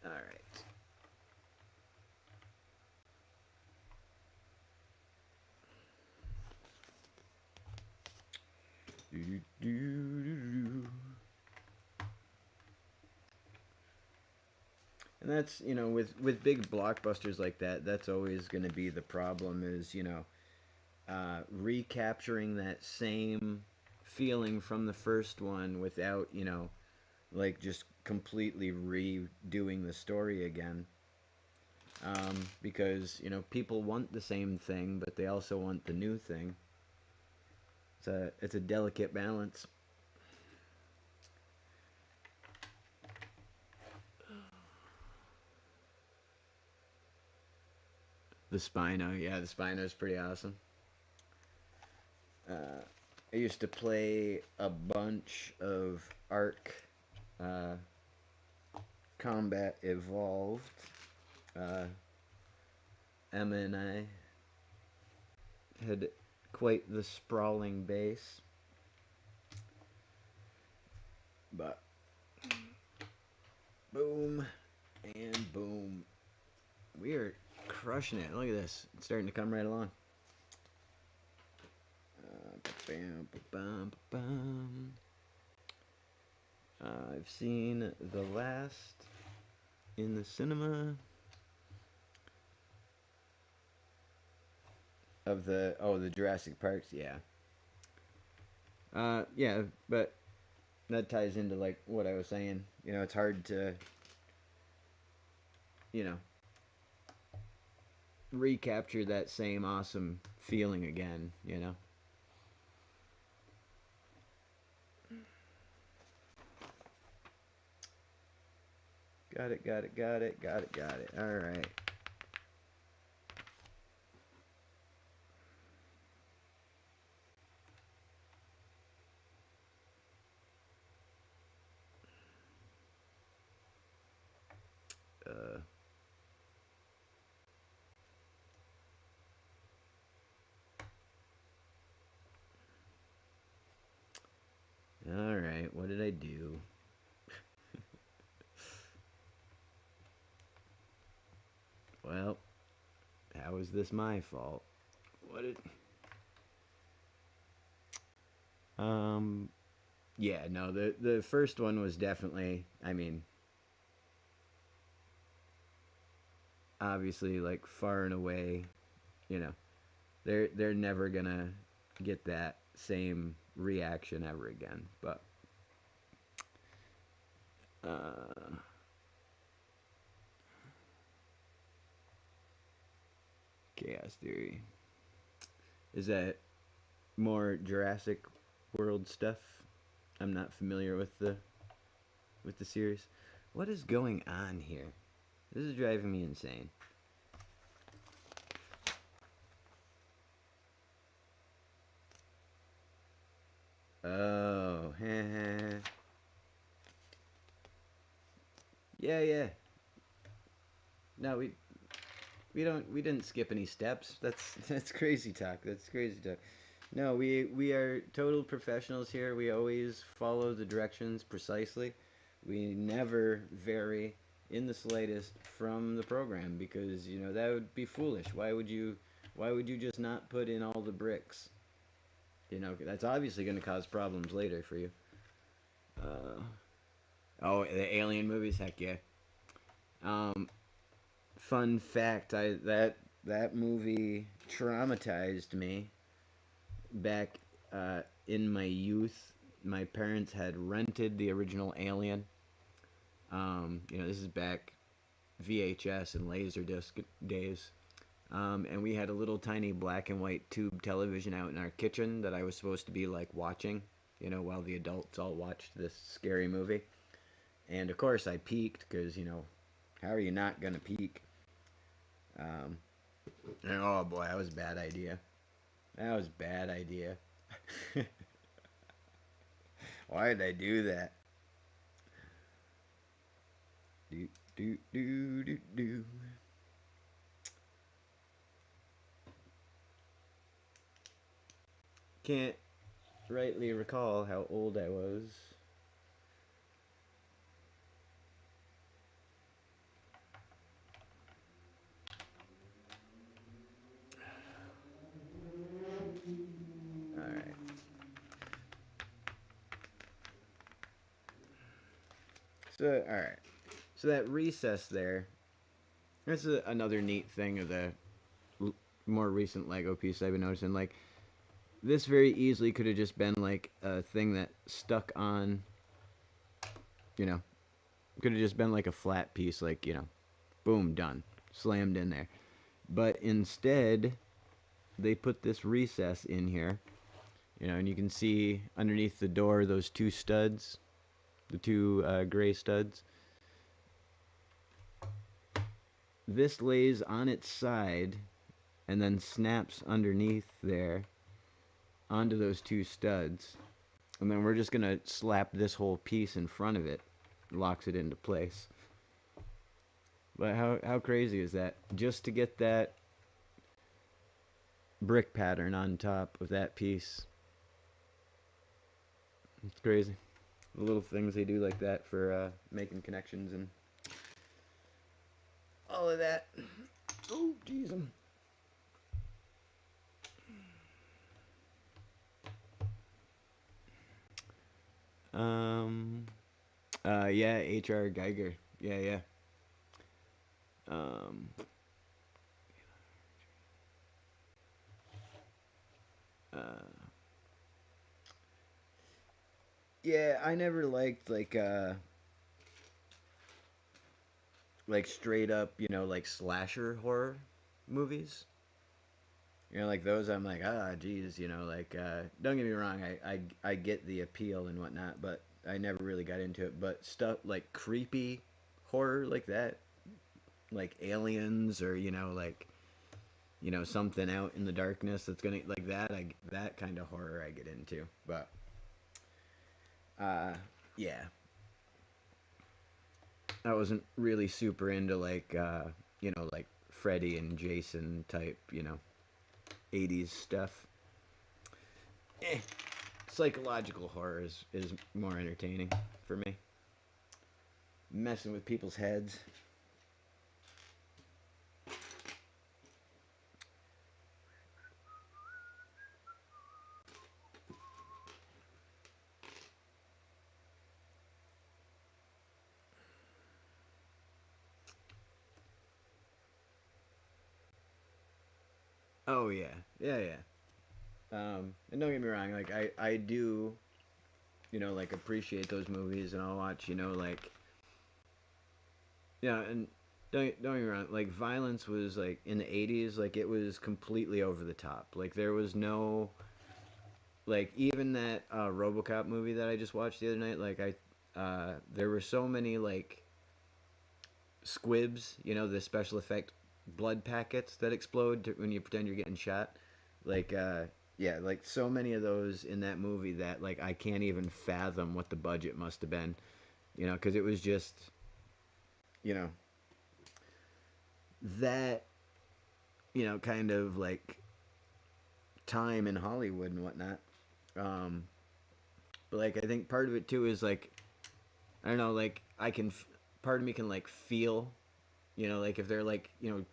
All right. And that's with big blockbusters like that, that's always going to be the problem is recapturing that same feeling from the first one without like just completely redoing the story again. Because people want the same thing, but they also want the new thing. It's a delicate balance. The Spino, yeah, the Spino is pretty awesome. Uh, I used to play a bunch of Arc uh, Combat Evolved. Uh, Emma and I had quite the sprawling base, but boom and boom, we are crushing it. Look at this; it's starting to come right along. Bam, bam, bam. I've seen the last in the cinema of the Jurassic Parks. Yeah, yeah, but that ties into like what I was saying. It's hard to you know recapture that same awesome feeling again. Got it, got it, got it, got it, got it. All right. All right, what did I do? Well, how is this my fault? What did? Um, yeah, no, the first one was definitely, I mean, obviously like far and away, you know, they're never gonna get that same reaction ever again. But uh, chaos theory, is that more Jurassic World stuff? I'm not familiar with the series. What is going on here? This is driving me insane. Oh, yeah, yeah. No, we didn't skip any steps. That's crazy talk. That's crazy talk. No, we are total professionals here. We always follow the directions precisely. We never vary in the slightest from the program because you know that would be foolish. Why would you just not put in all the bricks? You know that's obviously going to cause problems later for you. Uh, oh, the Alien movies, heck yeah. Um, fun fact, I that movie traumatized me back in my youth. My parents had rented the original Alien. You know, this is back VHS and Laserdisc days. And we had a little tiny black and white tube television out in our kitchen that I was supposed to be like watching, you know, while the adults all watched this scary movie. And of course, I peeked because, you know, how are you not going to peek? Um, and oh boy, that was a bad idea. That was a bad idea. Why did I do that? Do, do, do, do, do. Can't rightly recall how old I was. Alright. So, alright. So that recess there, that's another neat thing of the more recent Lego piece I've been noticing. Like, this very easily could have just been like a thing that stuck on, you know, could have just been like a flat piece, like, you know, boom, done. Slammed in there. But instead, they put this recess in here, you know, and you can see underneath the door those two studs, the two gray studs. This lays on its side and then snaps underneath there onto those two studs. And then we're just going to slap this whole piece in front of it. Locks it into place. But how crazy is that? Just to get that brick pattern on top of that piece. It's crazy. The little things they do like that for making connections and all of that. Oh, jeez. Um, yeah, H.R. Geiger. Yeah, yeah. Um, uh, yeah, I never liked like straight up, you know, like slasher horror movies. You know, like those, I'm like, ah, geez, you know, like, don't get me wrong, I get the appeal and whatnot, but I never really got into it. But stuff like creepy horror like that, like aliens or, you know, something out in the darkness that's gonna, like that, that kind of horror I get into. But, uh, yeah. I wasn't really super into like like Freddy and Jason type, 80s stuff. Eh, psychological horror is more entertaining for me. Messing with people's heads. Oh yeah, yeah, yeah. And don't get me wrong, like I do, like appreciate those movies, and I'll watch, yeah, and don't get me wrong, like violence was like in the '80s, like it was completely over the top. Like there was no, like even that RoboCop movie that I just watched the other night, like there were so many like squibs, the special effect blood packets that explode when you pretend you're getting shot. Like, yeah, like so many of those in that movie that like I can't even fathom what the budget must have been, because it was just, you know, that, kind of like time in Hollywood and whatnot. Um, but like I think part of it too is like I don't know, like part of me can like feel, like if they're like,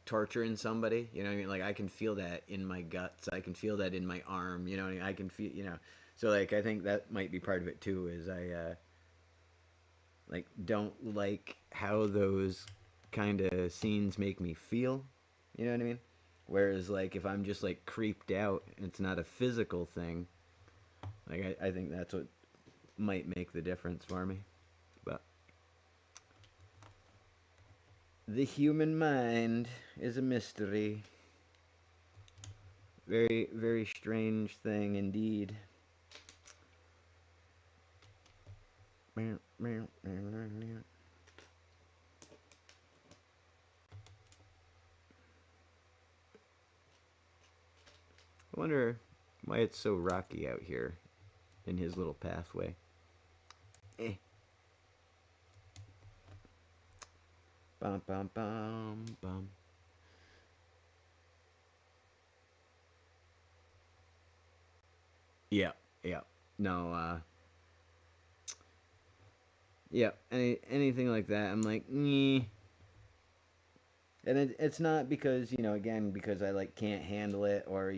torturing somebody, you know what I mean? Like I can feel that in my guts. I can feel that in my arm, what I mean? I can feel, So like I think that might be part of it too is I like don't like how those kind of scenes make me feel, you know what I mean? Whereas like if I'm just like creeped out and it's not a physical thing, like I think that's what might make the difference for me. But the human mind is a mystery. Very, very strange thing indeed. I wonder why it's so rocky out here in his little pathway. Eh. Bum bum bum bum. Yeah, yeah. No, yeah. Anything like that, I'm like, nee. And it's not because again because I like can't handle it or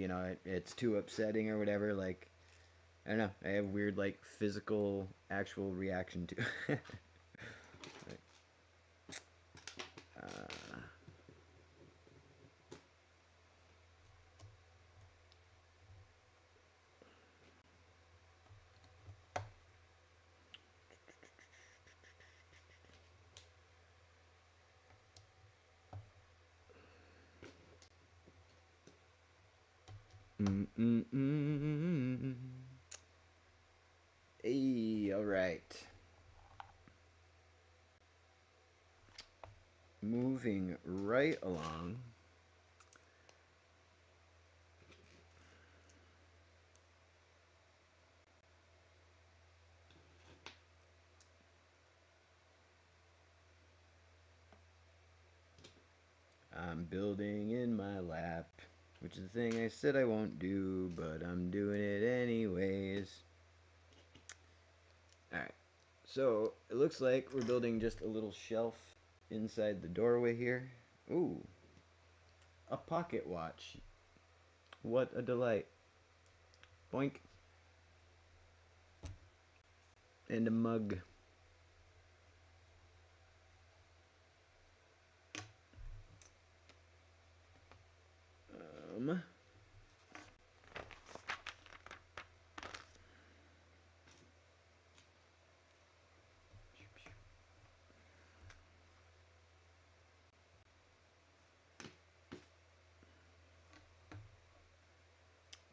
it's too upsetting or whatever. Like I don't know. I have weird like physical actual reaction to. uh, mm, mm, mm. Hey, all right. Moving right along. I'm building in my lap, which is the thing I said I won't do, but I'm doing it anyways. Alright, so it looks like we're building just a little shelf inside the doorway here. Ooh, a pocket watch. What a delight. Boink. And a mug. Um,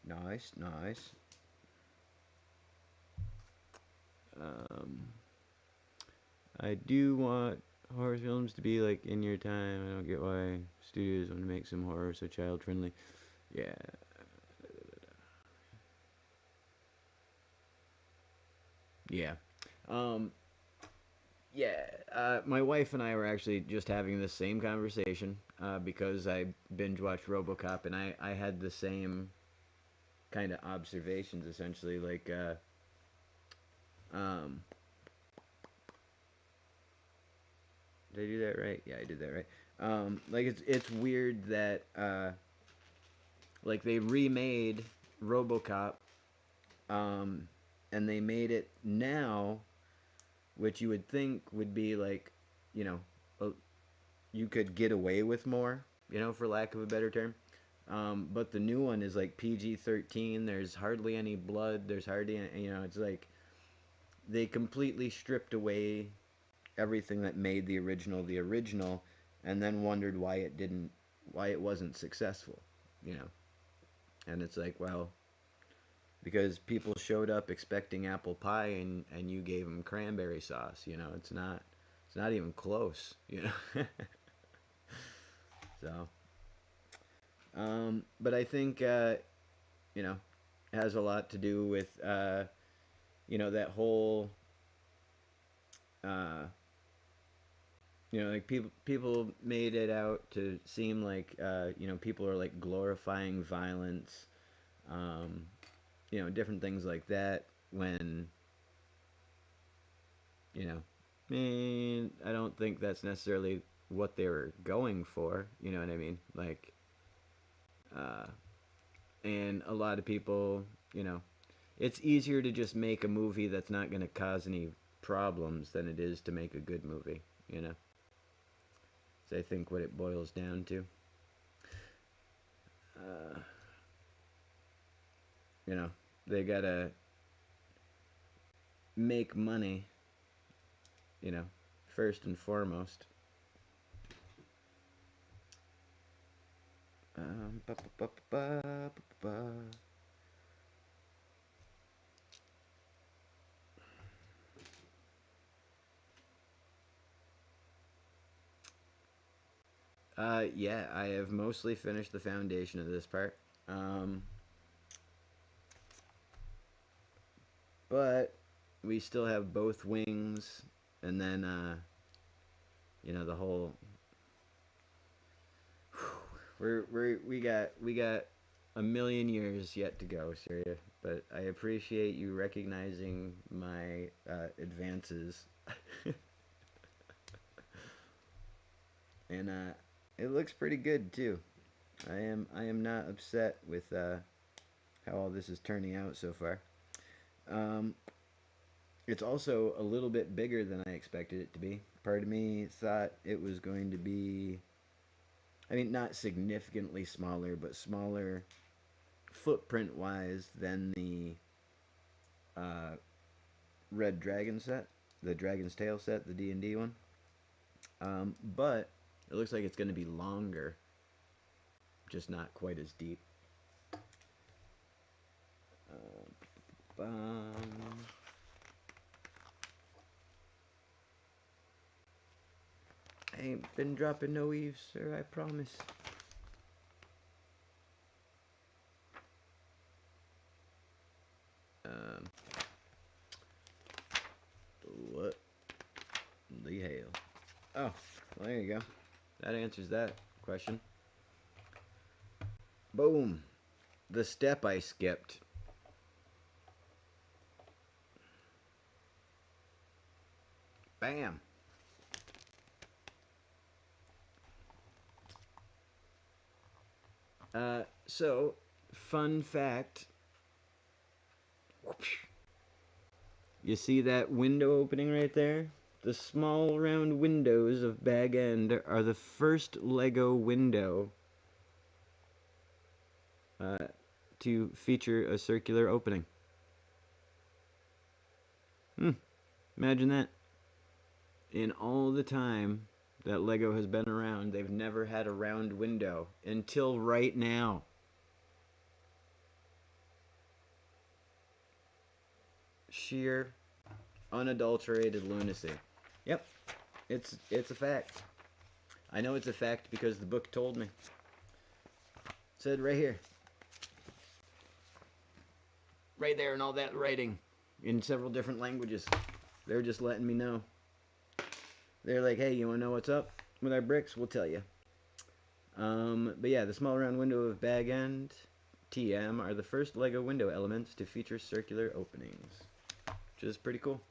nice, nice. Um, I do want horror films to be like in your time. I don't get why studios want to make some horror so child friendly. Yeah. Yeah. Um, Yeah, my wife and I were actually just having the same conversation because I binge watched RoboCop, and I had the same kind of observations essentially. Like, um, did I do that right? Yeah, I did that right. Like it's weird that like they remade RoboCop, um, and they made it now, which you would think would be like, you know, a, you could get away with more, you know, for lack of a better term. But the new one is like PG-13. There's hardly any blood. There's hardly any, you know, it's like they completely stripped away everything that made the original, and then wondered why it wasn't successful, you know. And it's like, well, because people showed up expecting apple pie, and you gave them cranberry sauce, you know. It's not even close, you know. So, but I think you know, it has a lot to do with you know, that whole uh, you know, like people made it out to seem like you know, people are like glorifying violence, um, you know, different things like that. When you know, I mean, I don't think that's necessarily what they were going for. You know what I mean? Like, uh, and a lot of people, you know, it's easier to just make a movie that's not going to cause any problems than it is to make a good movie. You know, so I think what it boils down to. Uh, you know, they gotta make money. You know, first and foremost. Ba, ba, ba, ba, ba, ba. Yeah, I have mostly finished the foundation of this part. Um, but we still have both wings, and then you know, the whole. We got a million years yet to go, Syria. But I appreciate you recognizing my advances, and it looks pretty good too. I am not upset with how all this is turning out so far. Um, it's also a little bit bigger than I expected it to be. Part of me thought it was going to be, I mean, not significantly smaller, but smaller footprint wise than the uh, Red Dragon set, the Dragon's Tail set, the D&D one. But it looks like it's going to be longer, just not quite as deep. Um, I ain't been dropping no eaves, sir, I promise. Um, what the hell? Oh, well, there you go. That answers that question. Boom. The step I skipped. Bam. So, fun fact. You see that window opening right there? The small round windows of Bag End are the first LEGO window uh, to feature a circular opening. Hmm, imagine that. In all the time that LEGO has been around, they've never had a round window until right now. Sheer, unadulterated lunacy. Yep, it's a fact. I know it's a fact because the book told me. It said right here, right there, in all that writing, in several different languages. They're just letting me know. they're like, hey, you want to know what's up with our bricks? We'll tell you. But yeah, the small round window of bag end TM are the first LEGO window elements to feature circular openings, which is pretty cool.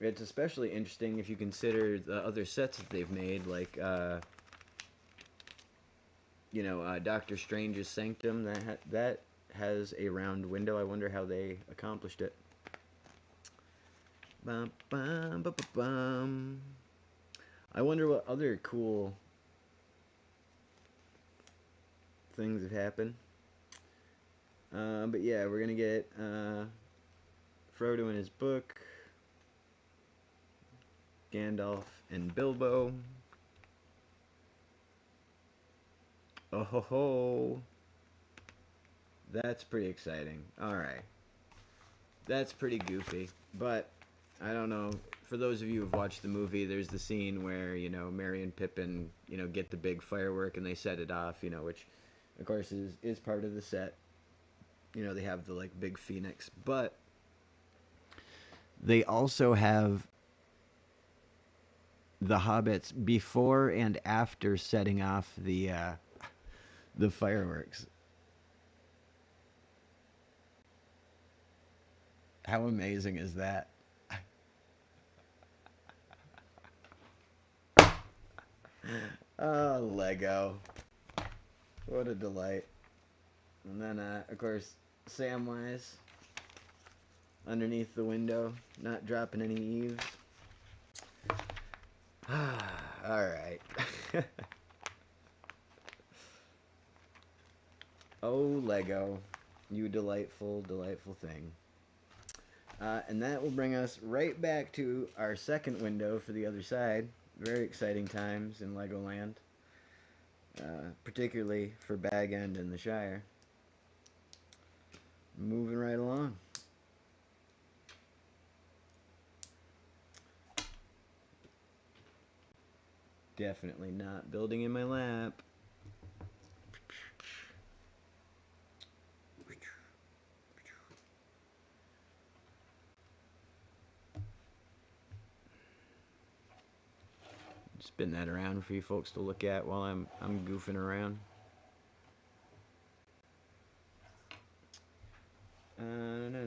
It's especially interesting if you consider the other sets that they've made, like Doctor Strange's Sanctum that has a round window. I wonder how they accomplished it. Bum, bum, bum, bum, bum. I wonder what other cool things have happened. But yeah, we're gonna get Frodo in his book, Gandalf and Bilbo. Oh ho ho! That's pretty exciting. All right, that's pretty goofy, but I don't know. For those of you who've watched the movie, there's the scene where Merry and Pippin get the big firework and they set it off, which of course is part of the set. They have the like big phoenix, but they also have the hobbits before and after setting off the fireworks. How amazing is that? Oh, Lego. What a delight. And then, of course, Samwise underneath the window, not dropping any eaves. Alright. Oh, Lego. You delightful, delightful thing. And that will bring us right back to our second window for the other side. Very exciting times in Legoland. Particularly for Bag End and the Shire. Moving right along. Definitely not building in my lap. Spin that around for you folks to look at while I'm goofing around. Oh no.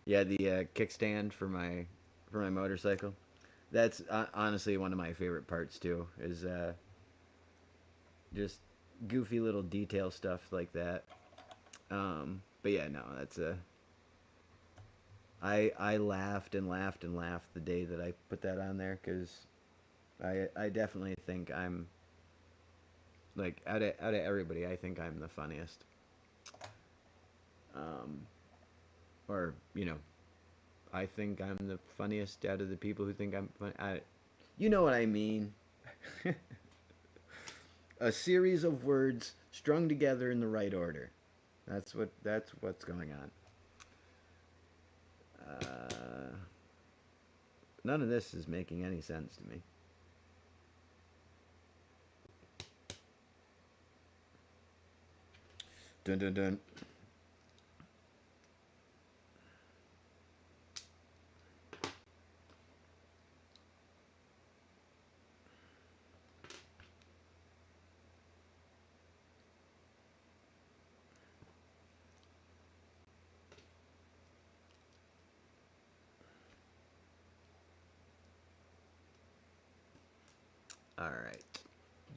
Yeah, the kickstand for my motorcycle. That's honestly one of my favorite parts too. Is just goofy little detail stuff like that. But yeah, no, that's a. I laughed and laughed and laughed the day that I put that on there because I definitely think I'm like out of everybody, I think I'm the funniest. Um, or I think I'm the funniest out of the people who think I'm funny. You know what I mean? A series of words strung together in the right order. That's what's going on. None of this is making any sense to me. Dun dun dun. All right.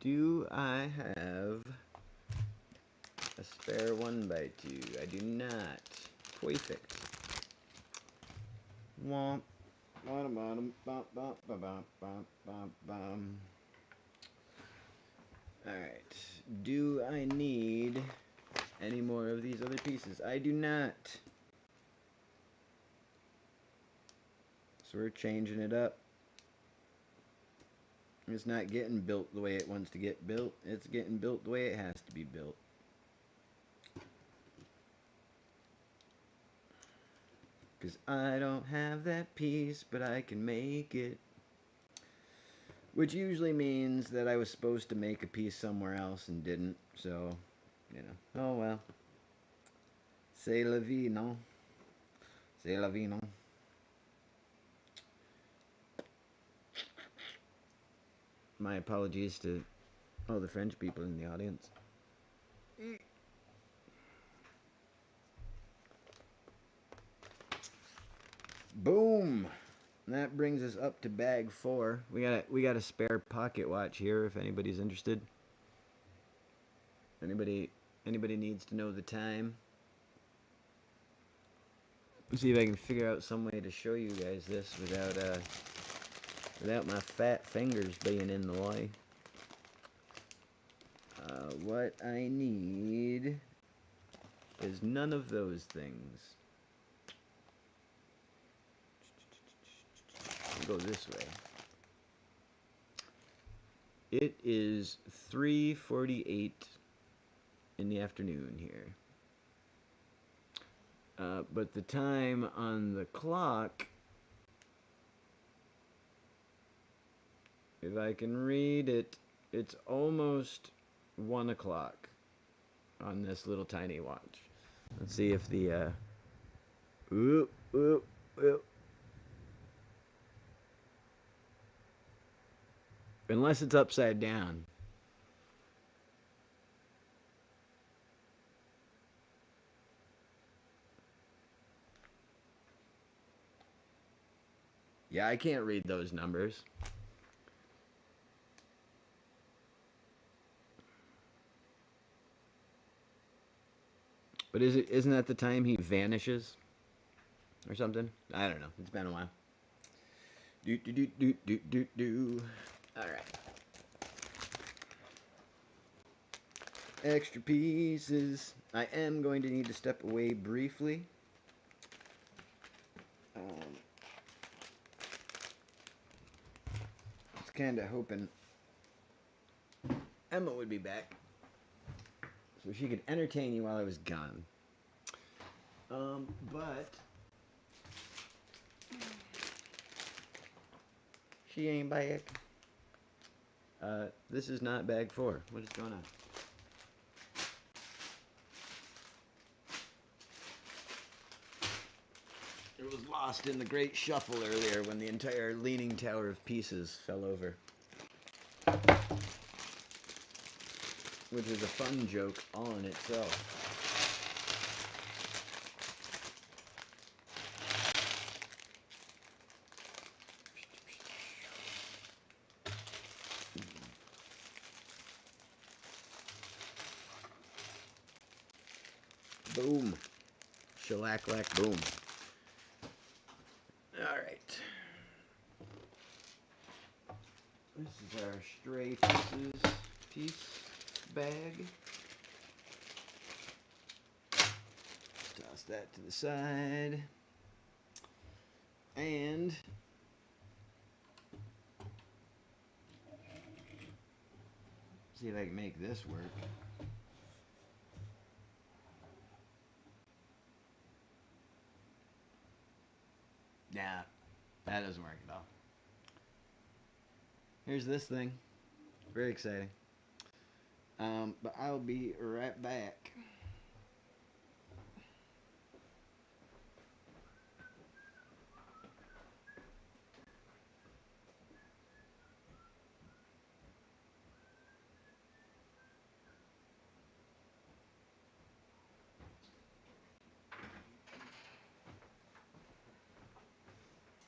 Do I have a spare 1x2? I do not. Perfect. Womp. Bottom, bottom, bum, bum, bum, bum, bum, bum, bum. Alright. Do I need any more of these other pieces. I do not. So we're changing it up. It's not getting built the way it wants to get built. It's getting built the way it has to be built. Because I don't have that piece, but I can make it. Which usually means that I was supposed to make a piece somewhere else and didn't. So, you know. Oh well. C'est la vie, non? C'est la vie, non? My apologies to all the French people in the audience. Boom! That brings us up to bag 4. We got a spare pocket watch here if anybody's interested. Anybody needs to know the time? Let's see if I can figure out some way to show you guys this without my fat fingers being in the way. What I need is none of those things. I'll go this way. It is 3:48 in the afternoon here. But the time on the clock, if I can read it, it's almost 1 o'clock on this little tiny watch. Let's see if the, oop, oop, oop. Unless it's upside down. Yeah, I can't read those numbers. But isn't that the time he vanishes? Or something? I don't know. It's been a while. Do. Alright. Extra pieces. I am going to need to step away briefly. I was kind of hoping Emma would be back so she could entertain you while I was gone. But she ain't back. This is not bag 4. What is going on? It was lost in the great shuffle earlier when the entire leaning tower of pieces fell over. Which is a fun joke all in itself. Boom. Shellac-lack boom. Alright. This is our stray pieces piece bag. Toss that to the side. And see if I can make this work. Nah, that doesn't work at all. Here's this thing. Very exciting. But I'll be right back.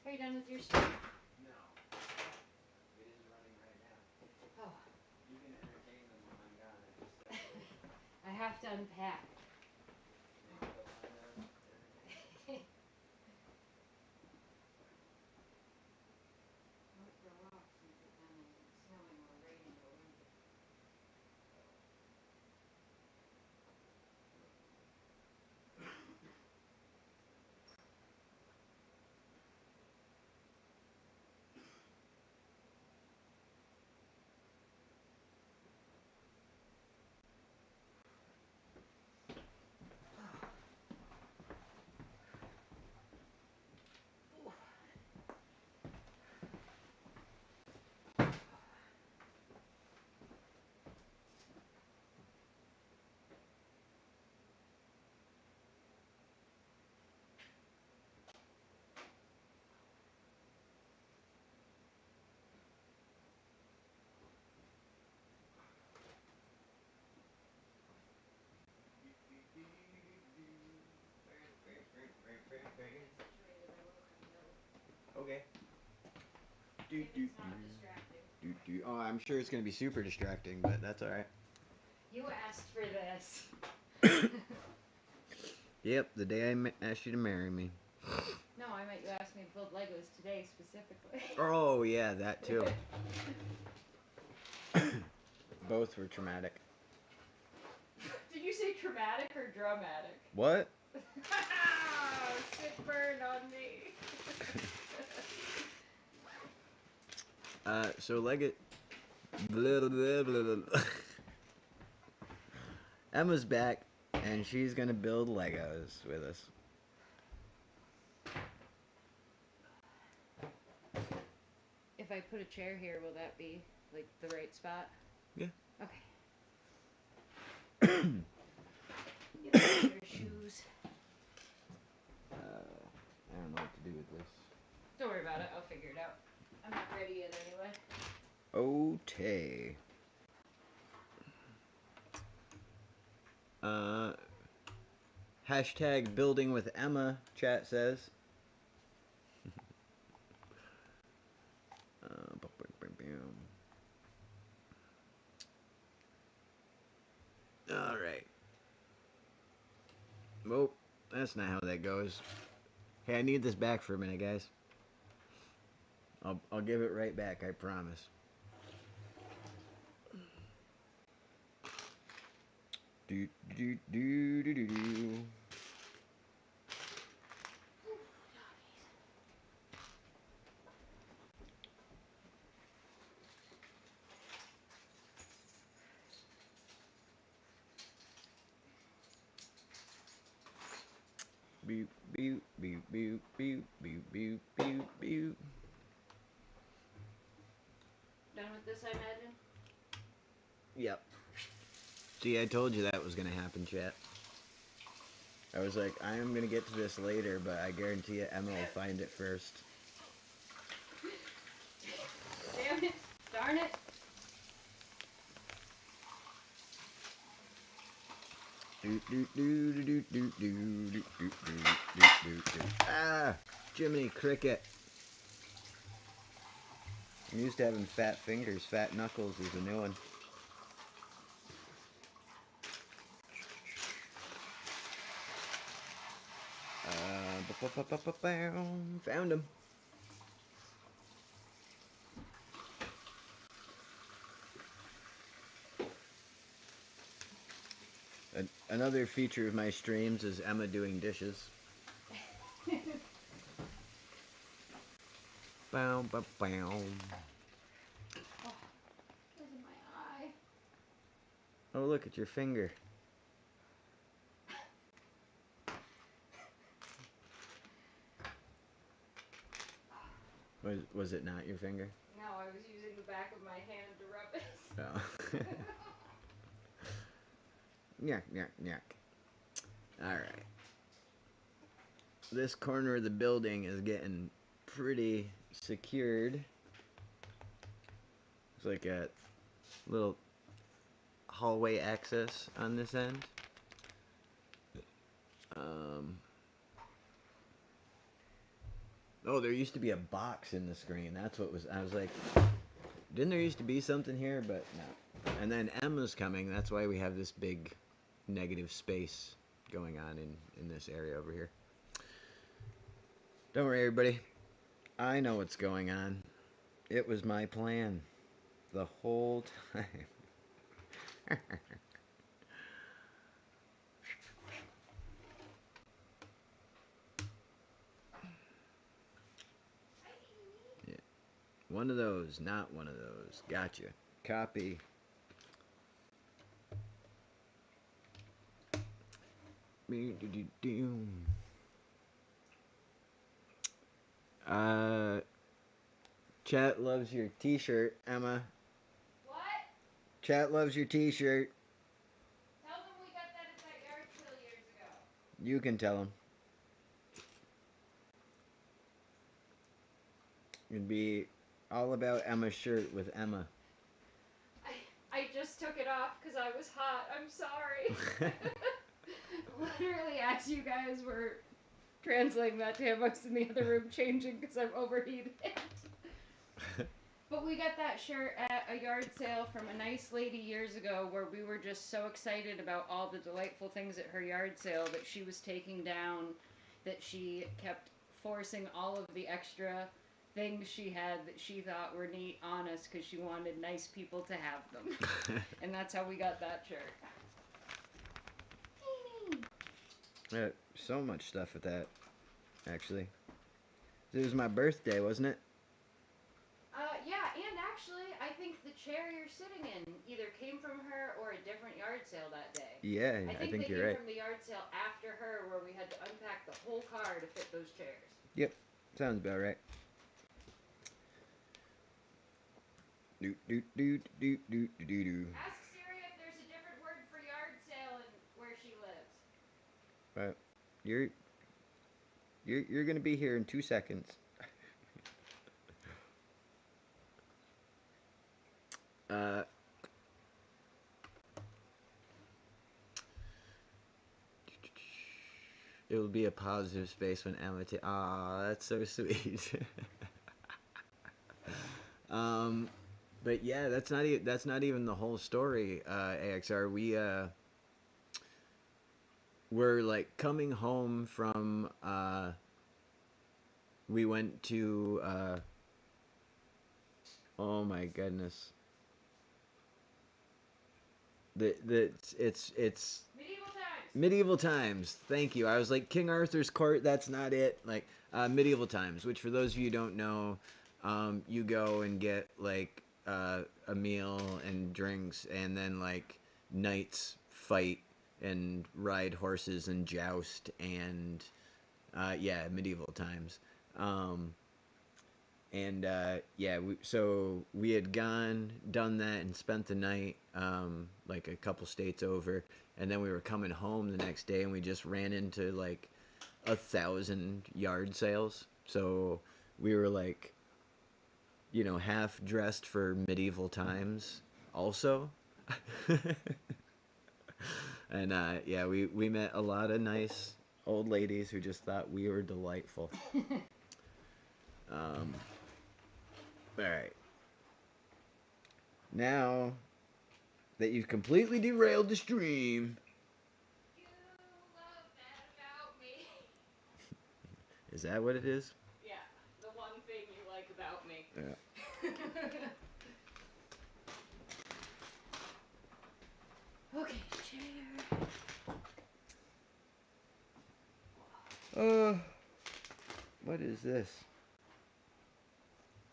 Are you done with your stuff? No. It is running right now. Oh. You can entertain them when I'm gone. I just step away. I have to unpack. Maybe they'll find out entertaining. Went for a walk since it's been snowing or raining or windy. Do, If do, it's not distracting. Oh, I'm sure it's gonna be super distracting, but that's all right. You asked for this. Yep, the day I asked you to marry me. No, I meant you asked me to build Legos today specifically. Oh yeah, that too. Both were traumatic. Did you say traumatic or dramatic? What? Sick burn on me. So Lego. Emma's back, and she's gonna build Legos with us. If I put a chair here, will that be like the right spot? Yeah. Okay. Get your shoes. I don't know what to do with this. Don't worry about it. I'll figure it out. I'm not ready yet anyway. Okay. Hashtag building with Emma, chat says. Alright. Well, that's not how that goes. Hey, I need this back for a minute, guys. I'll give it right back, I promise. Do do do do do do. Boop boop boop boop boop boop boop boop boop. Done with this, I imagine? Yep. See, I told you that was gonna happen, chat. I was like, I am gonna get to this later, but I guarantee you Emma will find it first. Damn it. Darn it. Ah, Jiminy Cricket. I'm used to having fat fingers. Fat knuckles is a new one. Found him. Another feature of my streams is Emma doing dishes. Bow, bow, bow. Oh, where's in my eye? Oh, look at your finger. Was it not your finger? No, I was using the back of my hand to rub it. Oh. Yuck, yuck, yuck. Alright. This corner of the building is getting pretty secured. It's like a little hallway access on this end. Oh, there used to be a box in the screen. That's what was. I was like, didn't there used to be something here? But no. And then Emma's coming. That's why we have this big negative space going on in this area over here. Don't worry, everybody. I know what's going on. It was my plan the whole time. Yeah. One of those, not one of those. Gotcha. Copy. Uh, Chat loves your t-shirt, Emma. What? Chat loves your t-shirt. Tell them we got that at that yard sale years ago. You can tell him. It'd be all about Emma's shirt with Emma. I just took it off because I was hot. I'm sorry. Literally, as you guys were translating that to him, I was in the other room changing because I'm overheated. But we got that shirt at a yard sale from a nice lady years ago where we were just so excited about all the delightful things at her yard sale that she was taking down, that she kept forcing all of the extra things she had that she thought were neat on us because she wanted nice people to have them. And that's how we got that shirt. So much stuff with that, actually. It was my birthday, wasn't it? Yeah, and actually, I think the chair you're sitting in either came from her or a different yard sale that day. Yeah, I think think they you're came right. from the yard sale after her, where we had to unpack the whole car to fit those chairs. Yep, sounds about right. Doot doot doot doot doot doot doot. Ask Siri if there's a different word for yard sale and where she lives. But you're gonna be here in 2 seconds. Uh, it will be a positive space when Emma. Aw, that's so sweet. um, but yeah, that's not even the whole story. AXR, we're like coming home from. We went to. Oh my goodness. It's Medieval times. medieval times. Thank you. I was like King Arthur's court. That's not it. Like medieval times, which for those of you who don't know, you go and get like a meal and drinks, and then like knights fight and ride horses and joust and yeah, medieval times. Um, and yeah, so we had done that, and spent the night like a couple states over, and then we were coming home the next day, and we just ran into like 1,000 yard sales. So we were like, half dressed for medieval times, also. And yeah, we met a lot of nice old ladies who just thought we were delightful. Um, all right. Now that you've completely derailed the stream. You love that about me. Is that what it is? Yeah, the one thing you like about me. Yeah. Okay, chair. What is this?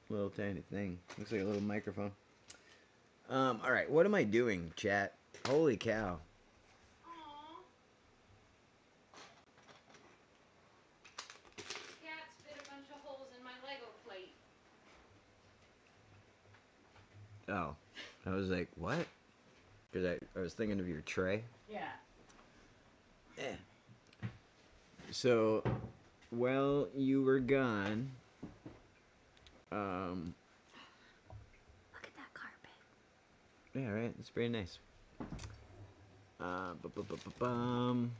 Little tiny thing. Looks like a little microphone. All right. What am I doing, chat? Holy cow. Aww. Cat spit a bunch of holes in my Lego plate. Oh, I was like, what? Because I was thinking of your tray. Yeah. Eh. So, while you were gone, um, Look at that carpet. yeah, right. It's pretty nice. Bum.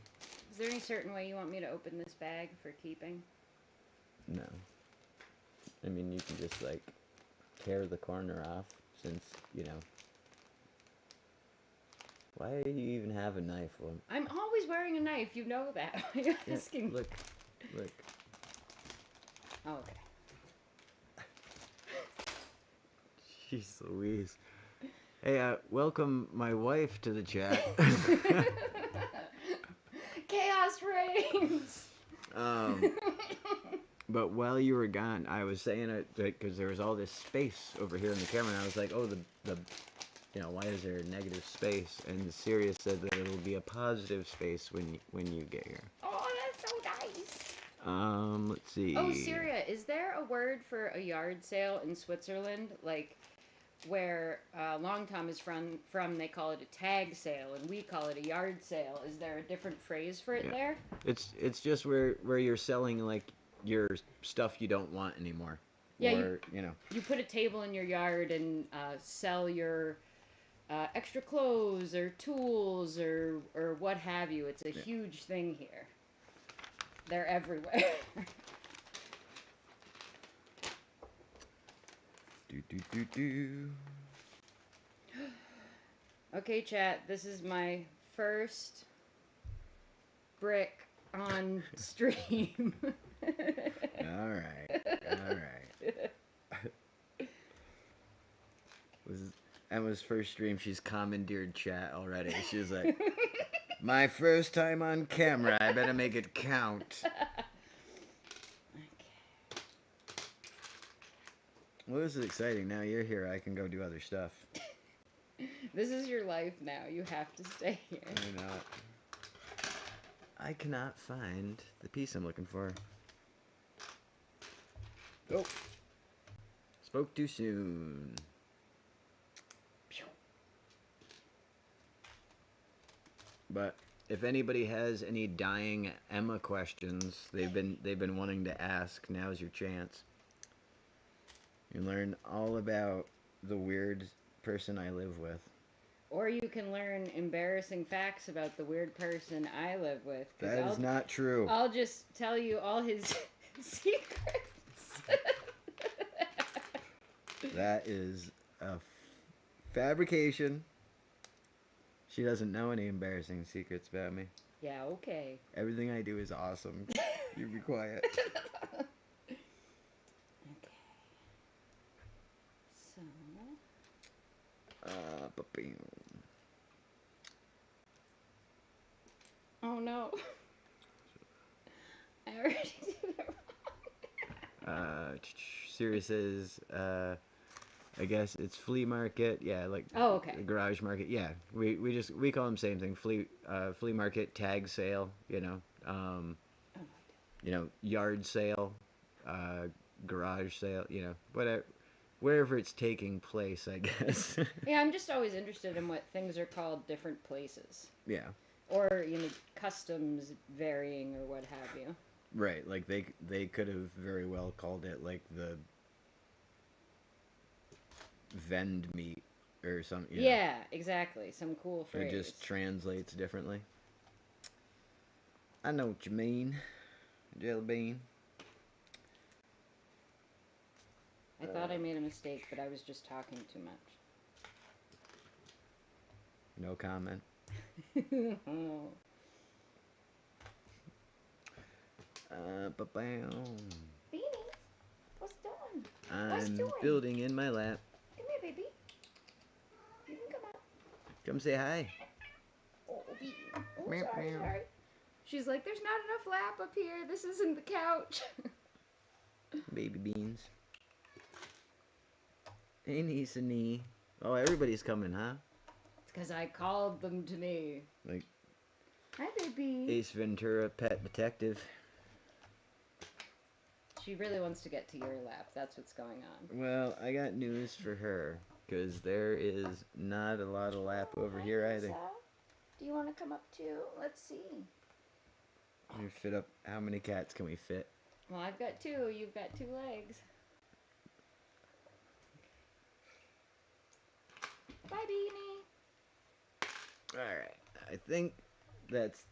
Is there any certain way you want me to open this bag for keeping? No. I mean, you can just like tear the corner off, since why do you even have a knife? Well, I'm always wearing a knife. You know that. Why are you yeah, asking? look. Oh, okay. Jeez Louise. Hey, welcome my wife to the chat. Chaos reigns. um, but while you were gone, I was saying it because there was all this space over here in the camera, and I was like, oh, the why is there a negative space? And Sirius said that it will be a positive space when you get here. Oh, that's so nice. Let's see. Oh, Syria, is there a word for a yard sale in Switzerland? Like where Long Tom is from, they call it a tag sale, and we call it a yard sale. Is there a different phrase for it there? It's just where you're selling like your stuff you don't want anymore. Yeah, Or you put a table in your yard and sell your extra clothes or tools or what have you. It's a huge thing here. They're everywhere. Do do do do. Okay, chat. This is my first brick on stream. All right. All right. Emma's first stream. She's commandeered chat already. She's like, my first time on camera. I better make it count. Okay. Well, this is exciting. Now you're here. I can go do other stuff. This is your life now. You have to stay here. I know. I cannot find the piece I'm looking for. Oh. Spoke too soon. But if anybody has any dying Emma questions they've been wanting to ask, now's your chance. You learn all about the weird person I live with. Or you can learn embarrassing facts about the weird person I live with. That is not true. I'll just tell you all his secrets. That is a fabrication. She doesn't know any embarrassing secrets about me. Yeah, okay. Everything I do is awesome. You be quiet. Okay. So. Ba-bam. Oh no. I already did it wrong. Siri says, I guess it's flea market. Yeah, like okay. garage market. Yeah, we call them same thing. Flea market, tag sale. Yard sale, garage sale. Whatever, wherever it's taking place, I guess. Yeah, I'm just always interested in what things are called different places. Yeah. Or customs varying or what have you. Right, like they could have very well called it like the vend meat or something. Yeah, exactly. Some cool phrase. It just translates differently. I know what you mean, Jelly Bean. I thought I made a mistake, but I was just talking too much. No comment. Oh. Ba-bam. Beanie, what's doing? I'm building in my lap. Come here, baby. You can come out. Come say hi. Oh, Beanie. Oh, sorry. She's like, there's not enough lap up here. This isn't the couch. Baby beans. Hey, niece and knee. Oh, everybody's coming, huh? It's because I called them to me. Like, hi, baby. Ace Ventura, pet detective. She really wants to get to your lap. That's what's going on. Well, I got news for her. Because there is not a lot of lap over here either. Do you want to come up too? Let's see. We fit up. How many cats can we fit? Well, I've got 2. You've got 2 legs. Bye, Beanie. Alright. I think that's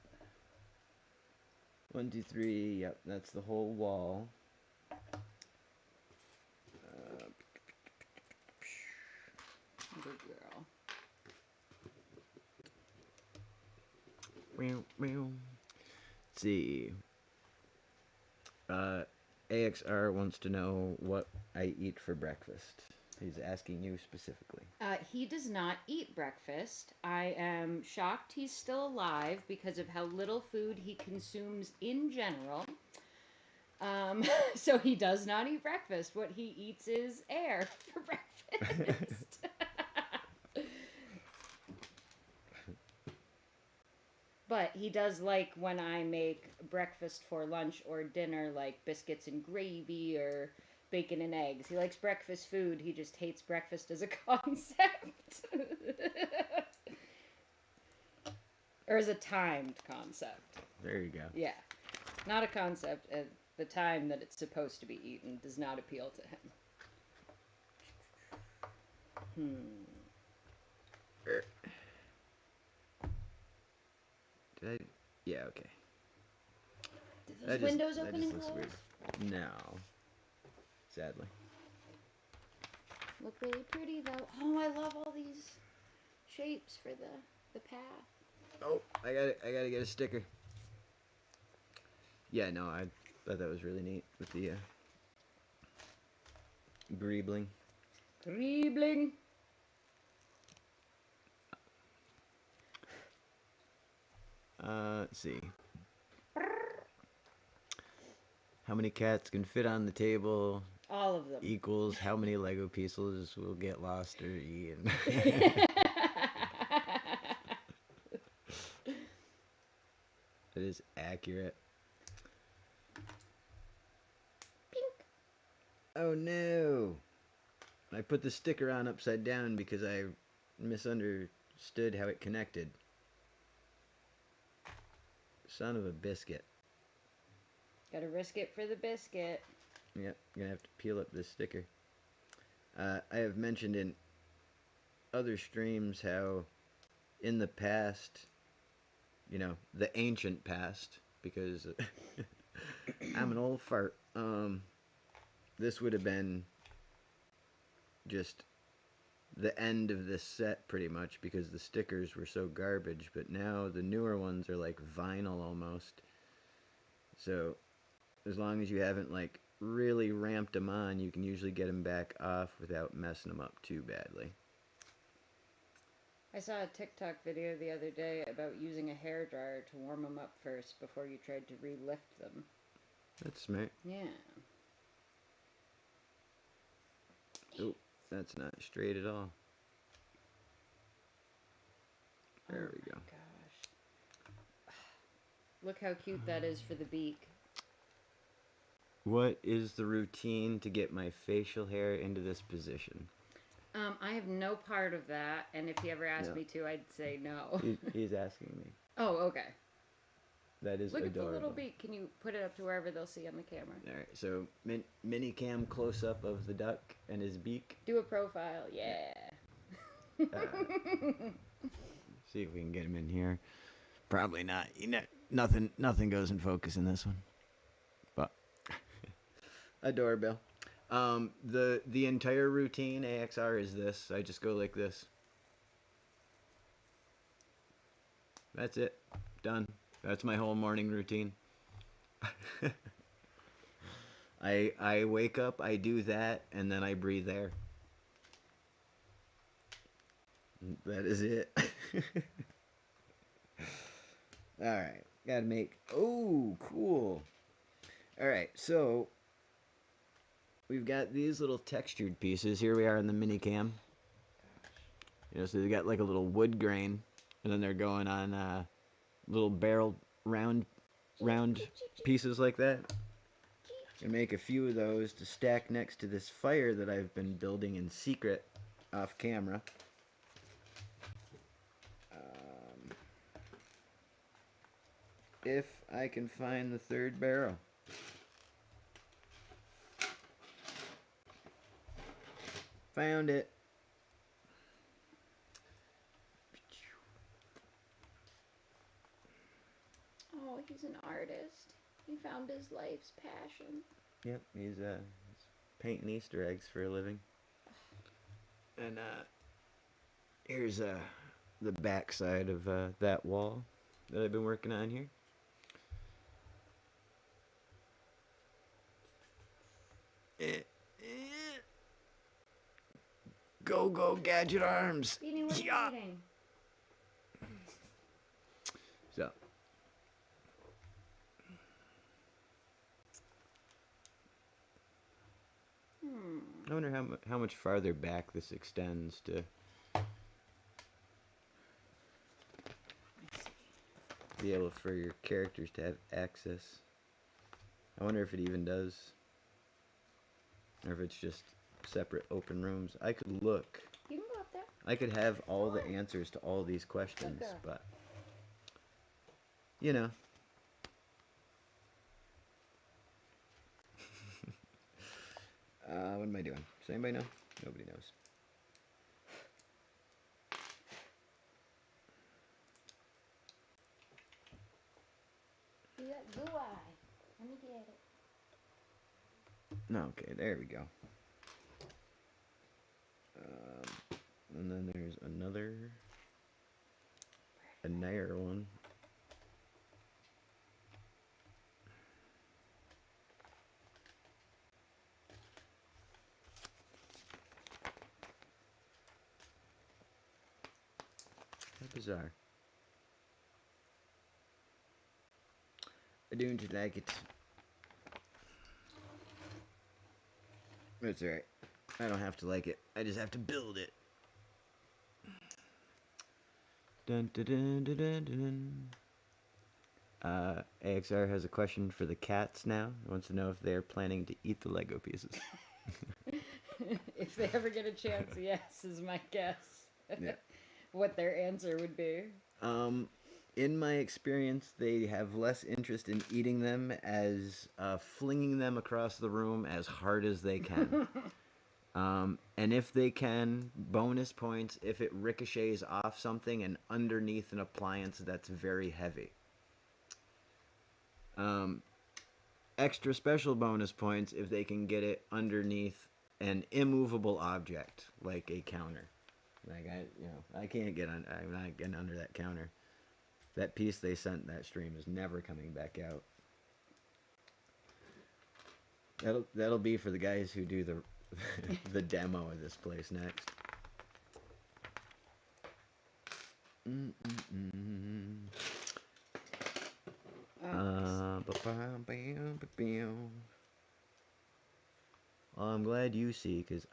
1, 2, 3. Yep, that's the whole wall. Good girl. Let's see. AXR wants to know what I eat for breakfast. He's asking you specifically. He does not eat breakfast. I am shocked he's still alive because of how little food he consumes in general. So he does not eat breakfast. What he eats is air for breakfast. But he does like when I make breakfast for lunch or dinner, like biscuits and gravy or bacon and eggs. He likes breakfast food. He just hates breakfast as a concept. Or as a timed concept. There you go. Yeah. Not a concept. The time that it's supposed to be eaten does not appeal to him. Did I? Yeah, okay. Did those windows open and close? Weird. No. Sadly. Look really pretty though. Oh, I love all these shapes for the path. Oh, I gotta get a sticker. Yeah, no, I thought that was really neat with the greebling. Greebling. Let's see. How many cats can fit on the table? All of them. Equals how many Lego pieces will get lost or eaten. It is accurate. Pink. Oh no! I put the sticker on upside down because I misunderstood how it connected. Son of a biscuit. Gotta risk it for the biscuit. Yep, gonna have to peel up this sticker. I have mentioned in other streams how in the past, you know, the ancient past, because I'm an old fart, this would have been just the end of this set pretty much because the stickers were so garbage, but now the newer ones are like vinyl almost. So as long as you haven't like really ramped them on, you can usually get them back off without messing them up too badly. I saw a TikTok video the other day about using a hairdryer to warm them up first before you tried to relift them. That's smart. Yeah. Oh, that's not straight at all. There we go. Gosh. Look how cute that is for the beak. What is the routine to get my facial hair into this position? I have no part of that, and if he ever asked me to, I'd say no. He's asking me. Oh, okay. That is Look adorable. at the little beak. Can you put it up to wherever they'll see on the camera? All right, so mini cam close up of the duck and his beak. Do a profile, yeah. See if we can get him in here. Probably not. Nothing goes in focus in this one. But a doorbell. The entire routine AXR is this. I just go like this. That's it. Done. That's my whole morning routine. I wake up, I do that, and then I breathe air. That is it. Alright. Gotta make... Oh, cool. Alright, so... We've got these little textured pieces. Here we are in the mini cam. You know, so they got like a little wood grain, and then they're going on little barrel round pieces like that. And make a few of those to stack next to this fire that I've been building in secret off camera. If I can find the third barrel. Found it. Oh, he's an artist. He found his life's passion. Yep, he's painting Easter eggs for a living. And here's the back side of that wall that I've been working on here. Go, go, gadget arms! Beanie, what are you eating? So. I wonder how much farther back this extends to be able for your characters to have access. I wonder if it even does. Or if it's just separate open rooms. I could look. You can go up there. I could have all the answers to all these questions, but you know. What am I doing? Does anybody know? Nobody knows. You got blue eye. Let me get it. Okay, there we go. And then there's another one. How bizarre. I don't like it. That's alright. I don't have to like it. I just have to build it. Dun dun dun dun dun dun. AXR has a question for the cats now. He wants to know if they're planning to eat the Lego pieces. If they ever get a chance, yes, is my guess. Yeah. What their answer would be. In my experience, they have less interest in eating them as flinging them across the room as hard as they can. And if they can, bonus points if it ricochets off something and underneath an appliance that's very heavy. Extra special bonus points if they can get it underneath an immovable object like a counter. Like I can't get on. I'm not getting under that counter. That piece they sent that stream is never coming back out. That'll be for the guys who do the the demo of this place next. Well, I'm glad you see, because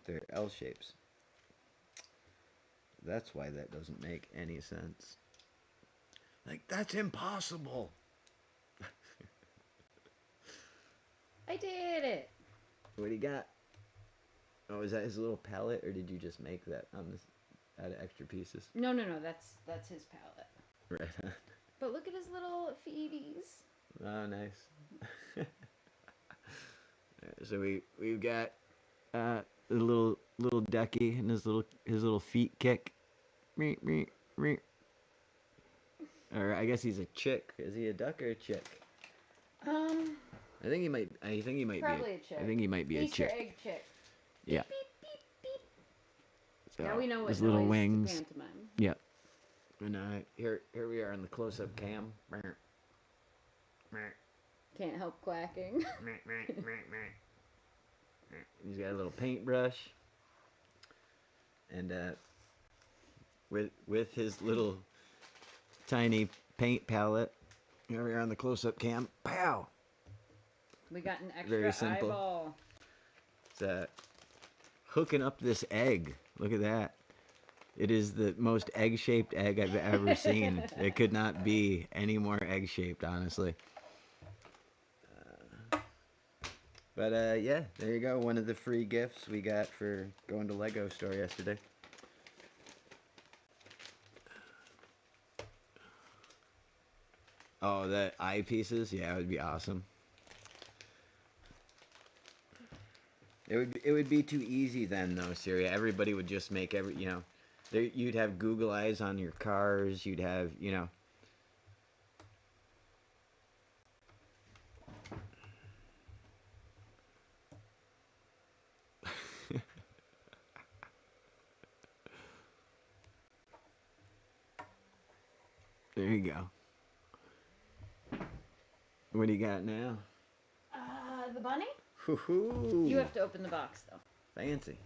they're L shapes. That's why that doesn't make any sense. Like, that's impossible. I did it. What do you got? Oh, is that his little palette, or did you just make that on this out of extra pieces? No, that's his palette. Right. But look at his little feeties. Oh, nice. So we've got the little ducky and his little feet kick. Or I guess he's a chick. Is he a duck or a chick? I think he might Probably be a chick. I think he might be a Easter chick. egg chick. Yeah. Beep, beep, beep, beep. So Now we know what his little noise wings. to pantomime. Yep. And here we are on the close-up cam. Can't help quacking. He's got a little paintbrush, and with his little tiny paint palette. Here we are on the close-up cam. Pow! We got an Very extra simple. eyeball. It's hooking up this egg. Look at that. It is the most egg-shaped egg I've ever seen. It could not be any more egg-shaped, honestly. But yeah, there you go. One of the free gifts we got for going to LEGO store yesterday. Oh, the eye pieces? Yeah, it would be awesome. It would be too easy then, though, Syria. Everybody would just make you'd have Google eyes on your cars. You'd have, There you go. What do you got now? The bunny? Hoo-hoo. You have to open the box, though. Fancy.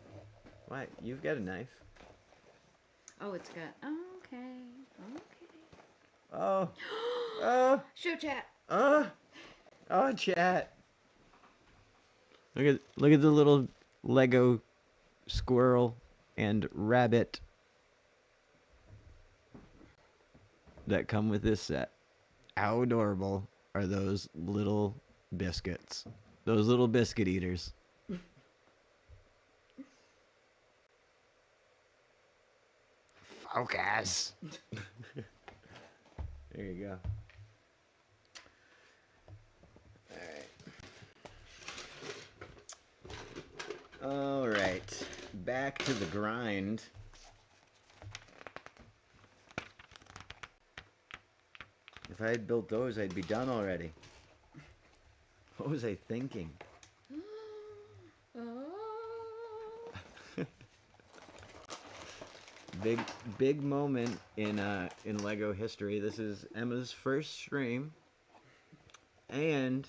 Why? You've got a knife. Oh, it's got... Okay. Oh. Oh. Show chat. Oh. Oh, chat. Look at the little Lego squirrel and rabbit that come with this set. How adorable are those little biscuits? Those little biscuit eaters. Focus. There you go. All right. Back to the grind. If I had built those, I'd be done already. What was I thinking? Oh. big moment in Lego history. This is Emma's first stream, and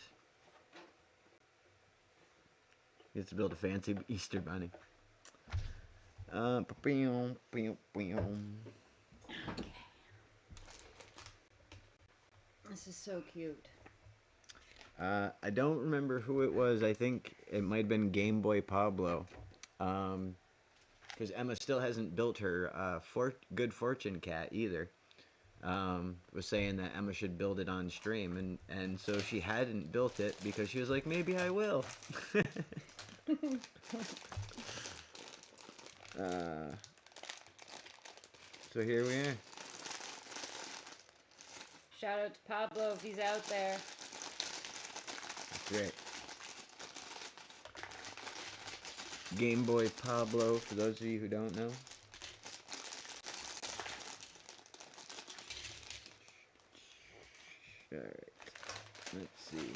gets to build a fancy Easter bunny. Okay. This is so cute. I don't remember who it was. I think it might have been Game Boy Pablo. Because Emma still hasn't built her Good Fortune cat either. Was saying that Emma should build it on stream, and so she hadn't built it because she was like, maybe I will. So here we are. Shout out to Pablo if he's out there. That's right. Game Boy Pablo, for those of you who don't know. Alright, let's see.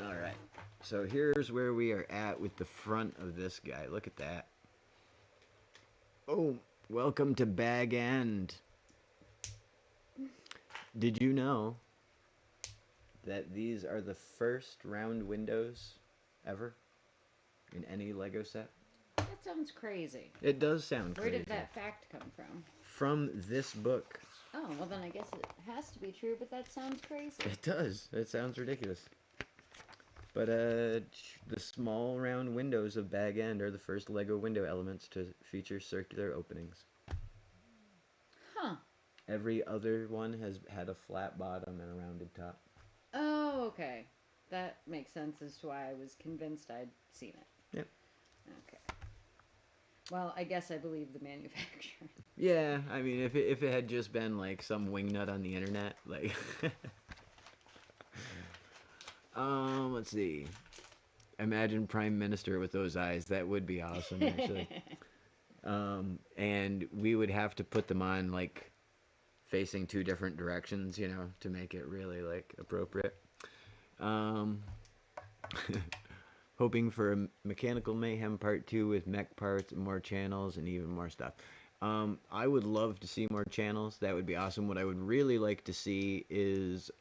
Alright, so here's where we are at with the front of this guy. Look at that. Oh, welcome to Bag End. Did you know that these are the first round windows ever in any Lego set? That sounds crazy. It does sound crazy. Where did that fact come from? From this book. Oh, well then I guess it has to be true, but that sounds crazy. It does. It sounds ridiculous. But the small round windows of Bag End are the first Lego window elements to feature circular openings. Huh. Every other one has had a flat bottom and a rounded top. Oh, okay. That makes sense as to why I was convinced I'd seen it. Yep. Okay. Well, I guess I believe the manufacturer. Yeah, I mean, if it had just been like some wingnut on the internet, like, let's see. Imagine Prime Minister with those eyes. That would be awesome, actually. And we would have to put them on like facing two different directions, you know, to make it really like appropriate. Hoping for a Mechanical Mayhem Part 2 with mech parts and more channels and even more stuff. I would love to see more channels. That would be awesome. What I would really like to see is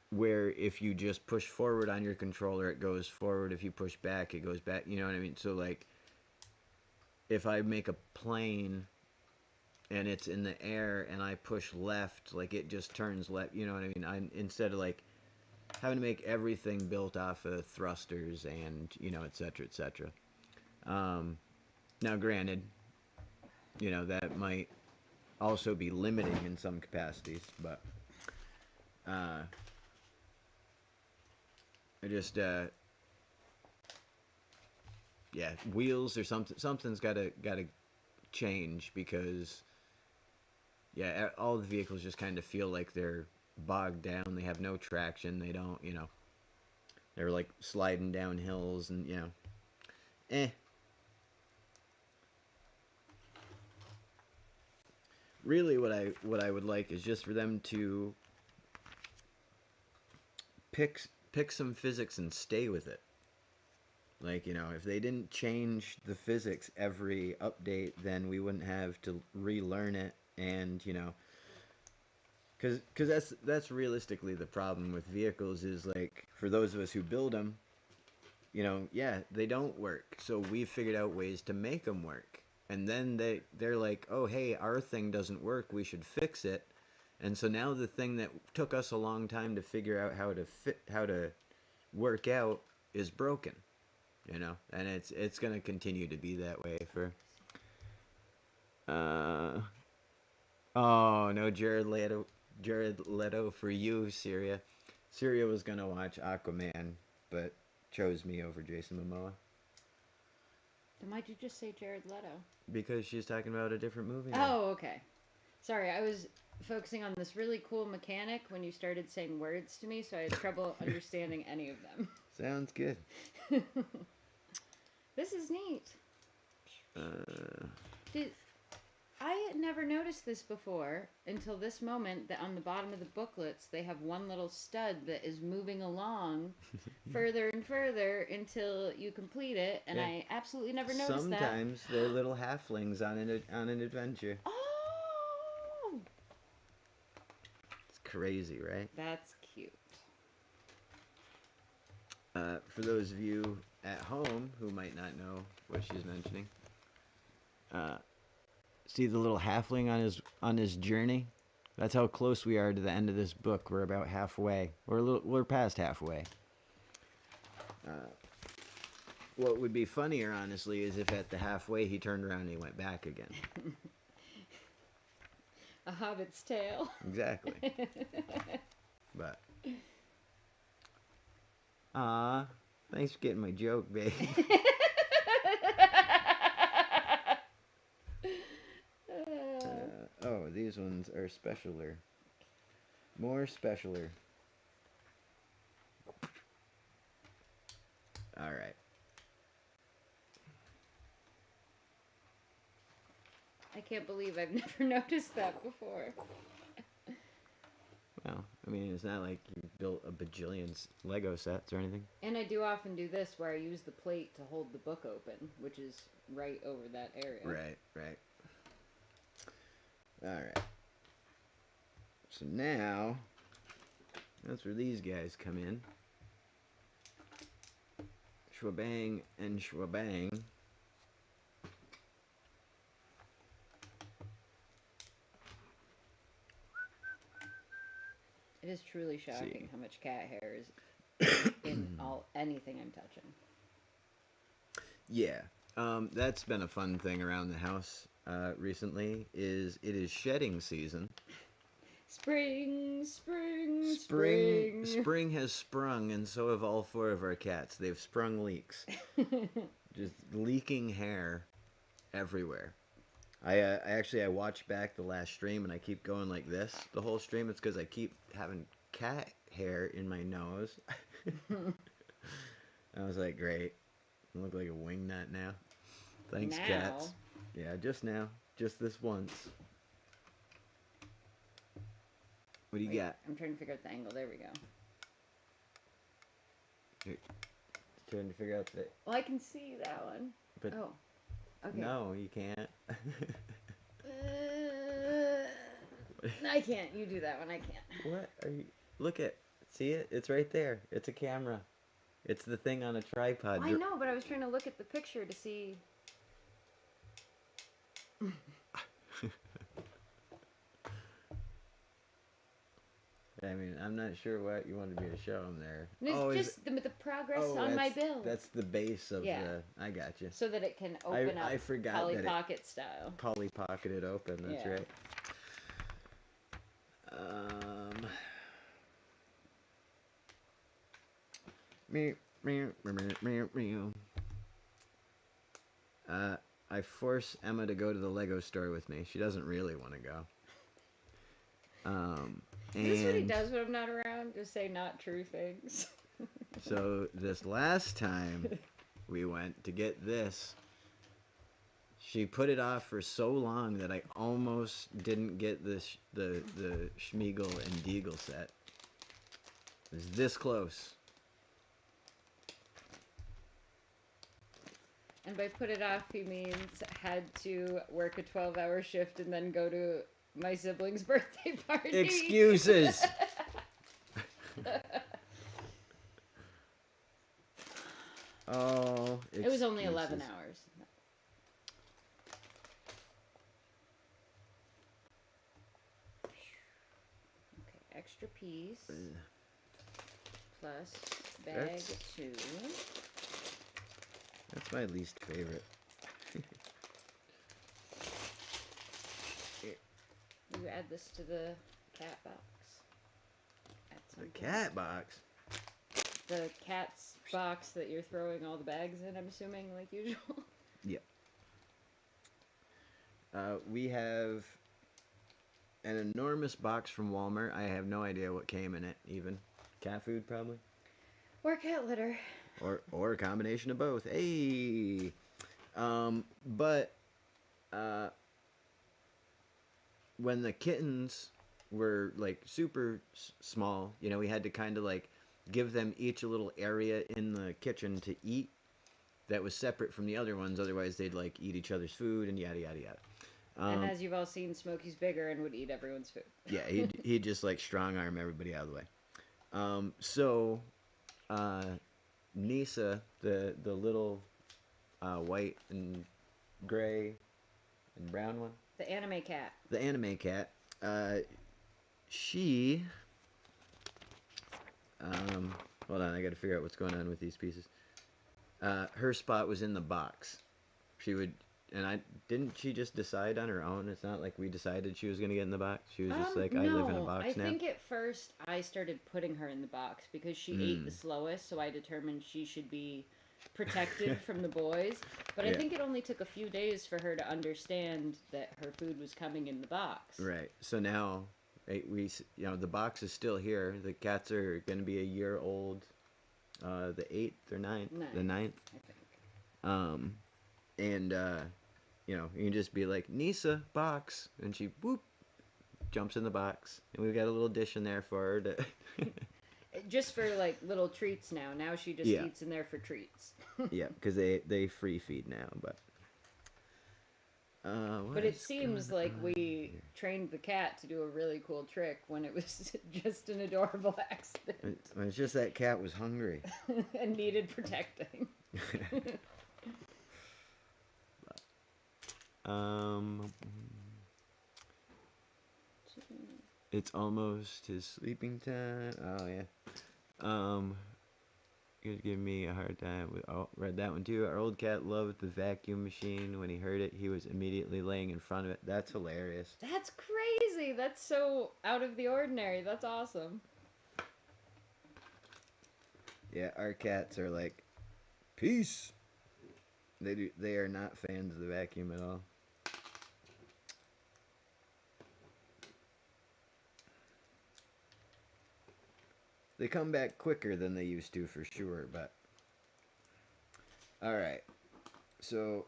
where if you just push forward on your controller, it goes forward. If you push back, it goes back. You know what I mean? So, like, if I make a plane and it's in the air and I push left, like, it just turns left. You know what I mean? Instead of, like, having to make everything built off of thrusters and, you know, et cetera, et cetera. Now, granted, you know, that might also be limiting in some capacities, but I just, yeah, wheels or something's gotta change because, yeah, all the vehicles just kind of feel like they're bogged down. They have no traction. They don't, you know, they're like sliding down hills and, you know, Really, what I would like is just for them to pick some physics and stay with it. Like, you know, if they didn't change the physics every update, then we wouldn't have to relearn it, and, you know, because that's realistically the problem with vehicles is, like, for those of us who build them, you know, yeah, they don't work, so we've figured out ways to make them work, and then they're like, oh, hey, our thing doesn't work, we should fix it. And so now the thing that took us a long time to figure out how to work out is broken, you know, and it's gonna continue to be that way for. Oh no, Jared Leto for you, Syria. Syria was gonna watch Aquaman, but chose me over Jason Momoa. Then why'd you just say Jared Leto? Because she's talking about a different movie now. Oh, okay. Sorry, I was focusing on this really cool mechanic when you started saying words to me, so I had trouble understanding any of them. Sounds good. This is neat. I had never noticed this before until this moment that on the bottom of the booklets they have one little stud that is moving along further and further until you complete it, and Yeah. I absolutely never noticed that. Sometimes they're little halflings on an adventure. Oh! It's crazy, right? That's cute. For those of you at home who might not know what she's mentioning, see the little halfling on his journey? That's how close we are to the end of this book. We're about halfway. We're past halfway. What would be funnier, honestly, is if at the halfway he turned around and he went back again. A hobbit's tale. Exactly. But thanks for getting my joke, babe. Oh, these ones are specialer. More specialer. All right. I can't believe I've never noticed that before. Well, I mean, it's not like you built a bajillion Lego sets or anything. And I do often do this where I use the plate to hold the book open, which is right over that area. Right, right. All right. So now, that's where these guys come in. Shwabang and shwabang. It is truly shocking how much cat hair is in anything I'm touching. Yeah, that's been a fun thing around the house recently. It is shedding season. Spring, spring, spring. Spring has sprung, and so have all four of our cats. They've sprung leaks, just leaking hair everywhere. I watched back the last stream, and I keep going like this the whole stream. It's because I keep having cat hair in my nose. I was like, great. I look like a wingnut now. Thanks, now. Cats. Yeah, just now. Just this once. What do you got? I'm trying to figure out the angle. There we go. You're trying to figure out the... Well, I can see that one. But oh. Okay. No, you can't. I can't. You do that one. I can't. What are you... Look at... See it? It's right there. It's a camera. It's the thing on a tripod. Well, I know, but I was trying to look at the picture to see... I mean, I'm not sure what you wanted me to show them there. It's just the progress on my build. That's the base of the... I got you. So that it can open up I forgot Polly that Pocket style. Polly Pocketed open, that's right. I force Emma to go to the Lego store with me. She doesn't really want to go. This is what he does when I'm not around. Just say not true things. So this last time we went to get this, she put it off for so long that I almost didn't get the Smeagol and Deagol set. It was this close. And by put it off, he means had to work a 12-hour shift and then go to my sibling's birthday party. Excuses. Oh, excuses. It was only 11 hours. Okay, extra piece. Plus bag 2. That's my least favorite. You add this to the cat box. The cat box? The cat's box that you're throwing all the bags in, I'm assuming, like usual. Yep. We have an enormous box from Walmart. I have no idea what came in it, even. Cat food, probably? Or cat litter. Or a combination of both. Hey! But when the kittens were like super small, you know, we had to kind of like give them each a little area in the kitchen to eat that was separate from the other ones. Otherwise, they'd like eat each other's food and yada yada yada. And as you've all seen, Smokey's bigger and would eat everyone's food. Yeah, he'd just like strong arm everybody out of the way. So Nisa, the little white and gray and brown one, The anime cat. the anime cat, she hold on, I got to figure out what's going on with these pieces. Her spot was in the box. She would, and I didn't. She just decide on her own. It's not like we decided she was gonna get in the box. She was just like, I live in a No, box I now. think at first I started putting her in the box because she ate the slowest, so I determined she should be protected from the boys. But I Yeah. think it only took a few days for her to understand that her food was coming in the box. Right. So now, the box is still here. The cats are gonna be a year old. The 8th or 9th, the 9th. I think. And you can just be like, Nisa, box, and she whoop jumps in the box, and we've got a little dish in there for her to. Just for like little treats now. Now she just Yeah. eats in there for treats. Yeah, because they free feed now, but. But it seems like we trained the cat to do a really cool trick when it was just an adorable accident. It's just that cat was hungry. And needed protecting. It's almost his sleeping time. Oh yeah. He was giving me a hard time. Read that one too. Our old cat loved the vacuum machine. When he heard it, he was immediately laying in front of it. That's hilarious. That's crazy. That's so out of the ordinary. That's awesome. Yeah, our cats are like, peace. They are not fans of the vacuum at all. They come back quicker than they used to for sure, but all right. So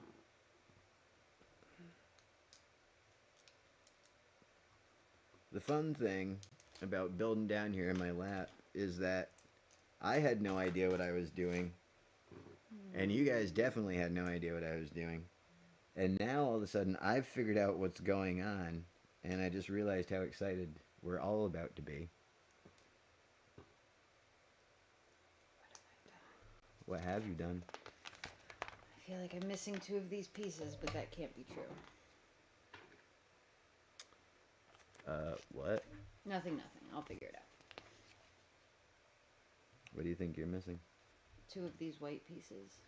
the fun thing about building down here in my lap is that I had no idea what I was doing, and you guys definitely had no idea what I was doing. And now all of a sudden I've figured out what's going on, and I just realized how excited we're all about to be. What have you done? I feel like I'm missing 2 of these pieces, but that can't be true. What? Nothing. I'll figure it out. What do you think you're missing? 2 of these white pieces.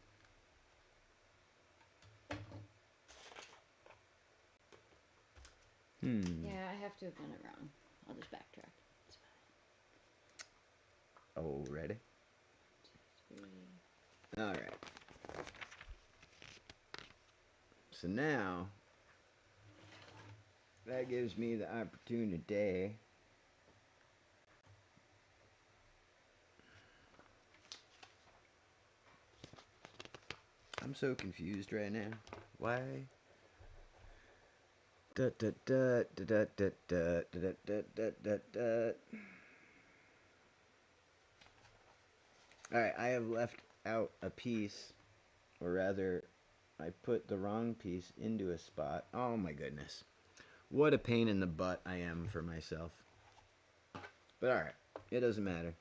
Yeah, I have to have done it wrong. I'll just backtrack. It's fine. Oh, ready? 1, 2, 3. All right. So now that gives me the opportunity. I'm so confused right now. Why? Da, da, da, da, da, da, da, da, da, da, da. Alright, I have left out a piece, or rather, I put the wrong piece into a spot. Oh my goodness. What a pain in the butt I am for myself. But alright, it doesn't matter.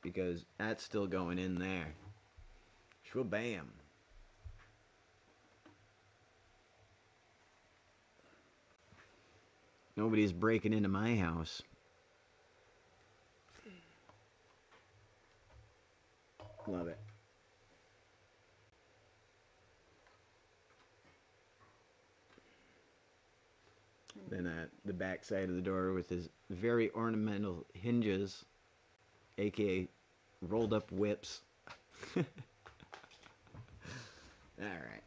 Because that's still going in there. Shwabam. Nobody's breaking into my house. Love it. Then the back side of the door with his very ornamental hinges, aka rolled up whips. Alright.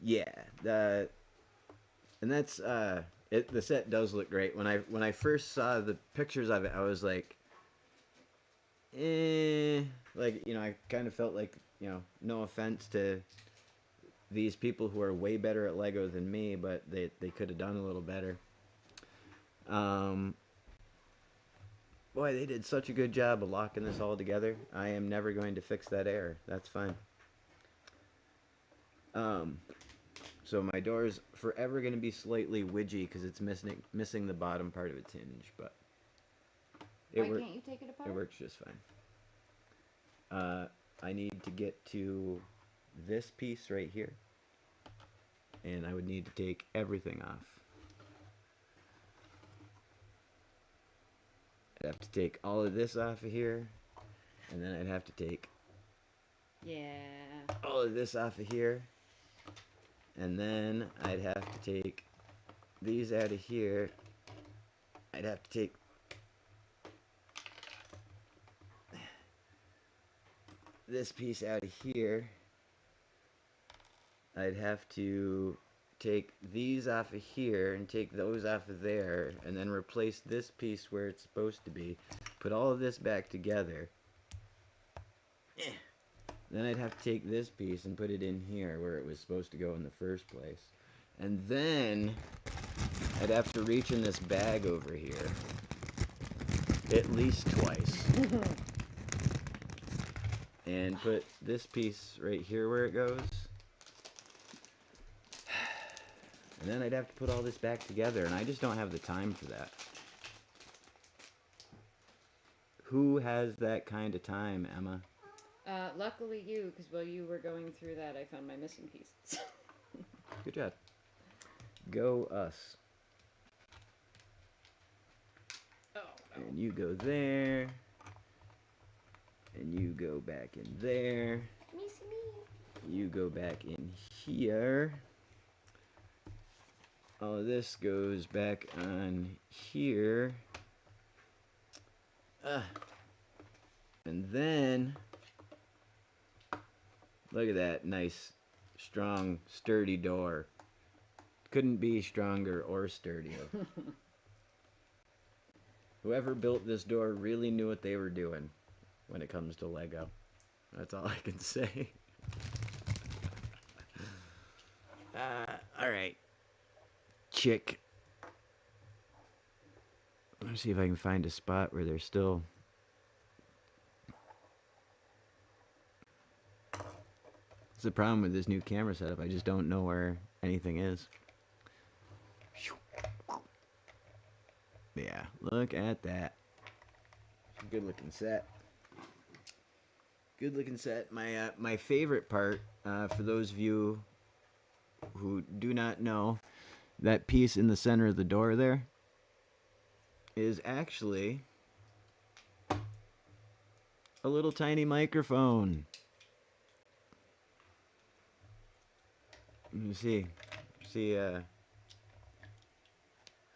Yeah, and that's the set does look great. When I first saw the pictures of it, I was like, like I kind of felt like no offense to these people who are way better at Lego than me, but they could have done a little better. Boy, they did such a good job of locking this all together. I am never going to fix that error. That's fine. So my door's forever going to be slightly widgy because it's missing the bottom part of its hinge, but why can't you take it apart? It works just fine. I need to get to this piece right here, and I would need to take everything off. I'd have to take all of this off of here, and then I'd have to take all of this off of here, and then I'd have to take these out of here. I'd have to take this piece out of here. I'd have to take these off of here and take those off of there, and then replace this piece where it's supposed to be. Put all of this back together. Then I'd have to take this piece and put it in here where it was supposed to go in the first place. And then I'd have to reach in this bag over here at least twice. And put this piece right here where it goes. And then I'd have to put all this back together, and I just don't have the time for that. Who has that kind of time, Emma? Luckily you, because while you were going through that, I found my missing pieces. Good job. Go us. Oh, no. And you go there. And you go back in there. Missy me. You go back in here. All of this goes back on here. And then, look at that nice, strong, sturdy door. Couldn't be stronger or sturdier. Whoever built this door really knew what they were doing when it comes to Lego. That's all I can say. Alright. Chick. Let me see if I can find a spot where there's still... That's the problem with this new camera setup. I just don't know where anything is. Yeah, look at that. Good looking set. Good looking set. My favorite part, for those of you who do not know, that piece in the center of the door there is actually a little tiny microphone. Let me see.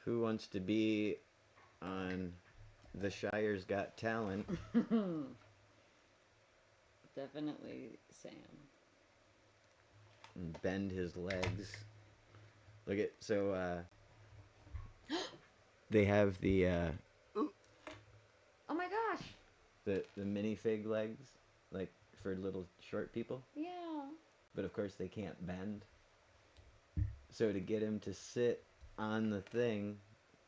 Who wants to be on The Shire's Got Talent? Definitely Sam. And bend his legs. Look at, so, they have the, oh my gosh! the minifig legs, like, for little short people. Yeah. But of course they can't bend. So to get him to sit on the thing,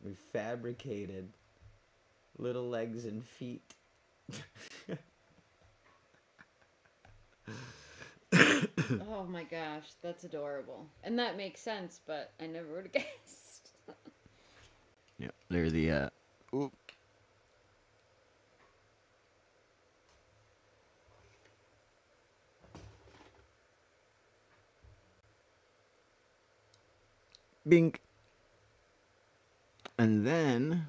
we fabricated little legs and feet. Oh my gosh, that's adorable. And that makes sense, but I never would have guessed. Yep, they're the, oop. Bink. And then,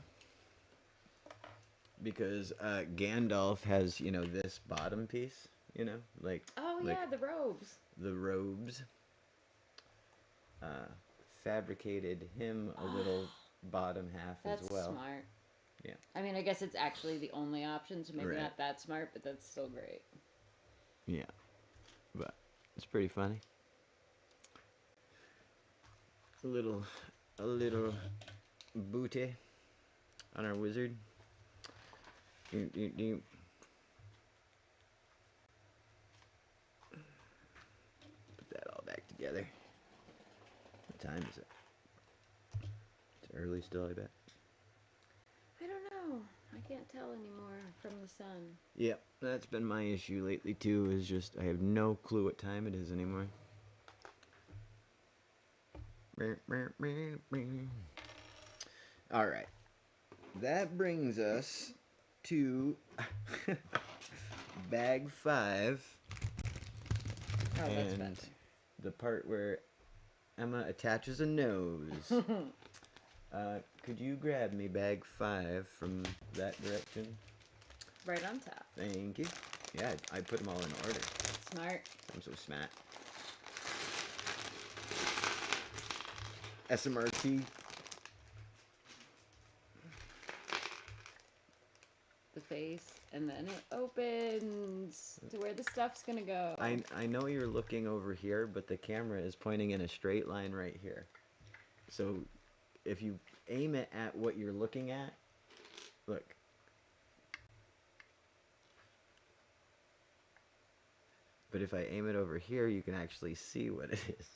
because Gandalf has, you know, this bottom piece, you know, like... Oh like yeah, the robes. The robes. Fabricated him a little bottom half as well. That's smart. Yeah. I mean, I guess it's actually the only option, so maybe Right. not that smart, but that's still great. Yeah. But it's pretty funny. A little booty on our wizard. Put that all back together. together. What time is it? It's early still, I bet. I don't know. I can't tell anymore from the sun. Yep, that's been my issue lately too, is just I have no clue what time it is anymore. Alright. That brings us to bag 5. Oh, that's and better. The part where Emma attaches a nose. Could you grab me bag 5 from that direction? Right on top. Thank you. Yeah, I put them all in order. Smart. I'm so smart. SMRT. The face, and then it opens to where the stuff's gonna go. I know you're looking over here, but the camera is pointing in a straight line right here. So if you aim it at what you're looking at, look. But if I aim it over here, you can actually see what it is.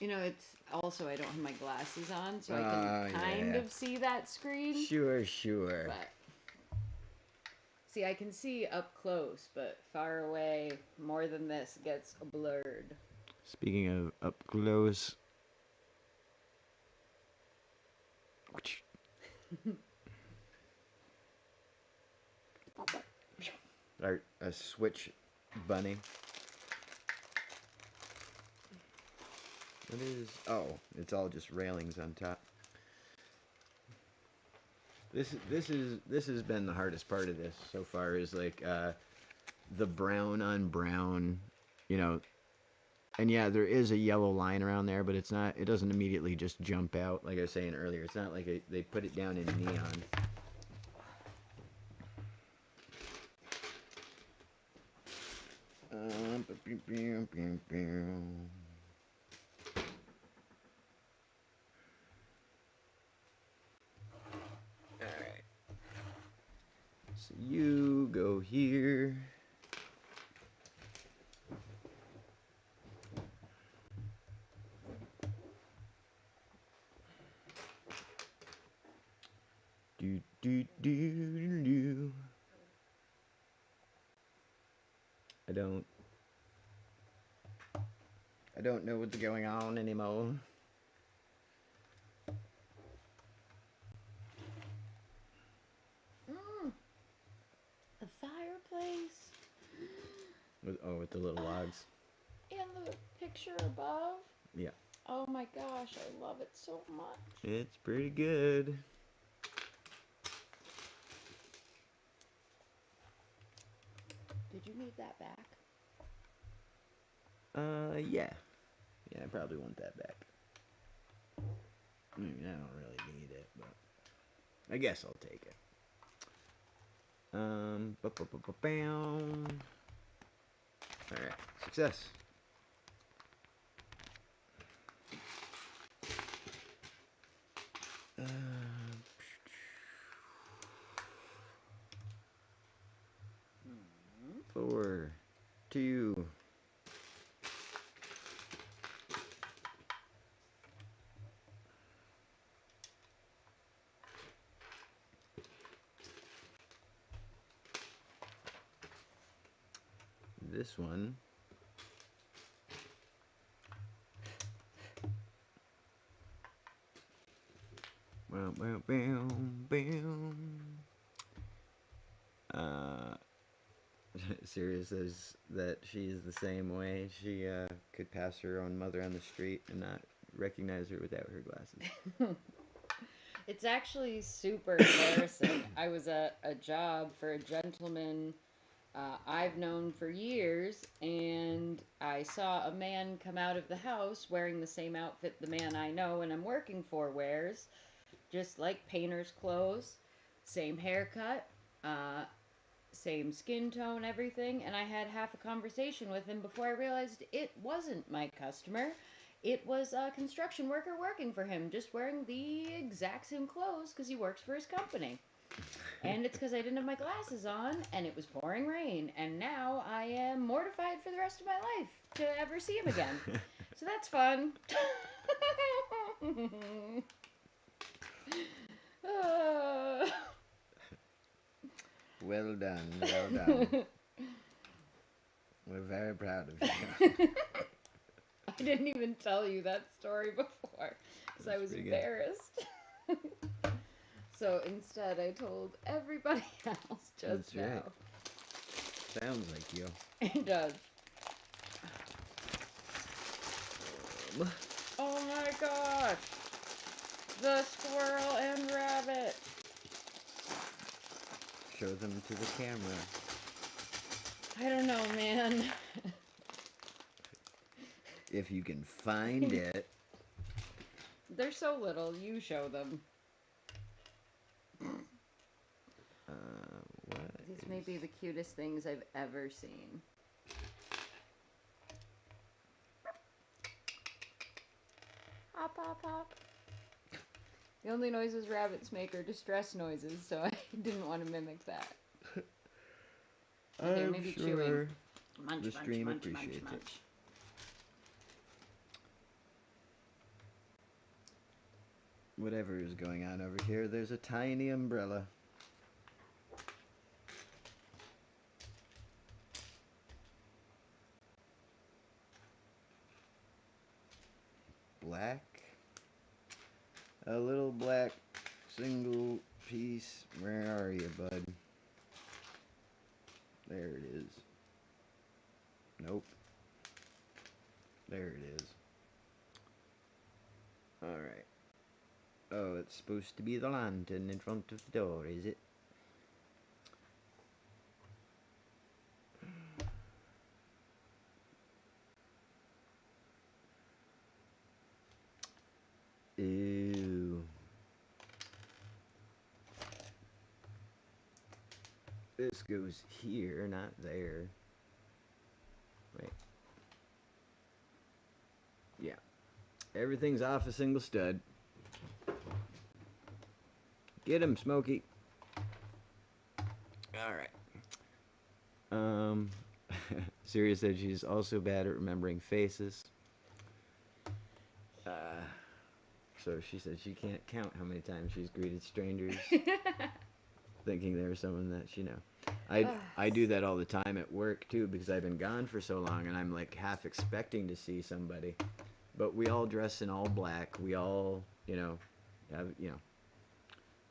You know, it's also, I don't have my glasses on, so I can kind of see that screen. Sure, sure. But, see, I can see up close, but far away, more than this, gets blurred. Speaking of up close. A switch bunny. What is... Oh, it's all just railings on top. This has been the hardest part of this so far, is like the brown on brown, you know. And yeah, there is a yellow line around there, but it's not. It doesn't immediately just jump out like I was saying earlier. It's not like they put it down in neon. Alright. So you go here. Do do do do. I don't know what's going on anymore. The fireplace. With the little logs. And the picture above. Yeah. Oh my gosh, I love it so much. It's pretty good. Did you need that back? Yeah. Yeah, I probably want that back. I mean, I don't really need it, but I guess I'll take it. Bam. Alright, success. Four, two. This one. Bam, bam, bam, bam. Sirius says that she's the same way. She could pass her own mother on the street and not recognize her without her glasses. It's actually super embarrassing. I was at a job for a gentleman I've known for years, and I saw a man come out of the house wearing the same outfit the man I know and I'm working for wears, just like painter's clothes, same haircut, same skin tone, everything, and I had half a conversation with him before I realized it wasn't my customer. It was a construction worker working for him, just wearing the exact same clothes because he works for his company. And it's because I didn't have my glasses on and it was pouring rain. And now I am mortified for the rest of my life to ever see him again. So that's fun. Well done, well done. We're very proud of you. I didn't even tell you that story before because I was embarrassed. So instead, I told everybody else just That's now. right. Sounds like you. It does. Oh my gosh! The squirrel and rabbit. Show them to the camera. I don't know, man. If you can find it. They're so little. You show them. What These may be the cutest things I've ever seen. Hop, hop, hop. The only noises rabbits make are distress noises, so I didn't want to mimic that. Okay, I'm maybe sure chewing. Munch, the munch, stream munch, appreciates munch, it. munch. Whatever is going on over here, there's a tiny umbrella. Black. A little black single piece. Where are you, bud? There it is. Nope. There it is. Alright. Oh, it's supposed to be the lantern in front of the door, is it? Ew. This goes here, not there. Wait. Yeah. Everything's off a single stud. Get him, Smokey. Alright. Siri said she's also bad at remembering faces. So she said she can't count how many times she's greeted strangers thinking they were someone that she know. I do that all the time at work too because I've been gone for so long and I'm like half expecting to see somebody. But we all dress in all black. We all, have,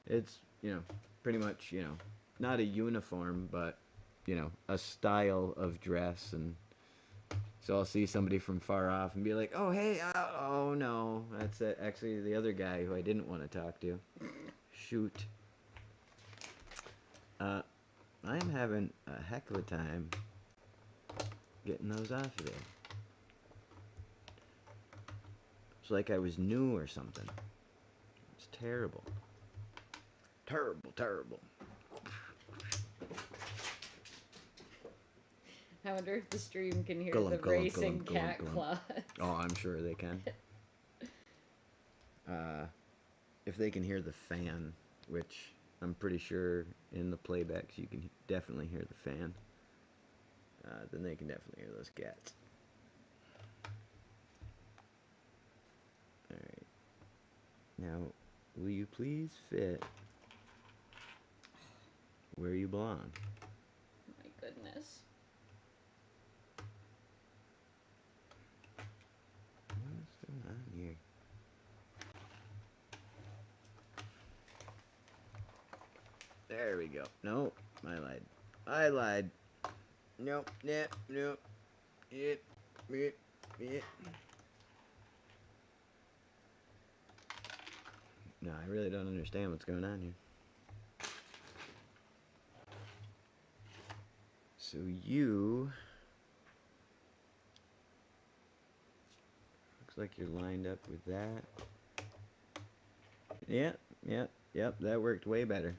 it's, pretty much, not a uniform, but, a style of dress. And so I'll see somebody from far off and be like, oh, hey, oh, no, that's actually the other guy who I didn't want to talk to. Shoot. I'm having a heck of a time getting those off of there. It's like I was new or something. It's terrible. Terrible, terrible. I wonder if the stream can hear the racing cat claws. Oh, I'm sure they can. If they can hear the fan, which I'm pretty sure in the playbacks you can definitely hear the fan, then they can definitely hear those cats. Alright. Now, will you please fit where you belong? My goodness. What's going on here? There we go. Nope, I lied. I lied. Nope, nope, nope. Yep, yep, yep. No, I really don't understand what's going on here. So you... Looks like you're lined up with that. Yep, yep, yep, that worked way better.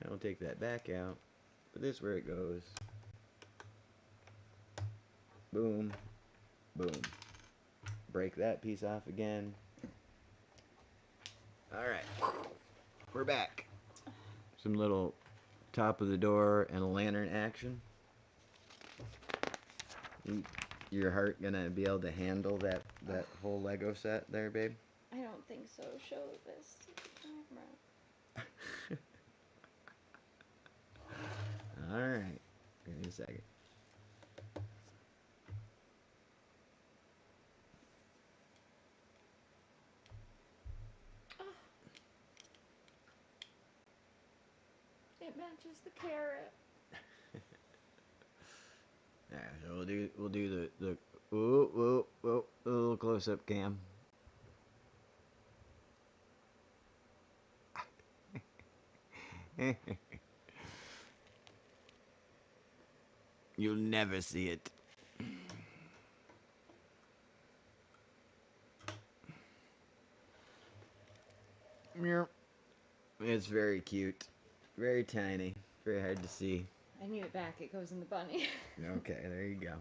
I'll take that back out. But this is where it goes. Boom. Boom. Break that piece off again. All right, we're back. Some little top of the door and a lantern action. Your heart gonna be able to handle that whole Lego set there, babe? I don't think so. Show this to the camera. All right, give me a second. Oh, it matches the carrot. Yeah, so we'll do the whoa, a little close up cam. You'll never see it. It's very cute, very tiny, very hard to see. I knew it back. It goes in the bunny. Okay, there you go.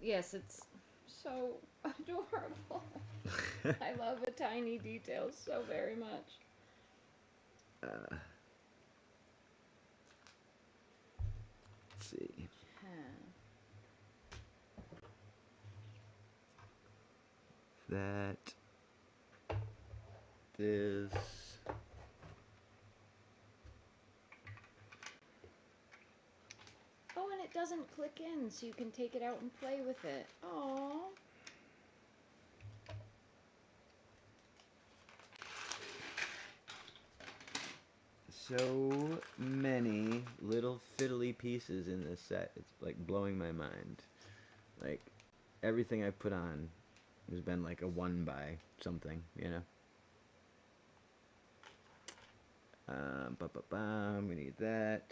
Yes, it's so adorable. I love the tiny details so very much. Let's see. That is Oh, and it doesn't click in, so you can take it out and play with it. Aww. so many little fiddly pieces in this set. It's like blowing my mind. Like everything I put on has been like a one by something, you know. We need that.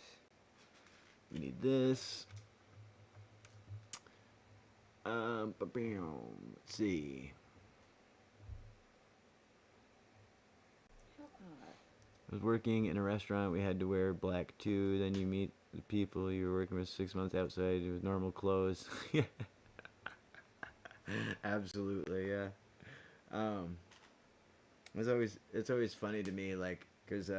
We need this. Let's see. How odd. I was working in a restaurant. We had to wear black too. Then you meet the people you were working with 6 months outside with normal clothes. Yeah, absolutely. Yeah. Um, it's always funny to me, like, cause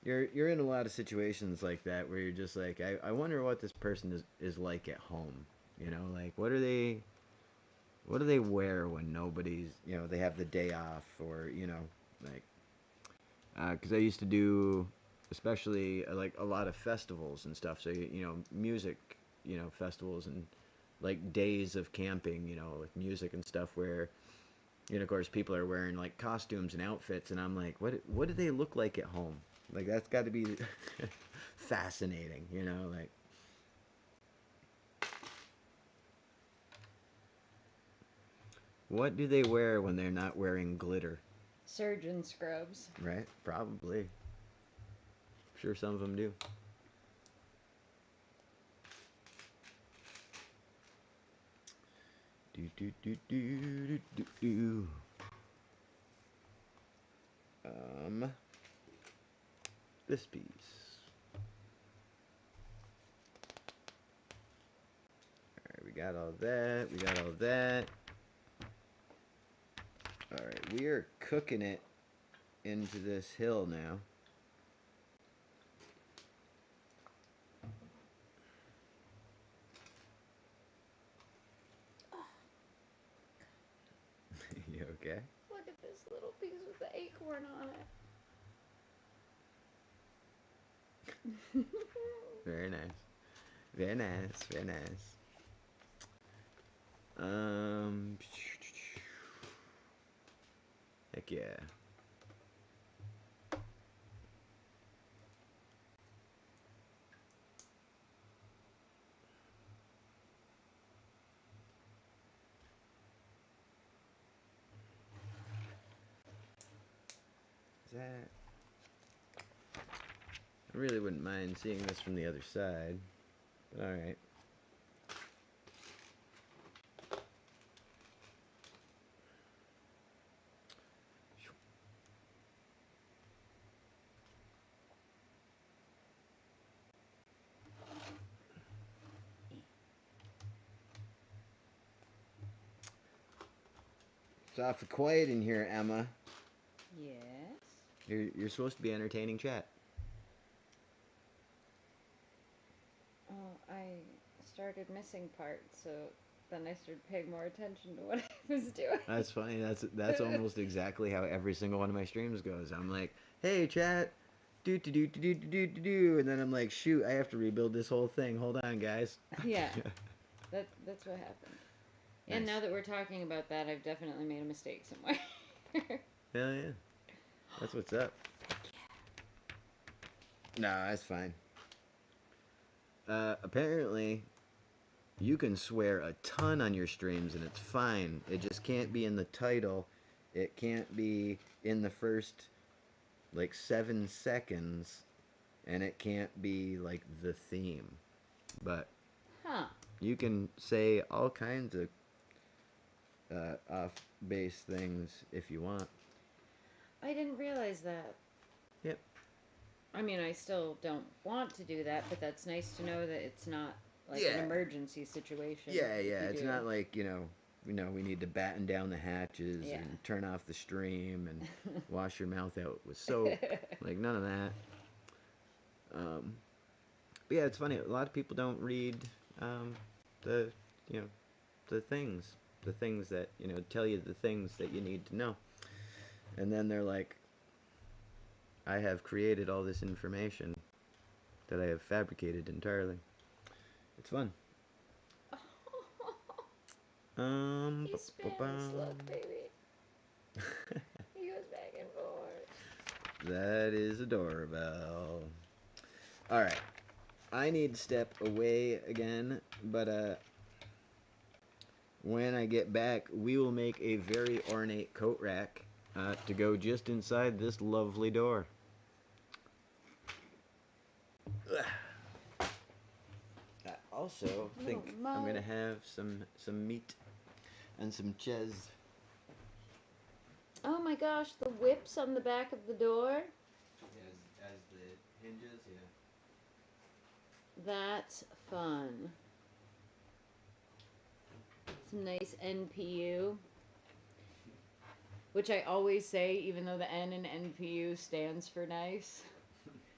you're in a lot of situations like that where you're just like, I wonder what this person is like at home. You know, like what do they wear when nobody's, you know, they have the day off, or you know, like, because I used to do, especially like a lot of festivals and stuff. So you know, music, you know, festivals and like days of camping, you know, with music and stuff where, you know, of course, people are wearing like costumes and outfits, and I'm like, what do they look like at home? Like that's got to be fascinating, you know, like. What do they wear when they're not wearing glitter? Surgeon scrubs. Right? Probably. Sure, some of them do. Do do do do do do do. Um, this piece. All right, we got all that. We got all that. All right, we are cooking it into this hill now. You okay? Look at this little piece with the acorn on it. Very nice. Very nice. Very nice. Um, heck yeah. Is that? I really wouldn't mind seeing this from the other side, but all right. It's awfully quiet in here, Emma. Yes. You're supposed to be entertaining chat. Oh, I started missing parts, so then I started paying more attention to what I was doing. That's funny. That's almost exactly how every single one of my streams goes. I'm like, hey chat, do, and then I'm like, shoot, I have to rebuild this whole thing. Hold on, guys. Yeah, that's what happened. Nice. And now that we're talking about that, I've definitely made a mistake somewhere. Hell yeah, that's what's up. Nah, that's fine. Apparently, you can swear a ton on your streams and it's fine. It just can't be in the title. It can't be in the first like 7 seconds, and it can't be like the theme. But Huh. you can say all kinds of off base things if you want. I didn't realize that. Yep. I mean, I still don't want to do that, but that's nice to know that it's not like Yeah. an emergency situation. Yeah, if yeah. you It's do. not like, we need to batten down the hatches Yeah. and turn off the stream and wash your mouth out with soap. Like, none of that. But yeah, it's funny. A lot of people don't read the, you know, the things that, tell you the things that you need to know. And then they're like, I have created all this information that I have fabricated entirely. It's fun. He spins, look, baby. He goes back and forth. That is a doorbell. All right, I need to step away again, but when I get back, we will make a very ornate coat rack to go just inside this lovely door. I also think I'm gonna have some meat and some cheese. Oh my gosh, the whips on the back of the door. As the hinges, yeah. That's fun. Some nice NPU. Which I always say, even though the N in NPU stands for nice.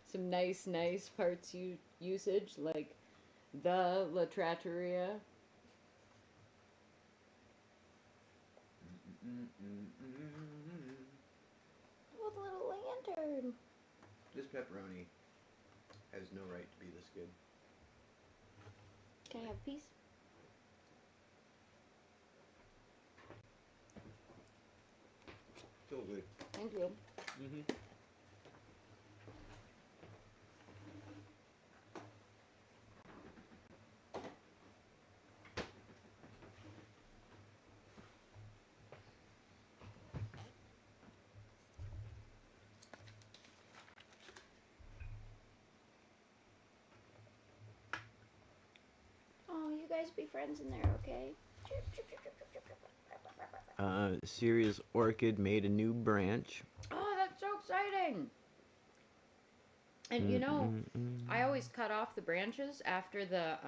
Some nice parts usage, like the La Trattoria. With a little lantern. This pepperoni has no right to be this good. Can I have a piece? So good. Thank you. Oh, you guys be friends in there, okay? Sirius Orchid made a new branch. Oh, that's so exciting! And you know, I always cut off the branches after the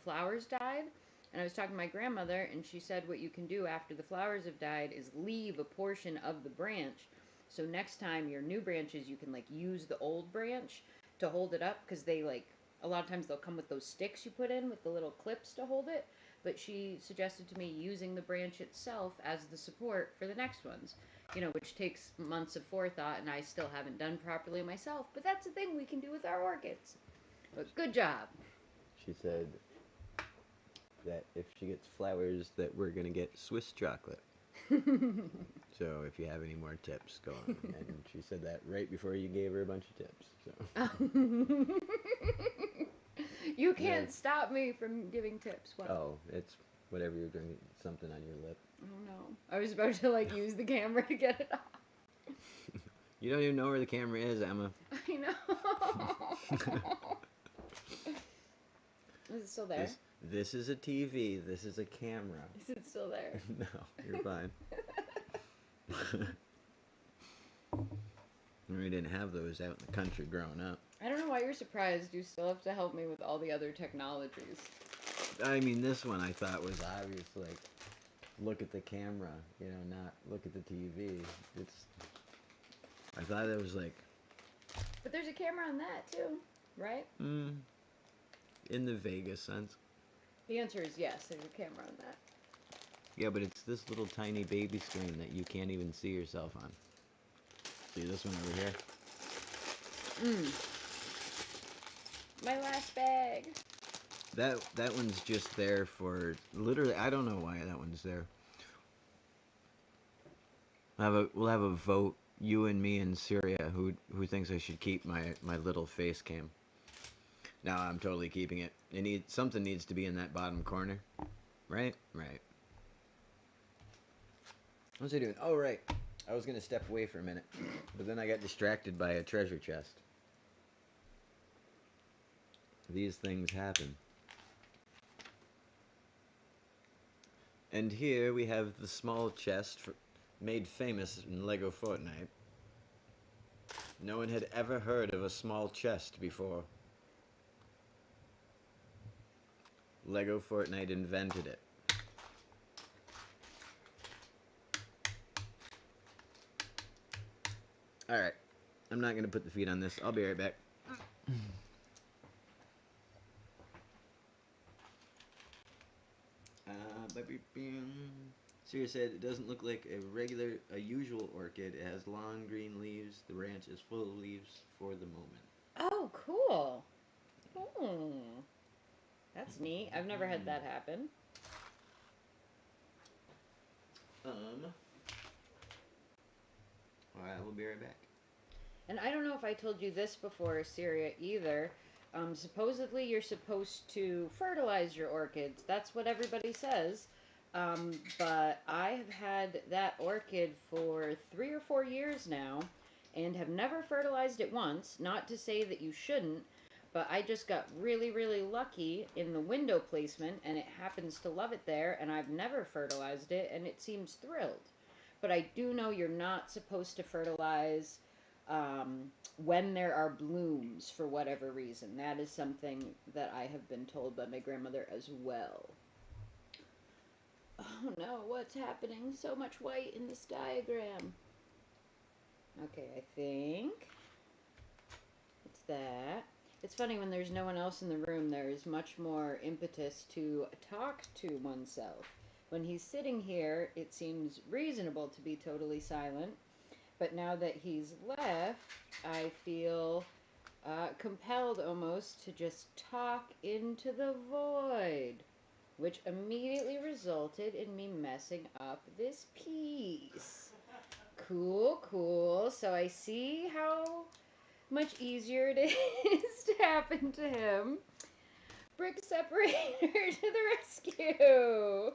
flowers died. And I was talking to my grandmother, and she said what you can do after the flowers have died is leave a portion of the branch. So next time your new branches, you can like use the old branch to hold it up, because they like a lot of times they'll come with those sticks you put in with the little clips to hold it. But she suggested to me using the branch itself as the support for the next ones, which takes months of forethought, and I still haven't done properly myself. But that's the thing we can do with our orchids. But good job. She said that if she gets flowers, that we're gonna get Swiss chocolate. So if you have any more tips, go on. And she said that right before you gave her a bunch of tips. So. You can't stop me from giving tips. What? Oh, it's whatever you're drinking. Something on your lip. Oh no! I was about to like use the camera to get it off. You don't even know where the camera is, Emma. I know. Is it still there? This is a TV. This is a camera. Is it still there? No, you're fine. We didn't have those out in the country growing up. I don't know why you're surprised. You still have to help me with all the other technologies. I mean, this one I thought was obvious. Like, look at the camera, not look at the TV. It's I thought it was like... But there's a camera on that too, right? in the Vegas sense. The answer is yes, there's a camera on that. Yeah, but it's this little tiny baby screen that you can't even see yourself on. See this one over here? My last bag. That one's just there for literally. I don't know why that one's there. We'll have a vote. You and me and Syria. Who thinks I should keep my little face cam? No, I'm totally keeping it. Something needs to be in that bottom corner, right? Right. What's I doing? Oh, right. I was gonna step away for a minute, but then I got distracted by a treasure chest. These things happen. And here we have the small chest made famous in LEGO Fortnite. No one had ever heard of a small chest before. LEGO Fortnite invented it. Alright, I'm not going to put the feet on this. I'll be right back. Siri said it doesn't look like a usual orchid. It has long green leaves. The branch is full of leaves for the moment. Oh, cool. That's neat. I've never had that happen. Alright, we'll be right back. And I don't know if I told you this before, Syria, either. Supposedly you're supposed to fertilize your orchids. That's what everybody says. But I have had that orchid for 3 or 4 years now and have never fertilized it once. Not to say that you shouldn't, but I just got really, really lucky in the window placement and it happens to love it there, and I've never fertilized it and it seems thrilled. But I do know you're not supposed to fertilize when there are blooms for whatever reason. That is something that I have been told by my grandmother as well. Oh no, what's happening? So much white in this diagram. Okay, I think it's that. It's funny when there's no one else in the room, there is much more impetus to talk to oneself. When he's sitting here, it seems reasonable to be totally silent. But now that he's left, I feel compelled almost to just talk into the void, which immediately resulted in me messing up this piece. Cool, cool. So I see how much easier it is to happen to him. Brick separator to the rescue.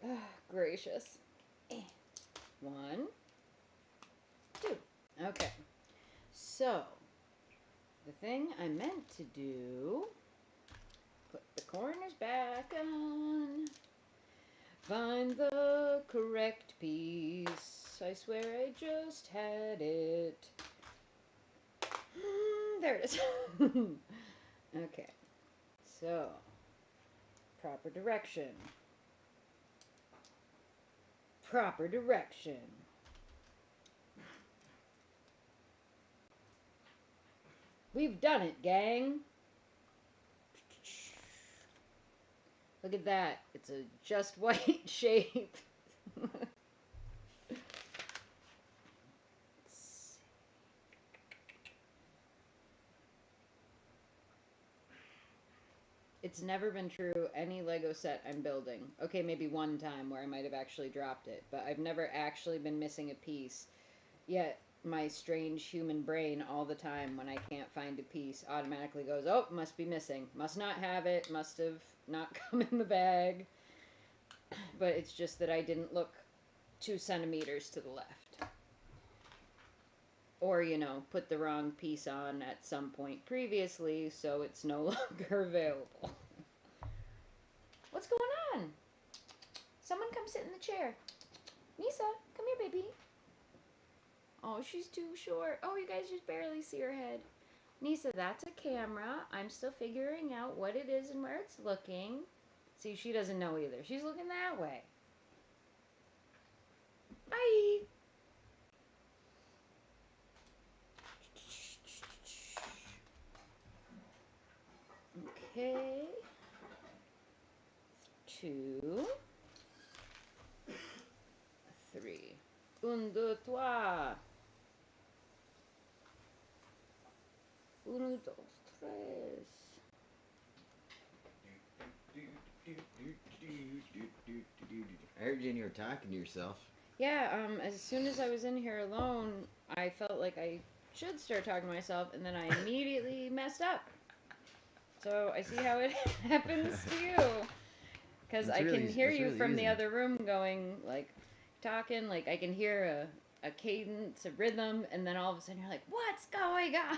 Oh, gracious. 1, 2. Okay. So, the thing I meant to do, put the corners back on, find the correct piece. I swear I just had it. There it is. Okay. So, proper direction. Proper direction. We've done it, gang. Look at that. It's a just white shape. It's never been true any Lego set I'm building. Okay, maybe one time where I might have actually dropped it, but I've never actually been missing a piece. Yet my strange human brain all the time when I can't find a piece automatically goes, oh, must be missing. Must not have it. Must have not come in the bag. But it's just that I didn't look 2 centimeters to the left. Or, you know, put the wrong piece on at some point previously, so it's no longer available. What's going on? Someone come sit in the chair. Nisa, come here, baby. Oh, she's too short. Oh, you guys just barely see her head. Nisa, that's a camera. I'm still figuring out what it is and where it's looking. See, she doesn't know either. She's looking that way. Bye. 2, 3. Un, deux, trois. Uno, dos, tres. I heard you in here talking to yourself. Yeah, as soon as I was in here alone, I felt like I should start talking to myself, and then I immediately messed up. So I see how it happens to you. Because I can hear you from the other room going, like, talking, like, I can hear a cadence, a rhythm, and then all of a sudden you're like, what's going on?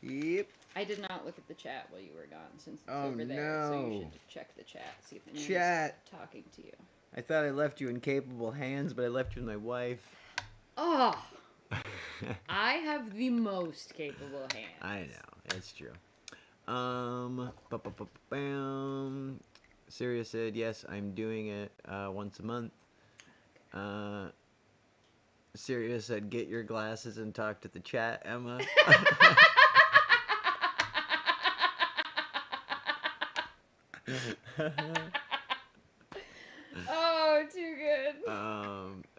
Yep. I did not look at the chat while you were gone, since it's Oh, over there. no. So you should check the chat, see if anyone's Chat. talking to you. I thought I left you in capable hands, but I left you with my wife. Oh! I have the most capable hands. I know, it's true. Sirius said, yes, I'm doing it once a month. Sirius said, get your glasses and talk to the chat, Emma. Oh, too good.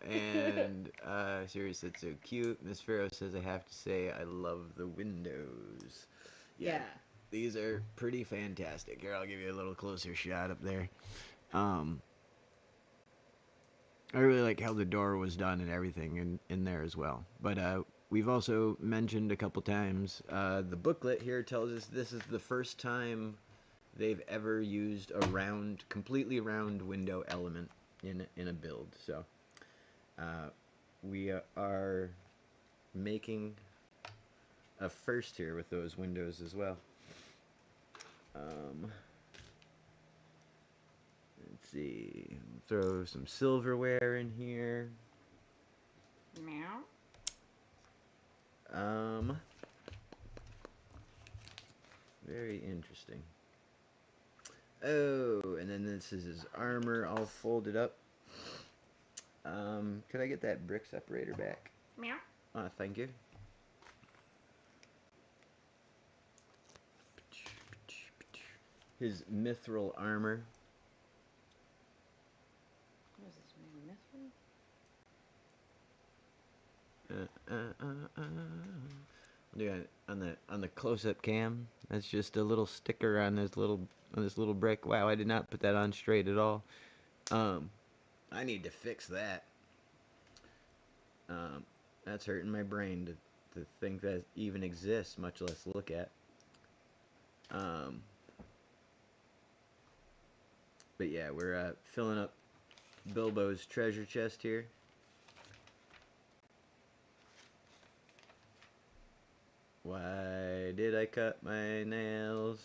And Sirius said, so cute. Miss Farrow says, I have to say, I love the windows. Yeah. These are pretty fantastic. Here, I'll give you a little closer shot up there. I really like how the door was done and everything in there as well. But we've also mentioned a couple times, the booklet here tells us this is the first time they've ever used a completely round window element in a build. So we are making a first here with those windows as well. Let's see, throw some silverware in here. Meow. Very interesting. Oh, and then this is his armor all folded up. Could I get that brick separator back? Meow. Thank you. His mithril armor. What is this, man? Yeah, on the close-up cam. That's just a little sticker on this little brick. Wow, I did not put that on straight at all. I need to fix that. That's hurting my brain to think that even exists, much less look at. But yeah, we're filling up Bilbo's treasure chest here. Why did I cut my nails?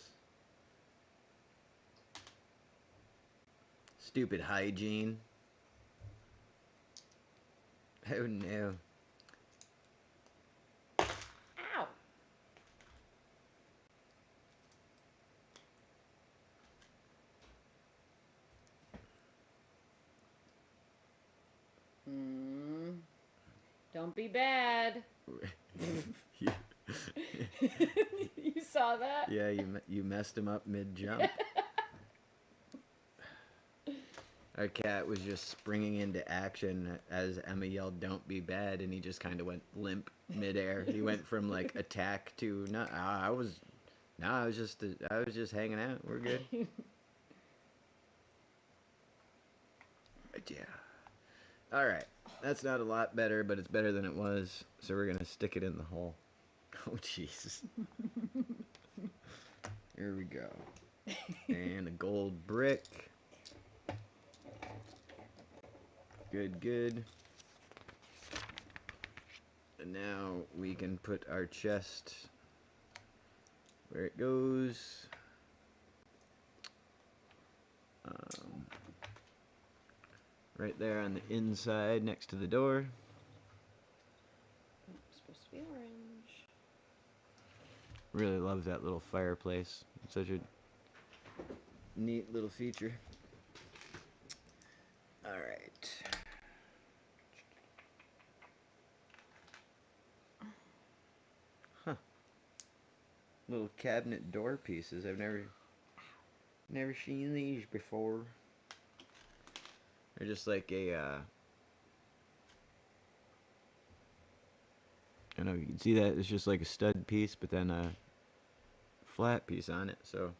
Stupid hygiene. Oh no. Ow. Don't be bad. You saw that? Yeah, you messed him up mid-jump. Our cat was just springing into action as Emma yelled, "Don't be bad," and he just kind of went limp midair. He went from like attack to I was just hanging out. We're good. But yeah. All right. That's not a lot better, but it's better than it was. So we're gonna stick it in the hole. Oh Jesus. Here we go. And a gold brick. Good, good. And now we can put our chest where it goes. Right there on the inside next to the door. Oh, it's supposed to be orange. Really love that little fireplace. It's such a neat little feature. Alright. Huh. Little cabinet door pieces. I've never Never seen these before. They're just like a, I don't know, you can see that it's just like a stud piece, but then a flat piece on it, so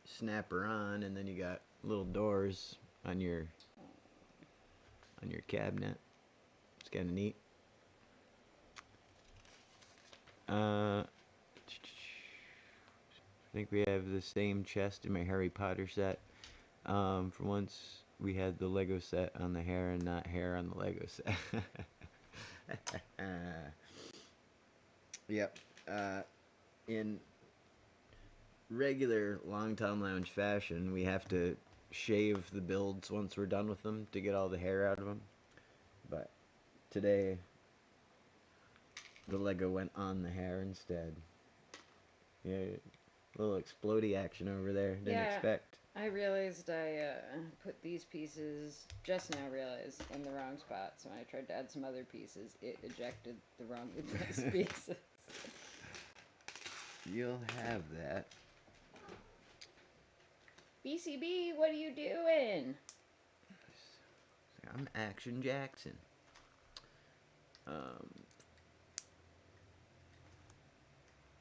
snap her on, and then you got little doors on your cabinet. It's kind of neat. I think we have the same chest in my Harry Potter set. For once, we had the Lego set on the hair and not hair on the Lego set. Yep. In regular Longtown Lounge fashion, we have to shave the builds once we're done with them to get all the hair out of them. But today, the Lego went on the hair instead. Yeah, a little explodey action over there. Didn't expect. I realized I put these pieces, just now realized, in the wrong spot. So when I tried to add some other pieces, it ejected the wrongly placed pieces. You'll have that. BCB, what are you doing? I'm Action Jackson.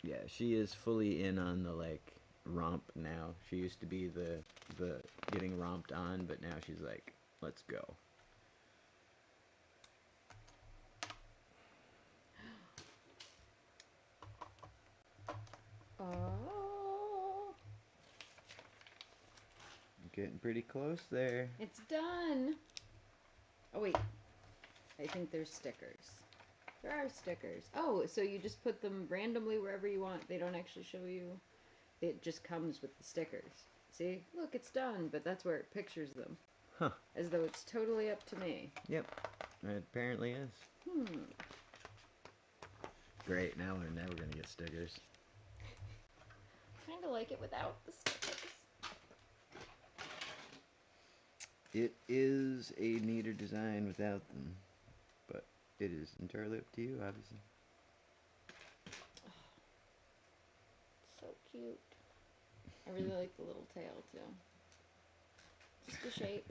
Yeah, she is fully in on the like romp now. She used to be the getting romped on, but now she's like, let's go. Oh, Getting pretty close there. it's done. Oh wait, I think there's stickers. There are stickers. Oh, so you just put them randomly wherever you want. They don't actually show you. It just comes with the stickers. See? Look, it's done, but that's where it pictures them. Huh. As though it's totally up to me. Yep. It apparently is. Great, now we're never gonna get stickers. Kind of like it without the stickers. It is a neater design without them, but it is entirely up to you, obviously. So cute. I really like the little tail too. Just the shape.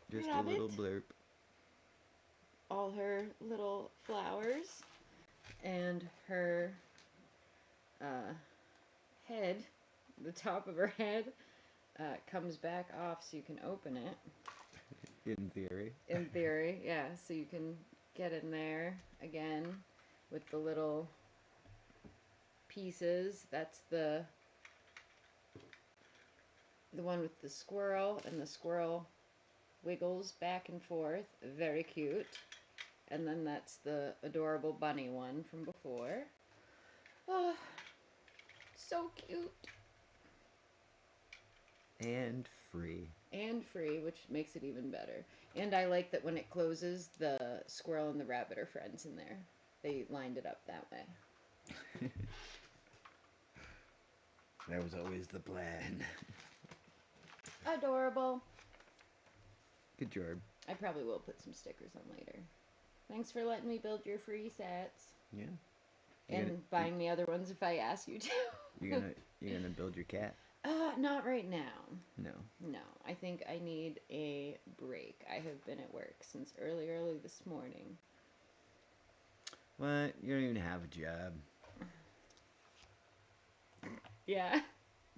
Just Rabbit. a little blurb. All her little flowers and her head, the top of her head, comes back off so you can open it. In theory. In theory, yeah. So you can get in there again with the little pieces. That's the one with the squirrel, and the squirrel wiggles back and forth. Very cute. And then that's the adorable bunny one from before. Oh, so cute. And free. And free, which makes it even better. And I like that when it closes, the squirrel and the rabbit are friends in there. They lined it up that way. That was always the plan. Adorable. Good job. I probably will put some stickers on later. Thanks for letting me build your free sets. Yeah. And buying me other ones if I ask you to. You gonna build your cat? Not right now. No. No, I think I need a break. I have been at work since early this morning. What? You don't even have a job. Yeah,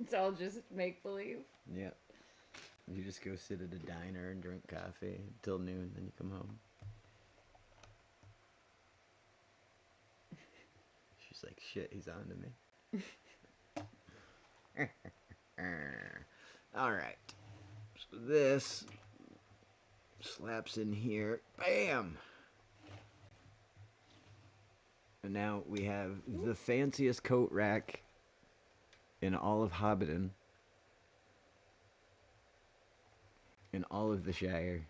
it's all just make believe. Yep. You just go sit at a diner and drink coffee until noon, then you come home. She's like, shit, he's on to me. Alright. So this slaps in here. Bam! And now we have the fanciest coat rack in all of Hobbiton. In all of the Shire.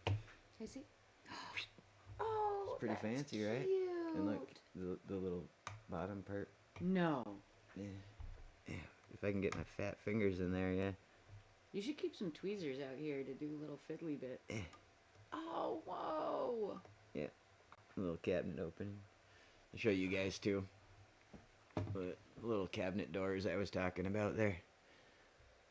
I see. Oh, It's pretty fancy, cute. right? And look, the little bottom part. No. Yeah. Yeah. If I can get my fat fingers in there, yeah. You should keep some tweezers out here to do little fiddly bits. Yeah. Oh, whoa. Yeah. A little cabinet opening. I'll show you guys too. The little cabinet doors I was talking about there.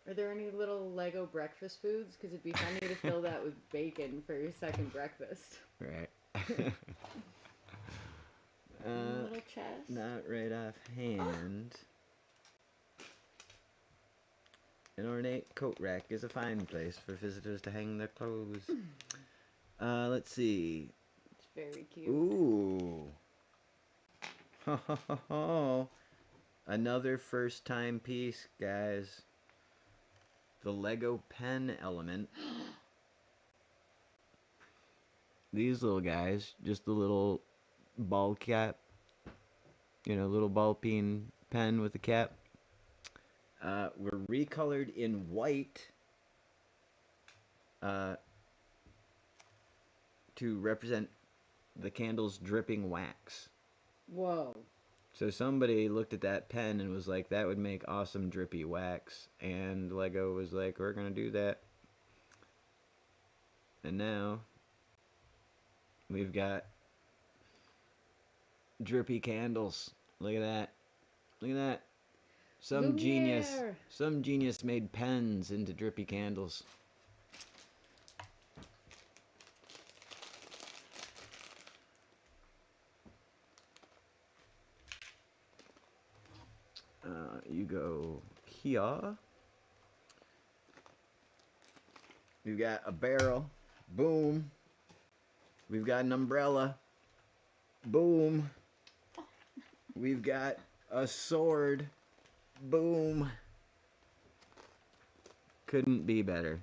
Are there any little Lego breakfast foods? Because it'd be funny to fill that with bacon for your second breakfast. Right. Little chest. Not right offhand. An ornate coat rack is a fine place for visitors to hang their clothes. Let's see. It's very cute. Ooh. Ho ho ho ho. Another first time piece, guys. The Lego pen element. These little guys, just a little ball cap. You know, little ball peen pen with a cap. Were recolored in white to represent the candle's dripping wax. Whoa. So somebody looked at that pen and was like, that would make awesome drippy wax. And Lego was like, we're going to do that. And now we've got drippy candles. Look at that. Look at that. Some genius made pens into drippy candles. You go here. We've got a barrel. Boom. We've got an umbrella. Boom. We've got a sword. Boom. Couldn't be better.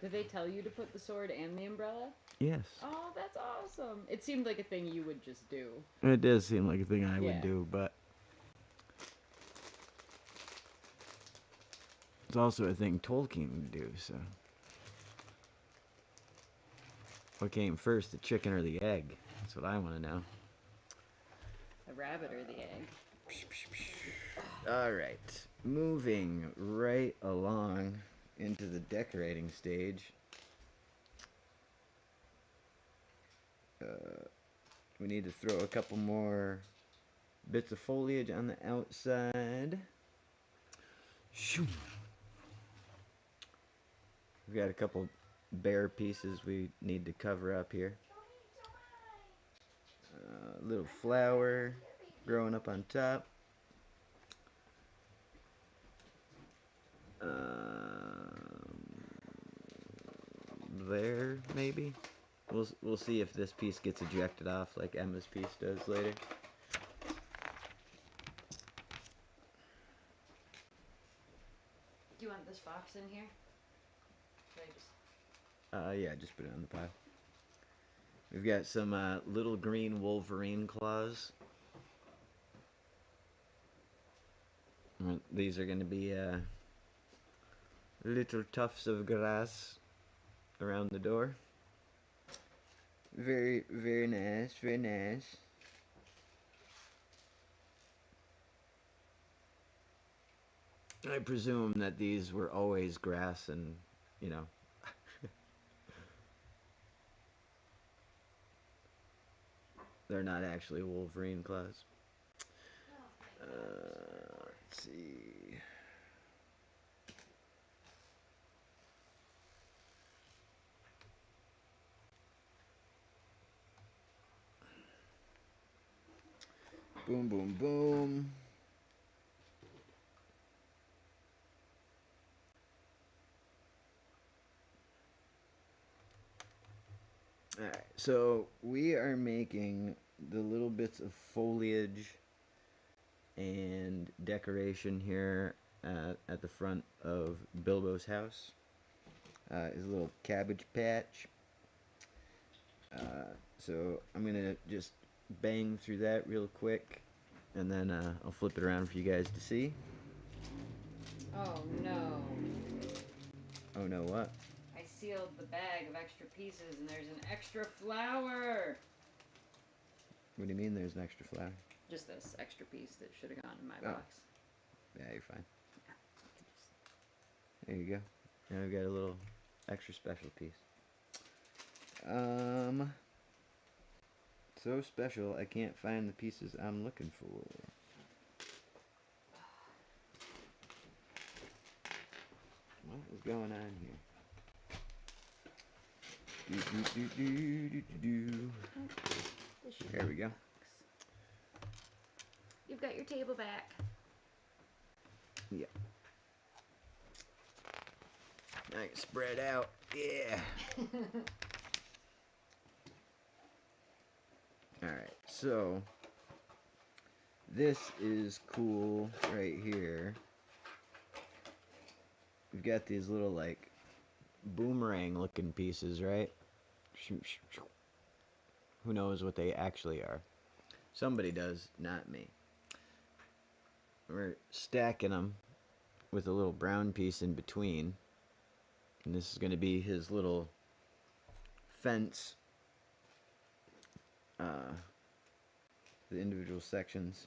Did they tell you to put the sword and the umbrella? Yes. Oh, that's awesome. It seemed like a thing you would just do. It does seem like a thing I would do, but it's also a thing Tolkien would do, so. What came first, the chicken or the egg? That's what I want to know. The rabbit or the egg? Alright, moving right along into the decorating stage. We need to throw a couple more bits of foliage on the outside. Shoo. We've got a couple bare pieces we need to cover up here. Little flower growing up on top. There, maybe. We'll see if this piece gets ejected off like Emma's piece does later. Do you want this box in here? Should I just... Yeah, just put it on the pile. We've got some little green Wolverine claws. These are going to be little tufts of grass around the door. Very, very nice, very nice. I presume that these were always grass and, you know. They're not actually Wolverine claws. Let's see. Boom, boom, boom. Alright, so we are making the little bits of foliage and decoration here at the front of Bilbo's house. His little cabbage patch. So I'm going to just bang through that real quick, and then I'll flip it around for you guys to see. Oh no. Oh no, what? I sealed the bag of extra pieces and there's an extra flower. What do you mean there's an extra flower? Just this extra piece that should have gone in my box. Yeah, you're fine. There you go. Now we've got a little extra special piece. So special, I can't find the pieces I'm looking for. What is going on here? There we go. You've got your table back. Yeah. Nice spread out. Yeah. Alright, so this is cool right here. We've got these little like boomerang looking pieces, right? Who knows what they actually are? Somebody does, not me. We're stacking them with a little brown piece in between. And this is going to be his little fence. The individual sections.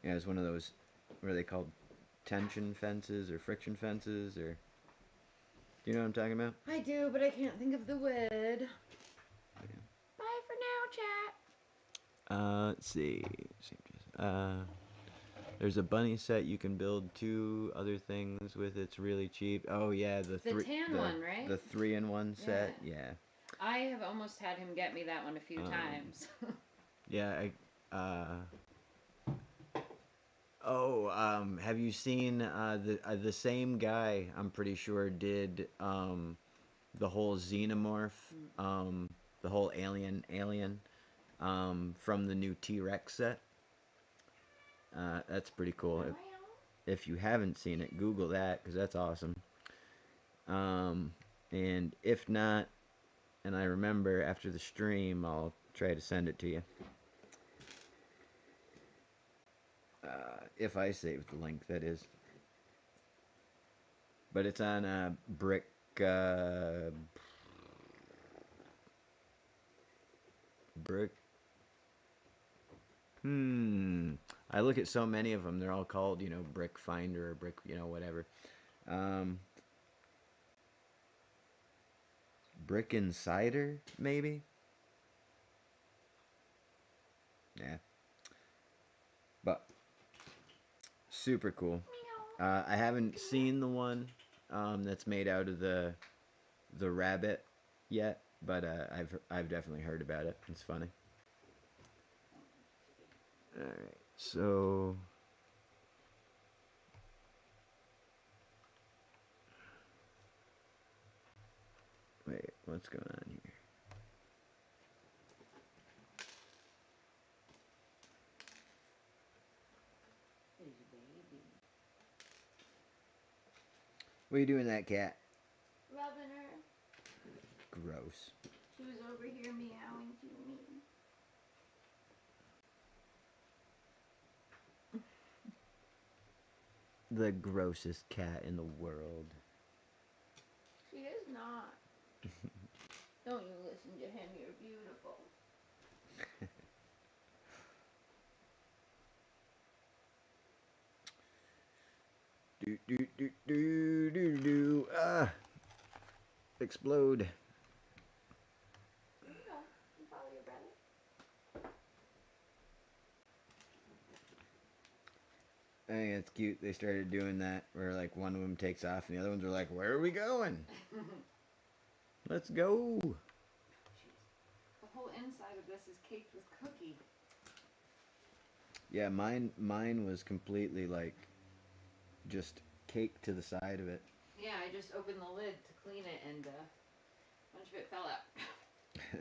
Yeah, it's one of those, what are they called? Tension fences or friction fences or... Do you know what I'm talking about? I do, but I can't think of the word. Yeah. Bye for now, chat. Let's see. There's a bunny set you can build 2 other things with. It's really cheap. Oh yeah, the tan one, right? The 3-in-1 set. Yeah. I have almost had him get me that one a few times. Yeah. Have you seen the same guy? I'm pretty sure did the whole xenomorph, the whole alien, from the new T-Rex set. That's pretty cool. If you haven't seen it, Google that because that's awesome. And if not, and I remember after the stream, I'll try to send it to you. If I save the link, that is. But it's on Brick. Brick. I look at so many of them. They're all called, Brick Finder or Brick, whatever. Brick Insider, maybe? Yeah. But super cool. I haven't seen the one that's made out of the rabbit yet, but I've definitely heard about it. It's funny. All right, so wait, what's going on here? What are you doing, that cat? Rubbing her. Gross. She was over here meowing to me. The grossest cat in the world. She is not. Don't you listen to him, you're beautiful. Explode. There you go. You follow your brother. I think it's cute. They started doing that where like one of them takes off and the other ones are like, "Where are we going? Let's go." Jeez. The whole inside of this is caked with cookie. Yeah, mine was completely like just caked to the side of it. Yeah, I just opened the lid to clean it and a bunch of it fell out. You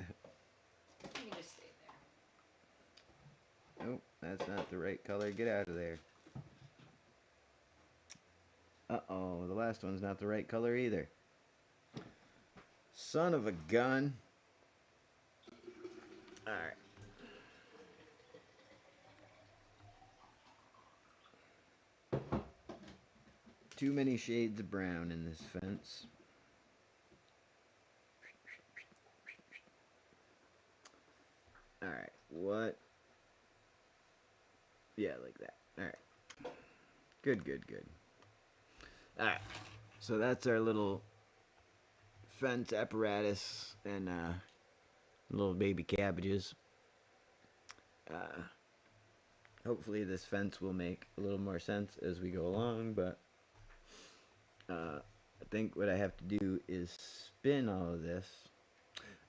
can just stay there. Oh, that's not the right color. Get out of there. Uh-oh, the last one's not the right color either. Son of a gun. Alright. Too many shades of brown in this fence. Alright, what? Yeah, like that. Alright. Good, good, good. Alright, so that's our little fence apparatus and little baby cabbages. Uh, hopefully this fence will make a little more sense as we go along, but I think what I have to do is spin all of this.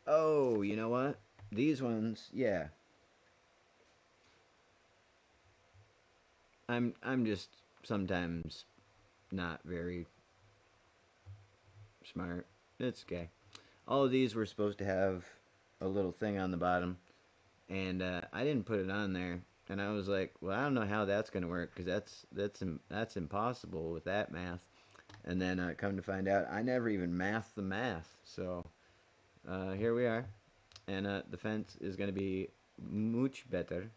Oh, you know what? These ones, yeah. I'm just sometimes not very smart. It's okay. All of these were supposed to have a little thing on the bottom, and I didn't put it on there. And I was like, well, I don't know how that's gonna work because that's impossible with that math. And then come to find out, I never even mathed the math. So here we are, and the fence is gonna be much better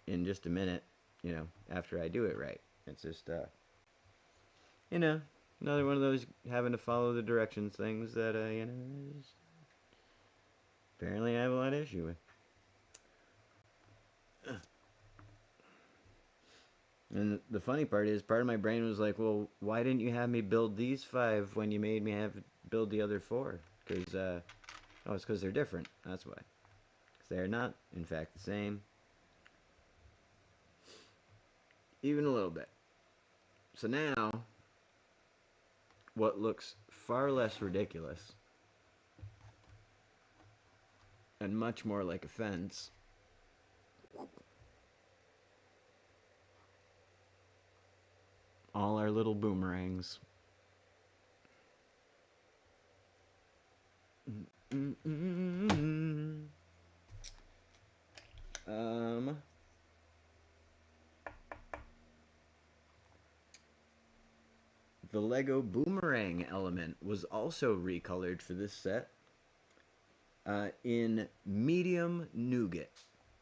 in just a minute. You know, after I do it right. It's just you know, another one of those having to follow the directions things that you know, apparently I have a lot of issue with. And the funny part is, part of my brain was like, well, why didn't you have me build these 5 when you made me have build the other 4? Because, oh, it's because they're different. That's why. Because they're not, in fact, the same. Even a little bit. So now, what looks far less ridiculous and much more like a fence all our little boomerangs. Mm-mm-mm. Um, the Lego boomerang element was also recolored for this set in medium nougat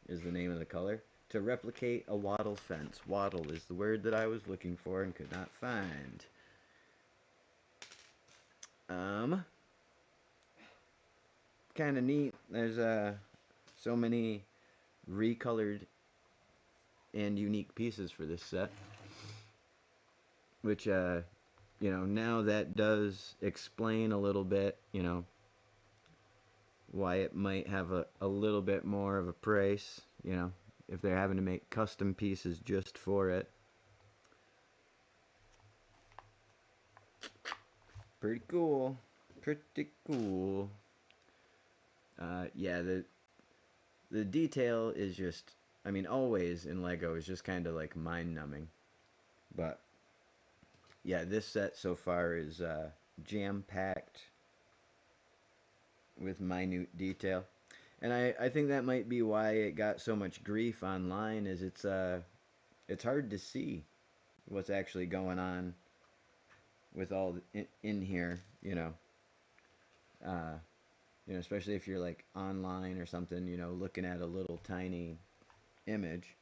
is the name of the color to replicate a wattle fence. Wattle is the word that I was looking for and could not find. Um, kind of neat. There's so many recolored and unique pieces for this set, which you know, now that does explain a little bit, you know, why it might have a little bit more of a price, you know, if they're having to make custom pieces just for it. Pretty cool. Pretty cool. Yeah, the detail is just, I mean, always in Lego is just kind of like mind numbing. But yeah, this set so far is jam packed with minute detail. And I think that might be why it got so much grief online is it's hard to see what's actually going on with all in here, uh, especially if you're like online or something, looking at a little tiny image.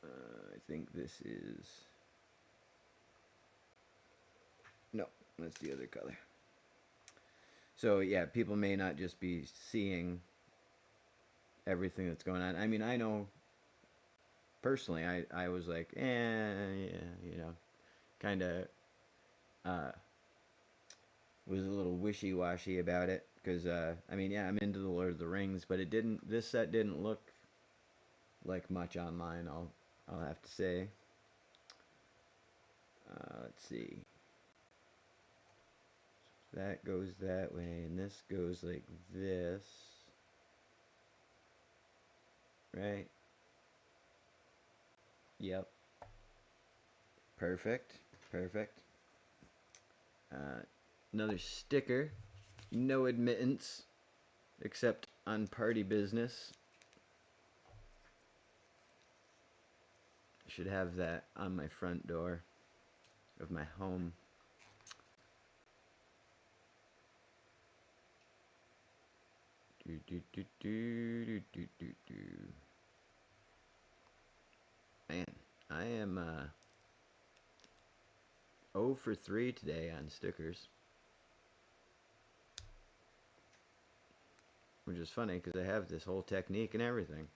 I think this is no, that's the other color. So yeah, people may not just be seeing everything that's going on. I mean, I know personally, I was like, yeah, kind of uh, was a little wishy washy about it because I mean, yeah, I'm into the Lord of the Rings, but it didn't. This set didn't look like much online. I'll have to say. Let's see. That goes that way, and this goes like this, right? Yep. Perfect. Perfect. Uh, Another sticker. No admittance except on party business. I should have that on my front door of my home. Do, do, do, do, do, do, do, do. Man, I am 0 for 3 today on stickers. Which is funny because I have this whole technique and everything.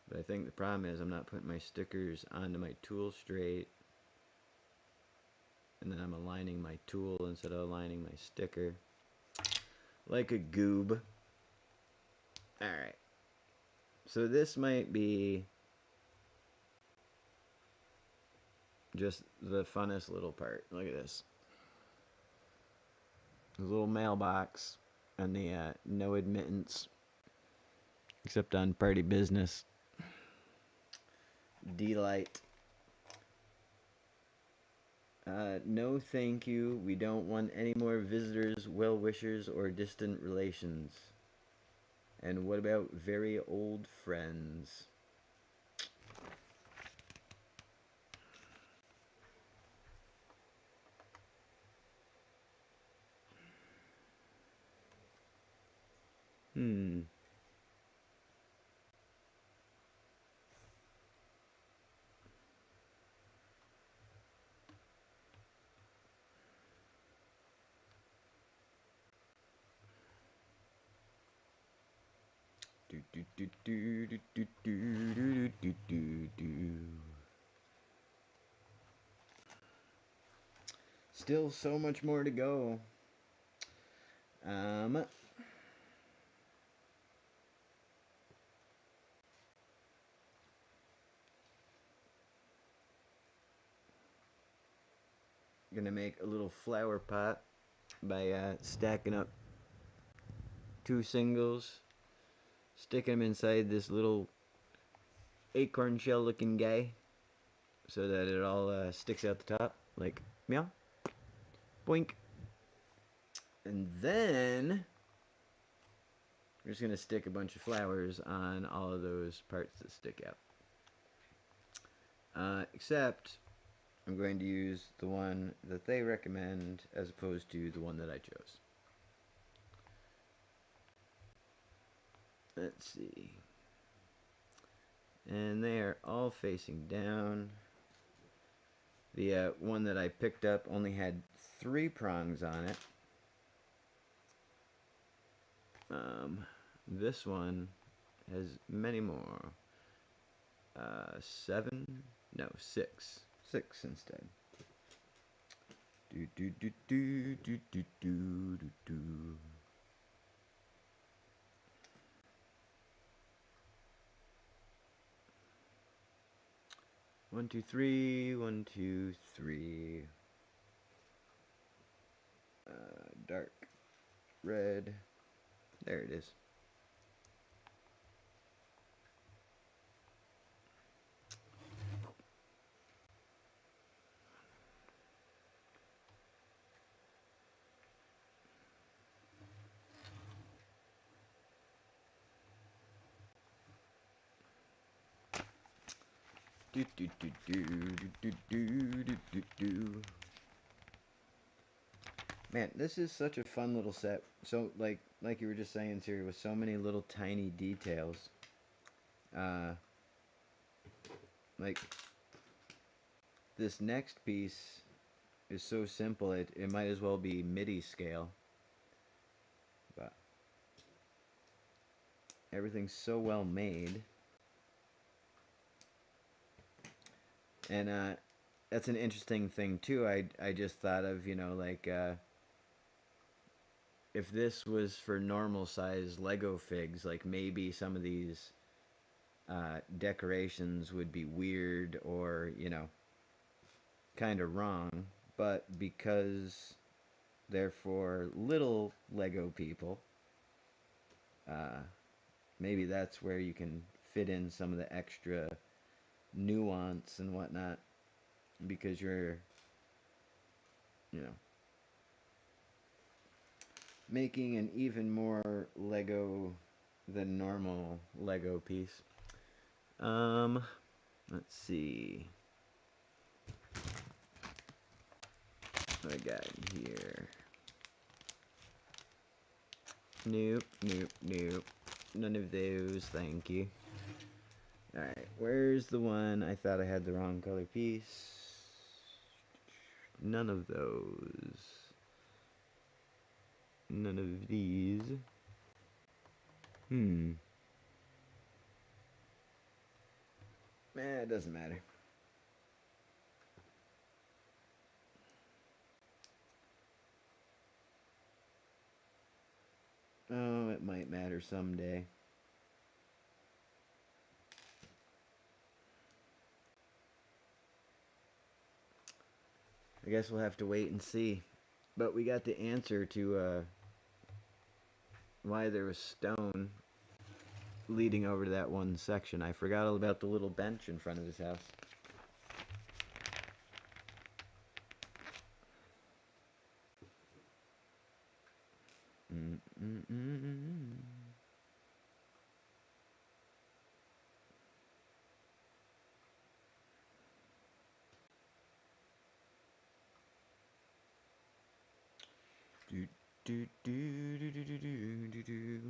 But I think the problem is I'm not putting my stickers onto my tool straight. And then I'm aligning my tool instead of aligning my sticker. like a goob. Alright. So this might be just the funnest little part. Look at this. The little mailbox and the no admittance except on party business. Delight. No thank you. We don't want any more visitors, well-wishers, or distant relations. And what about very old friends? Hmm. Still so much more to go. Gonna make a little flower pot by stacking up 2 singles, sticking them inside this little acorn shell looking guy so that it all sticks out the top like meow, boink. And then we're just gonna stick a bunch of flowers on all of those parts that stick out. Except I'm going to use the one that they recommend as opposed to the one that I chose. Let's see. And they are all facing down. The one that I picked up only had 3 prongs on it. This one has many more. 7? No, 6. 6 instead. Do do do do do do do do do. 1, 2, 3. 1, 2, 3. Dark red. There it is. Do do do do do do do do do. Man, this is such a fun little set. So like you were just saying, Siri, with so many little tiny details. Like this next piece is so simple it might as well be MIDI scale. But everything's so well made. And that's an interesting thing too. I just thought of, like if this was for normal size Lego figs, like maybe some of these decorations would be weird or, kind of wrong. But because they're for little Lego people, uh, maybe that's where you can fit in some of the extra nuance and whatnot because you're, you know, making an even more Lego than normal Lego piece. Let's see. What I got in here? Nope, nope, nope. None of those, thank you. Alright, where's the one I thought I had the wrong color piece? None of those. None of these. It doesn't matter. might matter someday. I guess we'll have to wait and see. But we got the answer to why there was stone leading over to that one section. I forgot all about the little bench in front of his house. Do do do do do do do do.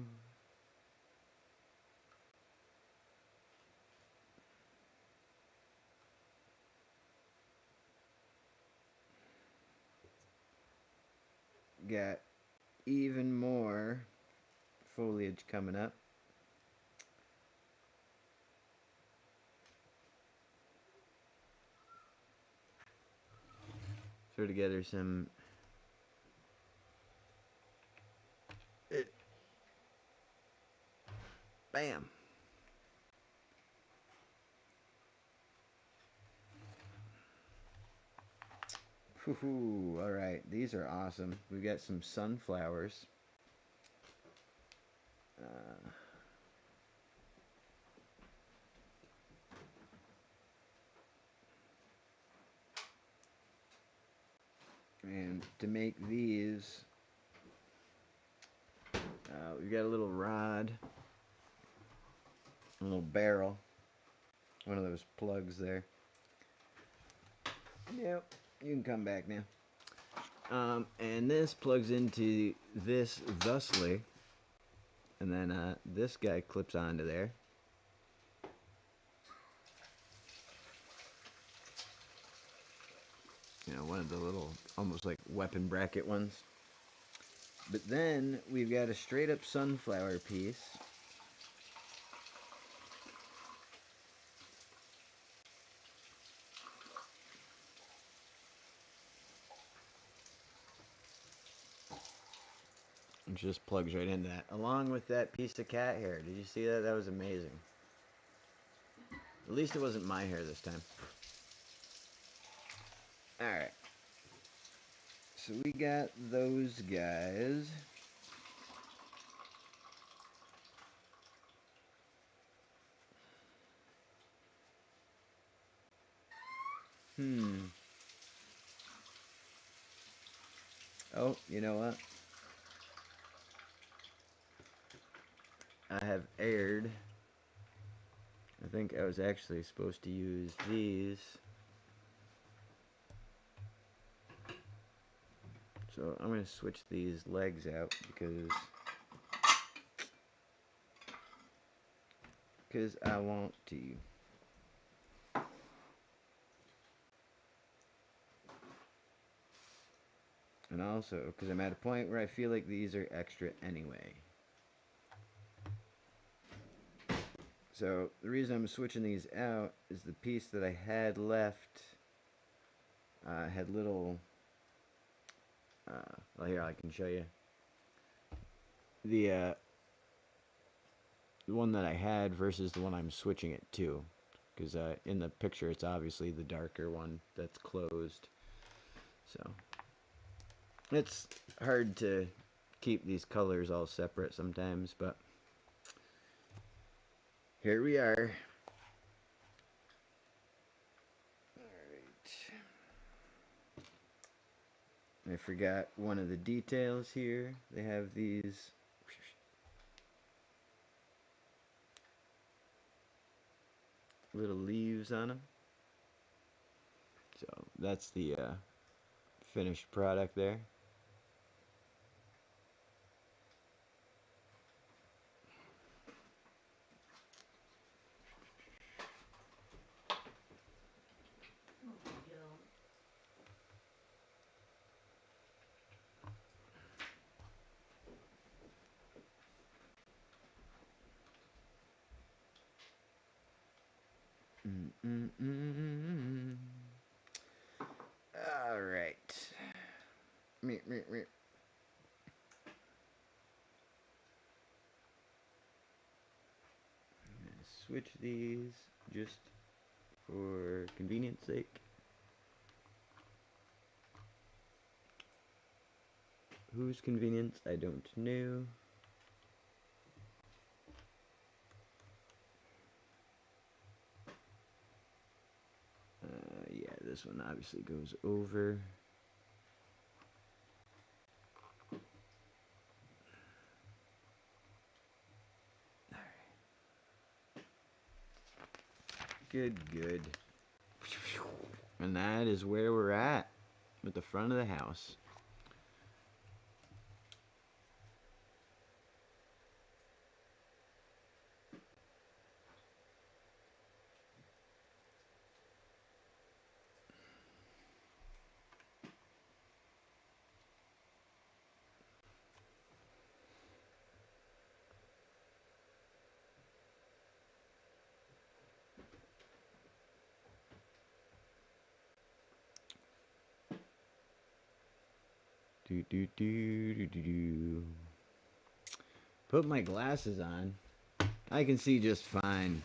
Got even more foliage coming up. Throw together some bam. Woohoo! All right, these are awesome. We've got some sunflowers. And to make these, we've got a little rod, a little barrel, one of those plugs there. Yep, you can come back now. And this plugs into this thusly, and then this guy clips onto there. You know, one of the little, almost like weapon bracket ones. But then we've got a straight up sunflower piece. It just plugs right into that, along with that piece of cat hair. Did you see that? That was amazing. At least it wasn't my hair this time. Alright. So we got those guys. Oh, you know what? I have aired. I think I was actually supposed to use these. So I'm going to switch these legs out because I want to. And also because I'm at a point where I feel like these are extra anyway. So the reason I'm switching these out is the piece that I had left had little, well here I can show you. The one that I had versus the one I'm switching it to. Because in the picture it's obviously the darker one that's closed. So it's hard to keep these colors all separate sometimes, but here we are. Alright. I forgot one of the details here. They have these little leaves on them. So that's the finished product there. All right. switch these just for convenience sake. Whose convenience? I don't know. Yeah, this one obviously goes over. Good, good. And that is where we're at with the front of the house. Do do do do do do. Put my glasses on. I can see just fine.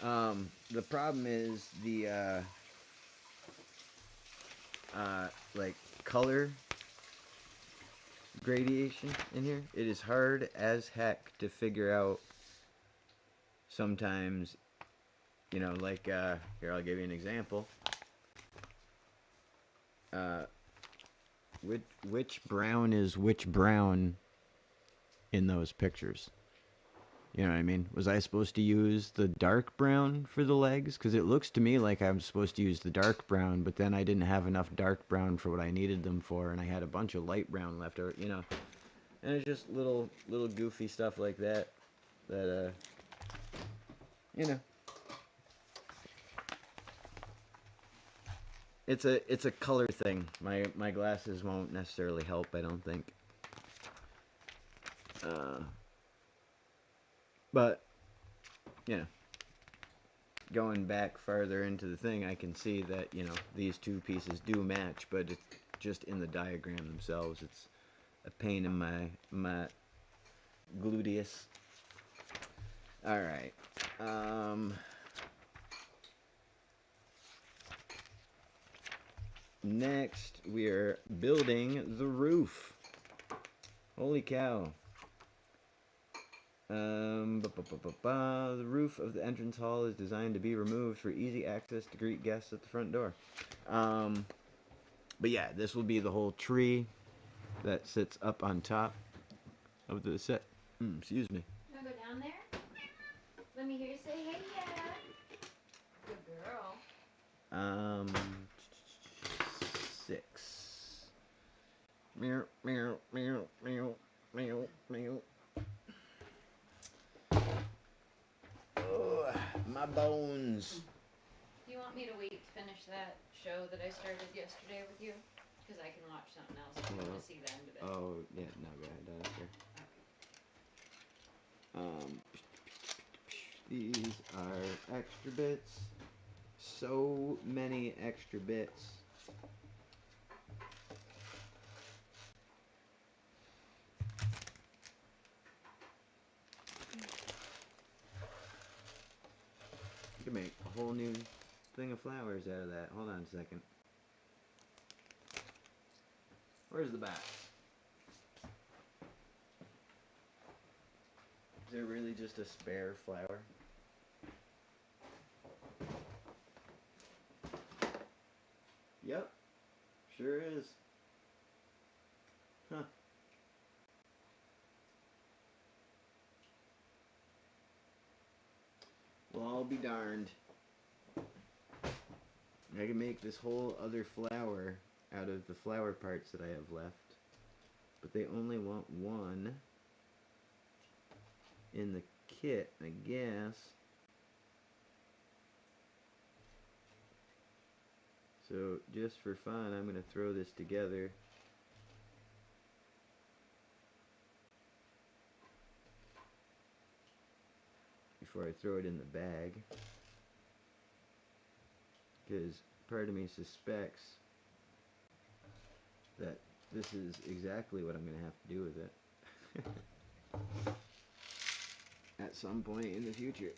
The problem is the like color gradation in here. It is hard as heck to figure out sometimes, you know, like here I'll give you an example. Which brown is which brown in those pictures? You know what I mean? Was I supposed to use the dark brown for the legs? Because it looks to me like I'm supposed to use the dark brown, but then I didn't have enough dark brown for what I needed them for, and I had a bunch of light brown left over, you know. And it's just little goofy stuff like that, you know. It's a color thing. My glasses won't necessarily help, I don't think. But, you know, going back farther into the thing, I can see that, you know, these two pieces do match, but it's just in the diagram themselves, it's a pain in my gluteus. All right. Next, we are building the roof. Holy cow. The roof of the entrance hall is designed to be removed for easy access to greet guests at the front door. But yeah, this will be the whole tree that sits up on top of the set. Excuse me. You wanna go down there? Let me hear you say, hey, yeah. Good girl. 6. Meow, meow, meow, meow, meow, meow. Oh, my bones. Do you want me to wait to finish that show that I started yesterday with you? Because I can watch something else if you want to see the end of it. Oh, yeah, no, go ahead, I don't care. These are extra bits. So many extra bits. You can make a whole new thing of flowers out of that. Hold on a second. Where's the box? Is there really just a spare flower? Yep, sure is. Huh. Well, I'll be darned. I can make this whole other flower out of the flower parts that I have left. But they only want one in the kit, I guess. So, just for fun, I'm going to throw this together. Before I throw it in the bag. Because part of me suspects that this is exactly what I'm going to have to do with it. at some point in the future.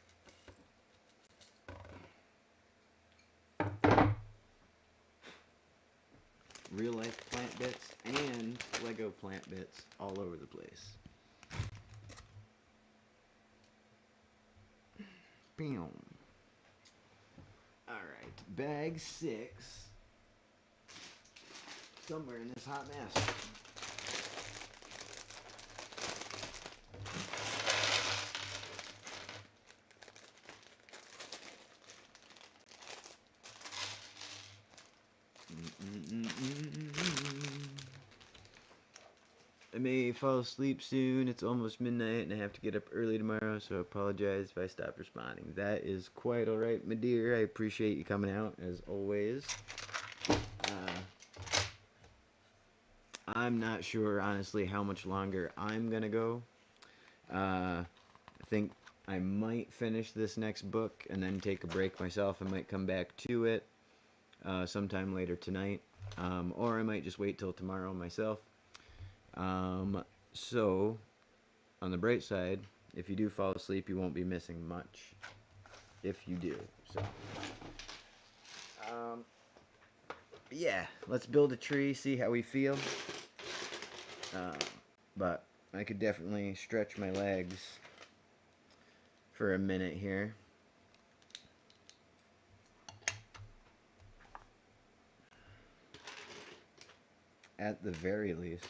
Real life plant bits and Lego plant bits all over the place. Bam. Alright, bag 6. Somewhere in this hot mess. I may fall asleep soon. It's almost midnight and I have to get up early tomorrow, so I apologize if I stop responding. That is quite alright, my dear. I appreciate you coming out, as always. I'm not sure, honestly, how much longer I'm going to go. I think I might finish this next book and then take a break myself. I might come back to it sometime later tonight. Or I might just wait till tomorrow myself. So, on the bright side, if you do fall asleep, you won't be missing much. If you do, so. Yeah, let's build a tree, see how we feel. But I could definitely stretch my legs for a minute here. At the very least.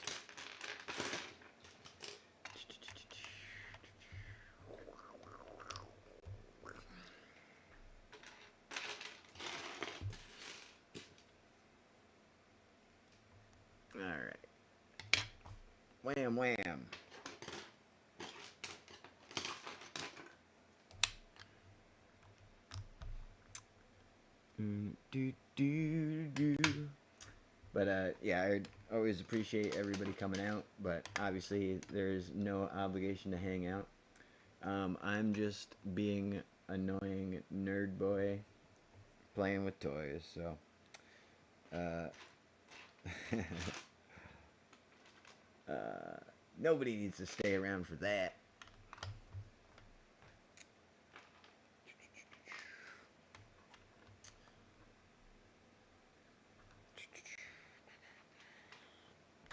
Alright. Wham, wham. But yeah, I always appreciate everybody coming out, but obviously there's no obligation to hang out. I'm just being annoying nerd boy playing with toys, so nobody needs to stay around for that.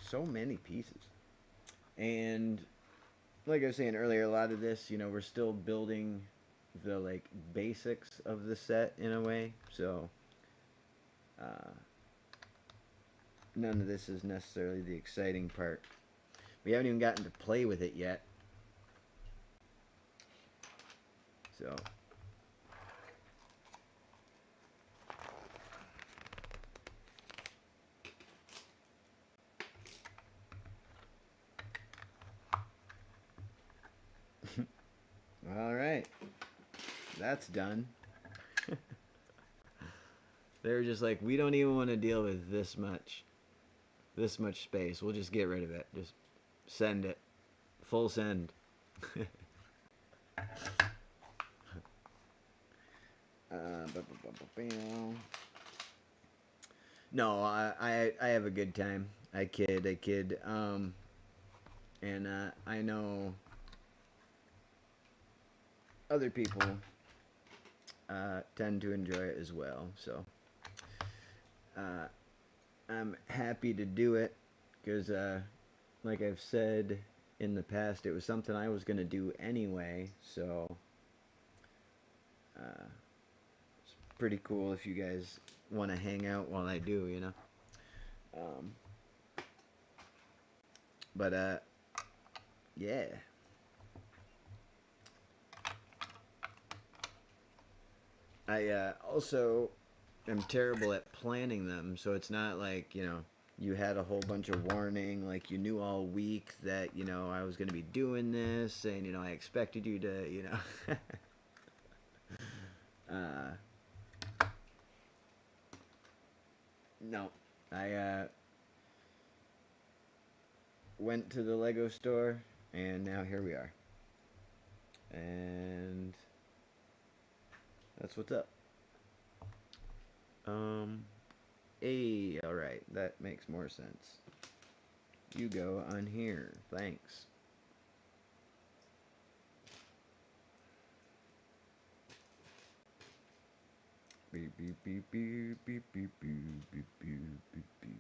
So many pieces. And like I was saying earlier, a lot of this, you know, we're still building the like basics of the set in a way, so none of this is necessarily the exciting part. We haven't even gotten to play with it yet. So alright. That's done. They're just like, we don't even want to deal with this much space. We'll just get rid of it. Just send it. Full send. No, I have a good time. I kid. And I know other people tend to enjoy it as well. So I'm happy to do it because, like I've said in the past, it was something I was going to do anyway. So it's pretty cool if you guys want to hang out while I do, you know. But yeah. I also am terrible at planning them, so it's not like, you know, you had a whole bunch of warning, like you knew all week that, you know, I was going to be doing this, and, you know, I expected you to, you know. No. I went to the Lego store, and now here we are. And that's what's up. Alright, that makes more sense. You go on here. Thanks. Beep beep beep beep beep beep beep beep beep beep beep.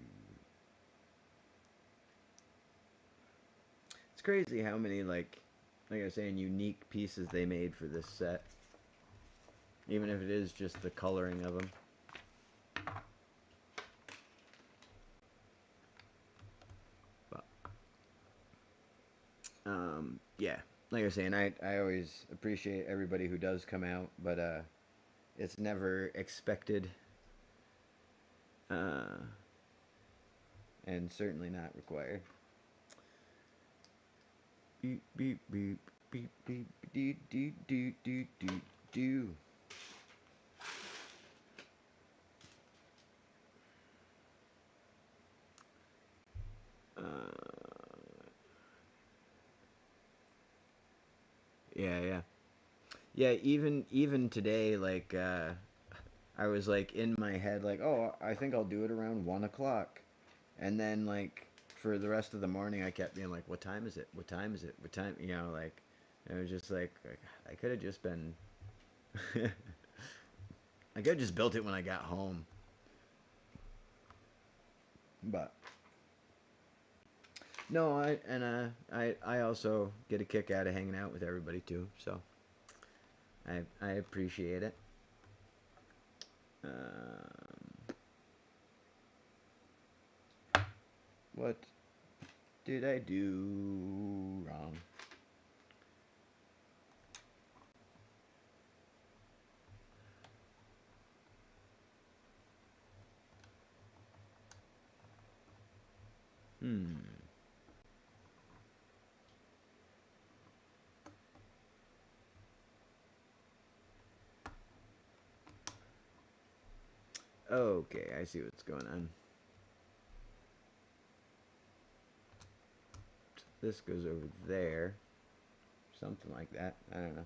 It's crazy how many like I was saying, unique pieces they made for this set. Even if it is just the coloring of them. But, yeah, like I was saying, I always appreciate everybody who does come out, but it's never expected, uh, and certainly not required. Beep beep beep beep beep doo doo doo doo doo doo. Yeah, yeah, yeah. Even today, I was like in my head, like, oh, I think I'll do it around 1 o'clock, and then like for the rest of the morning, I kept being like, what time is it? What time is it? What time? Like it was just like I could have just been, I could have just built it when I got home, but no, I also get a kick out of hanging out with everybody too, so I appreciate it. What did I do wrong? Hmm. Okay, I see what's going on. This goes over there. Something like that. I don't know.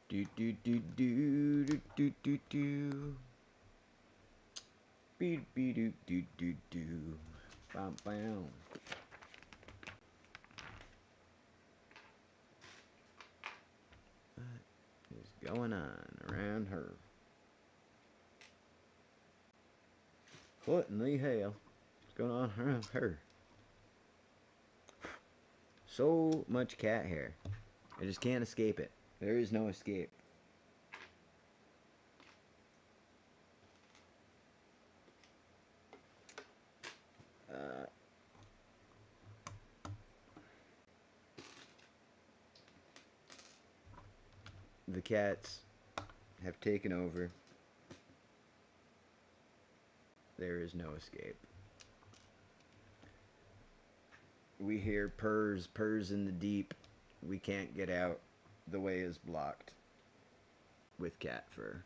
Do do do do do do do do. Beep beep do do do do. Bam bam. What is going on around her? What in the hell is going on around her? So much cat hair. I just can't escape it. There is no escape. Uh, the cats have taken over. There is no escape. We hear purrs, purrs in the deep. We can't get out. The way is blocked with cat fur.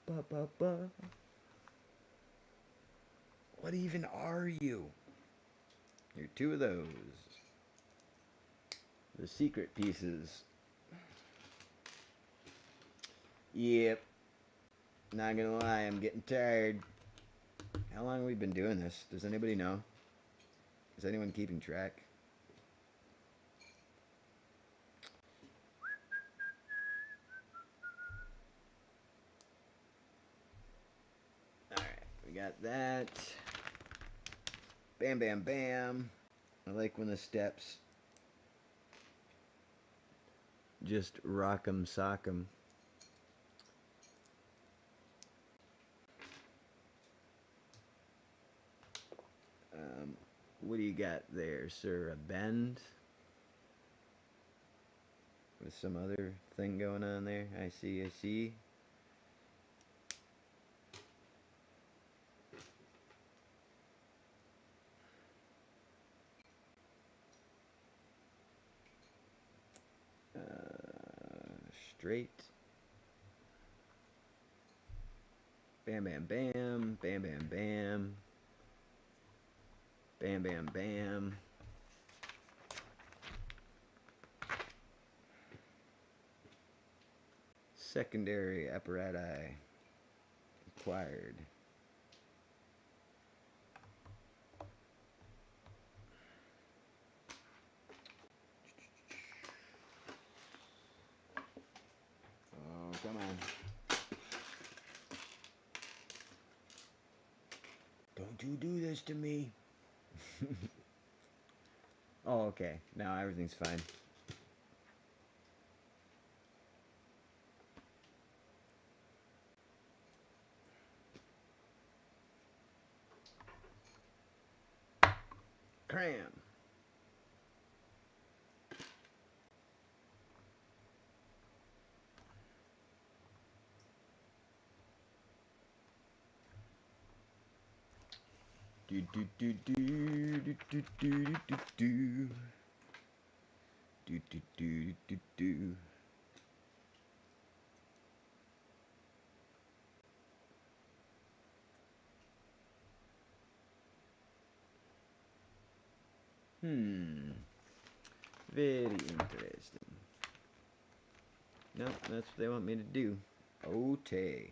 Ba ba ba. What even are you? You're two of those. The secret pieces. Yep. Not gonna lie, I'm getting tired. How long have we been doing this? Does anybody know? Is anyone keeping track? Alright, we got that. Bam, bam, bam. I like when the steps just rock 'em, sock 'em. What do you got there, sir? A bend? With some other thing going on there? I see, I see. Straight. Bam, bam, bam. Bam, bam, bam. Bam, bam, bam. Secondary apparatus acquired. Oh, come on. Don't you do this to me. Oh, okay. Now everything's fine. Cram. Do do do do do do do do do do do do do do. Very interesting. Nope, that's what they want me to do. Okay.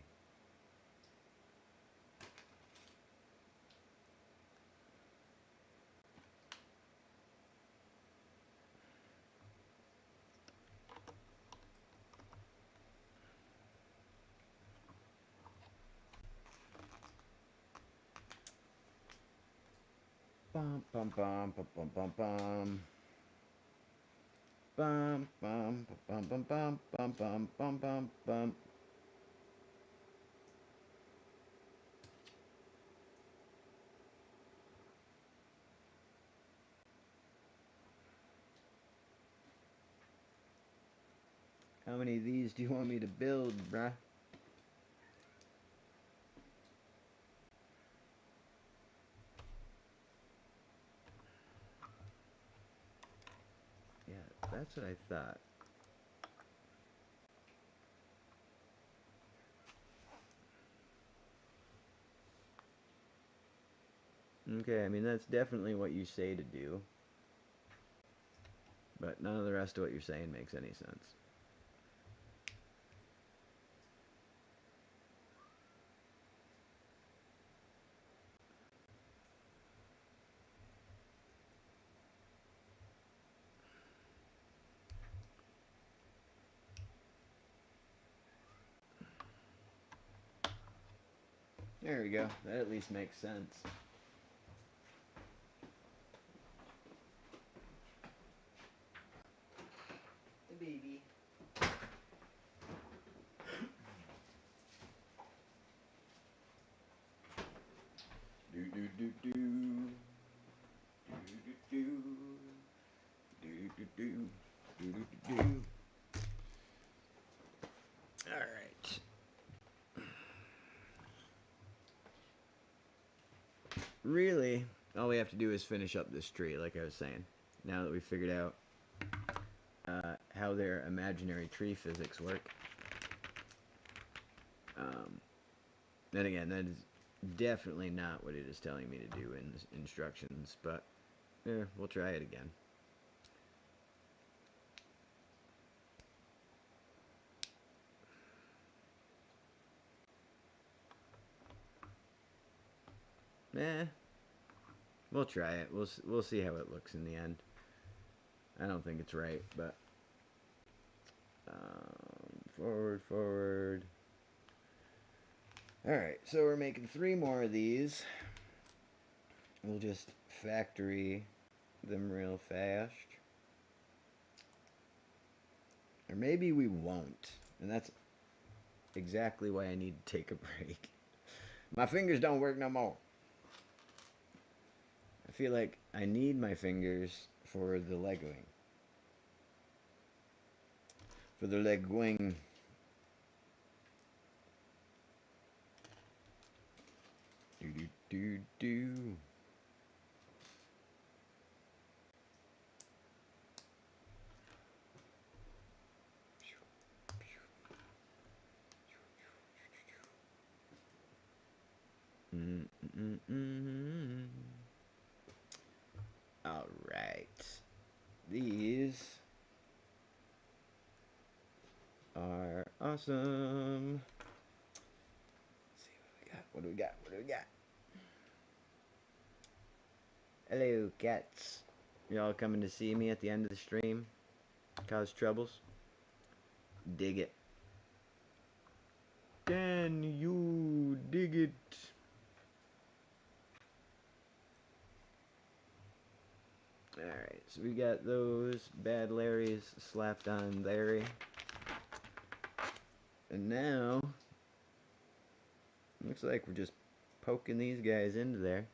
Bum bum bum bum bum bum bum. Bum bum bum bum bum bum bum bum bum bum. How many of these do you want me to build, bruh? Yeah, that's what I thought. Okay, I mean, that's definitely what you say to do. But none of the rest of what you're saying makes any sense. There we go. That at least makes sense. The baby. Do do do do. Do do do. Do do do. Do do do. All right. Really, all we have to do is finish up this tree, like I was saying. Now that we figured out how their imaginary tree physics work. And again, that is definitely not what it is telling me to do in the instructions, but we'll try it again. Eh, we'll try it. We'll see how it looks in the end. I don't think it's right, but forward, forward. All right, so we're making 3 more of these. We'll just factory them real fast. Or maybe we won't. And that's exactly why I need to take a break. My fingers don't work no more. I feel like I need my fingers for the Legoing. For the Legoing. Do do do do. These are awesome. Let's see what we got. What do we got? What do we got? Hello, cats. Y'all coming to see me at the end of the stream? Cause troubles? Dig it. Can you dig it? Alright, so we got those bad Larrys slapped on Larry. And now, looks like we're just poking these guys into there.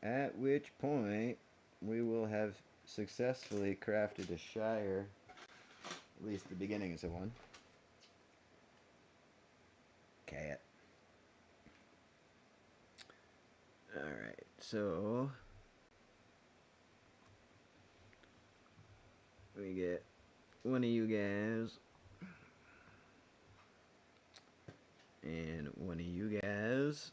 At which point, we will have successfully crafted a Shire, at least the beginnings of one. Cat. Alright, so we get one of you guys and one of you guys.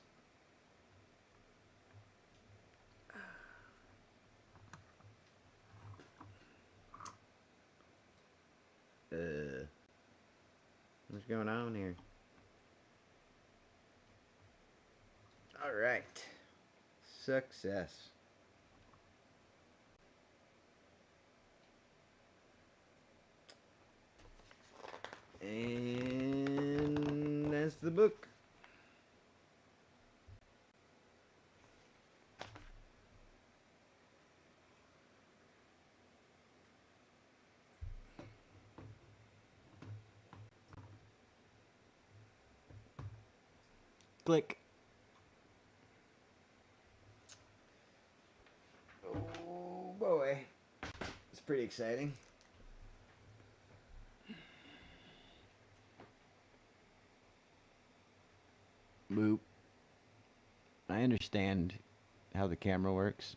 What's going on here? Alright. Success. And that's the book. Click. Oh boy. It's pretty exciting. Boop. I understand how the camera works.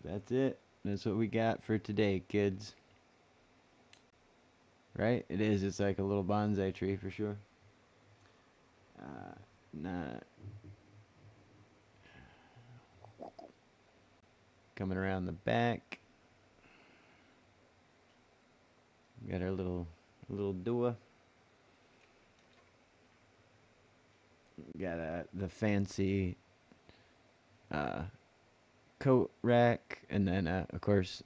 That's it. That's what we got for today, kids. Right? It is. It's like a little bonsai tree for sure. Not coming around the back. Got our little Dua. Got the fancy coat rack, and then of course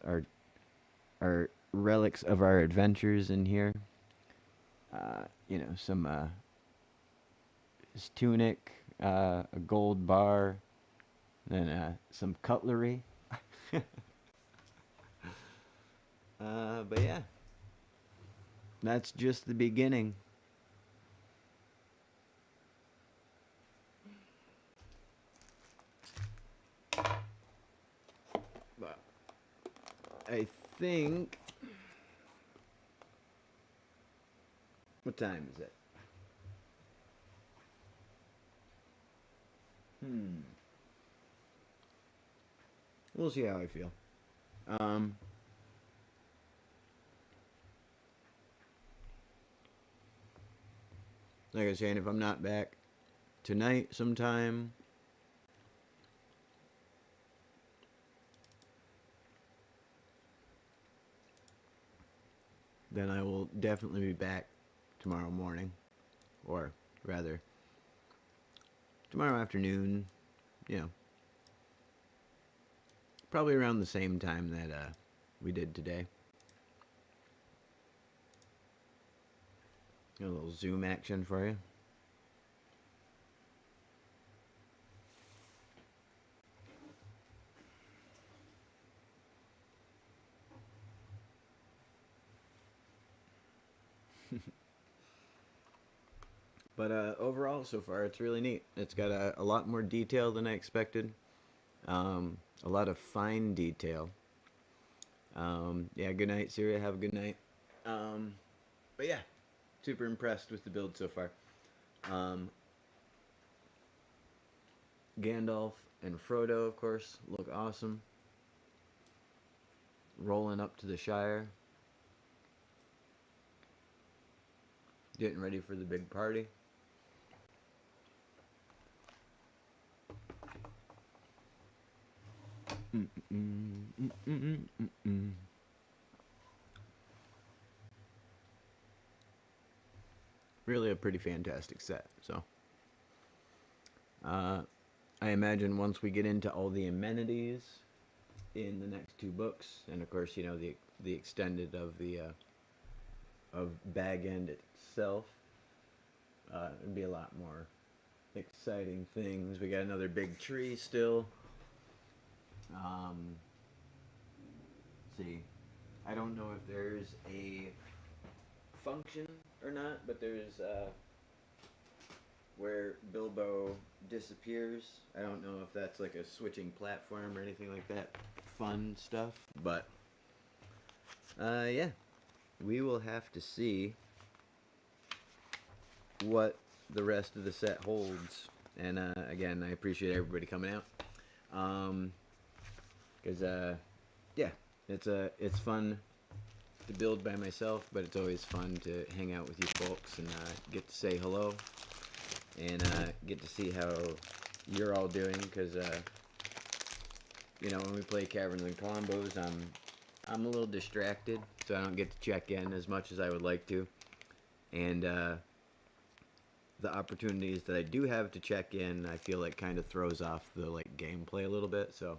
our relics of our adventures in here. You know, some his tunic, a gold bar, then some cutlery. But yeah, that's just the beginning. But I think, what time is it? We'll see how I feel. Like I was saying, if I'm not back tonight sometime, then I will definitely be back tomorrow morning, or rather tomorrow afternoon, you know, probably around the same time that we did today. A little zoom action for you. But overall, so far, it's really neat. It's got a lot more detail than I expected. A lot of fine detail. Yeah, good night, Syria. Have a good night. But yeah, super impressed with the build so far. Gandalf and Frodo, of course, look awesome. Rolling up to the Shire. Getting ready for the big party. Really a pretty fantastic set. So, I imagine once we get into all the amenities in the next two books, and of course, you know, the extended of Bag End itself, it'd be a lot more exciting things. We got another big tree still. See, I don't know if there's a function or not, but there's where Bilbo disappears. I don't know if that's like a switching platform or anything like that. Fun stuff, but yeah, we will have to see what the rest of the set holds. And again, I appreciate everybody coming out. Because yeah, it's fun to build by myself, but it's always fun to hang out with you folks and get to say hello and get to see how you're all doing. Because you know, when we play Kaverns Klombos, I'm a little distracted, so I don't get to check in as much as I would like to. And the opportunities that I do have to check in, I feel like kind of throws off the like gameplay a little bit. So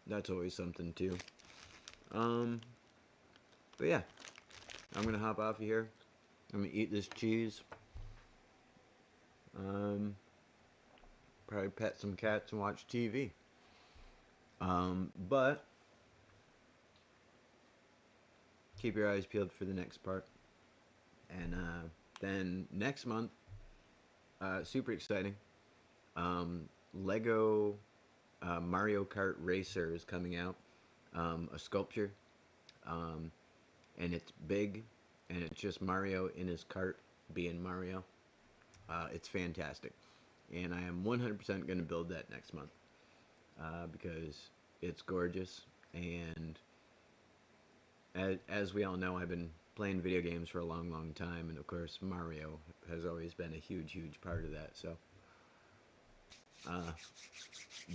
that's always something too. But yeah, I'm gonna hop off of here. I'm gonna eat this cheese. Probably pet some cats and watch TV. But keep your eyes peeled for the next part. And then next month, super exciting. Lego Mario Kart Racer is coming out. A sculpture. And it's big. And it's just Mario in his cart being Mario. It's fantastic. And I am 100% going to build that next month. Because it's gorgeous. And as we all know, I've been playing video games for a long, long time, and of course Mario has always been a huge, huge part of that. So,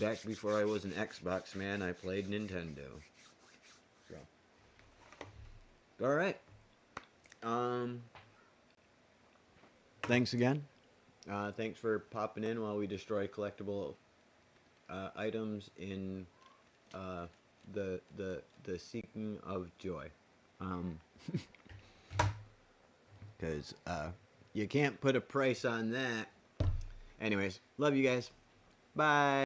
back before I was an Xbox man, I played Nintendo. So, all right. Thanks again. Thanks for popping in while we destroy collectible items in the seeking of joy. Because you can't put a price on that. Anyways, love you guys. Bye.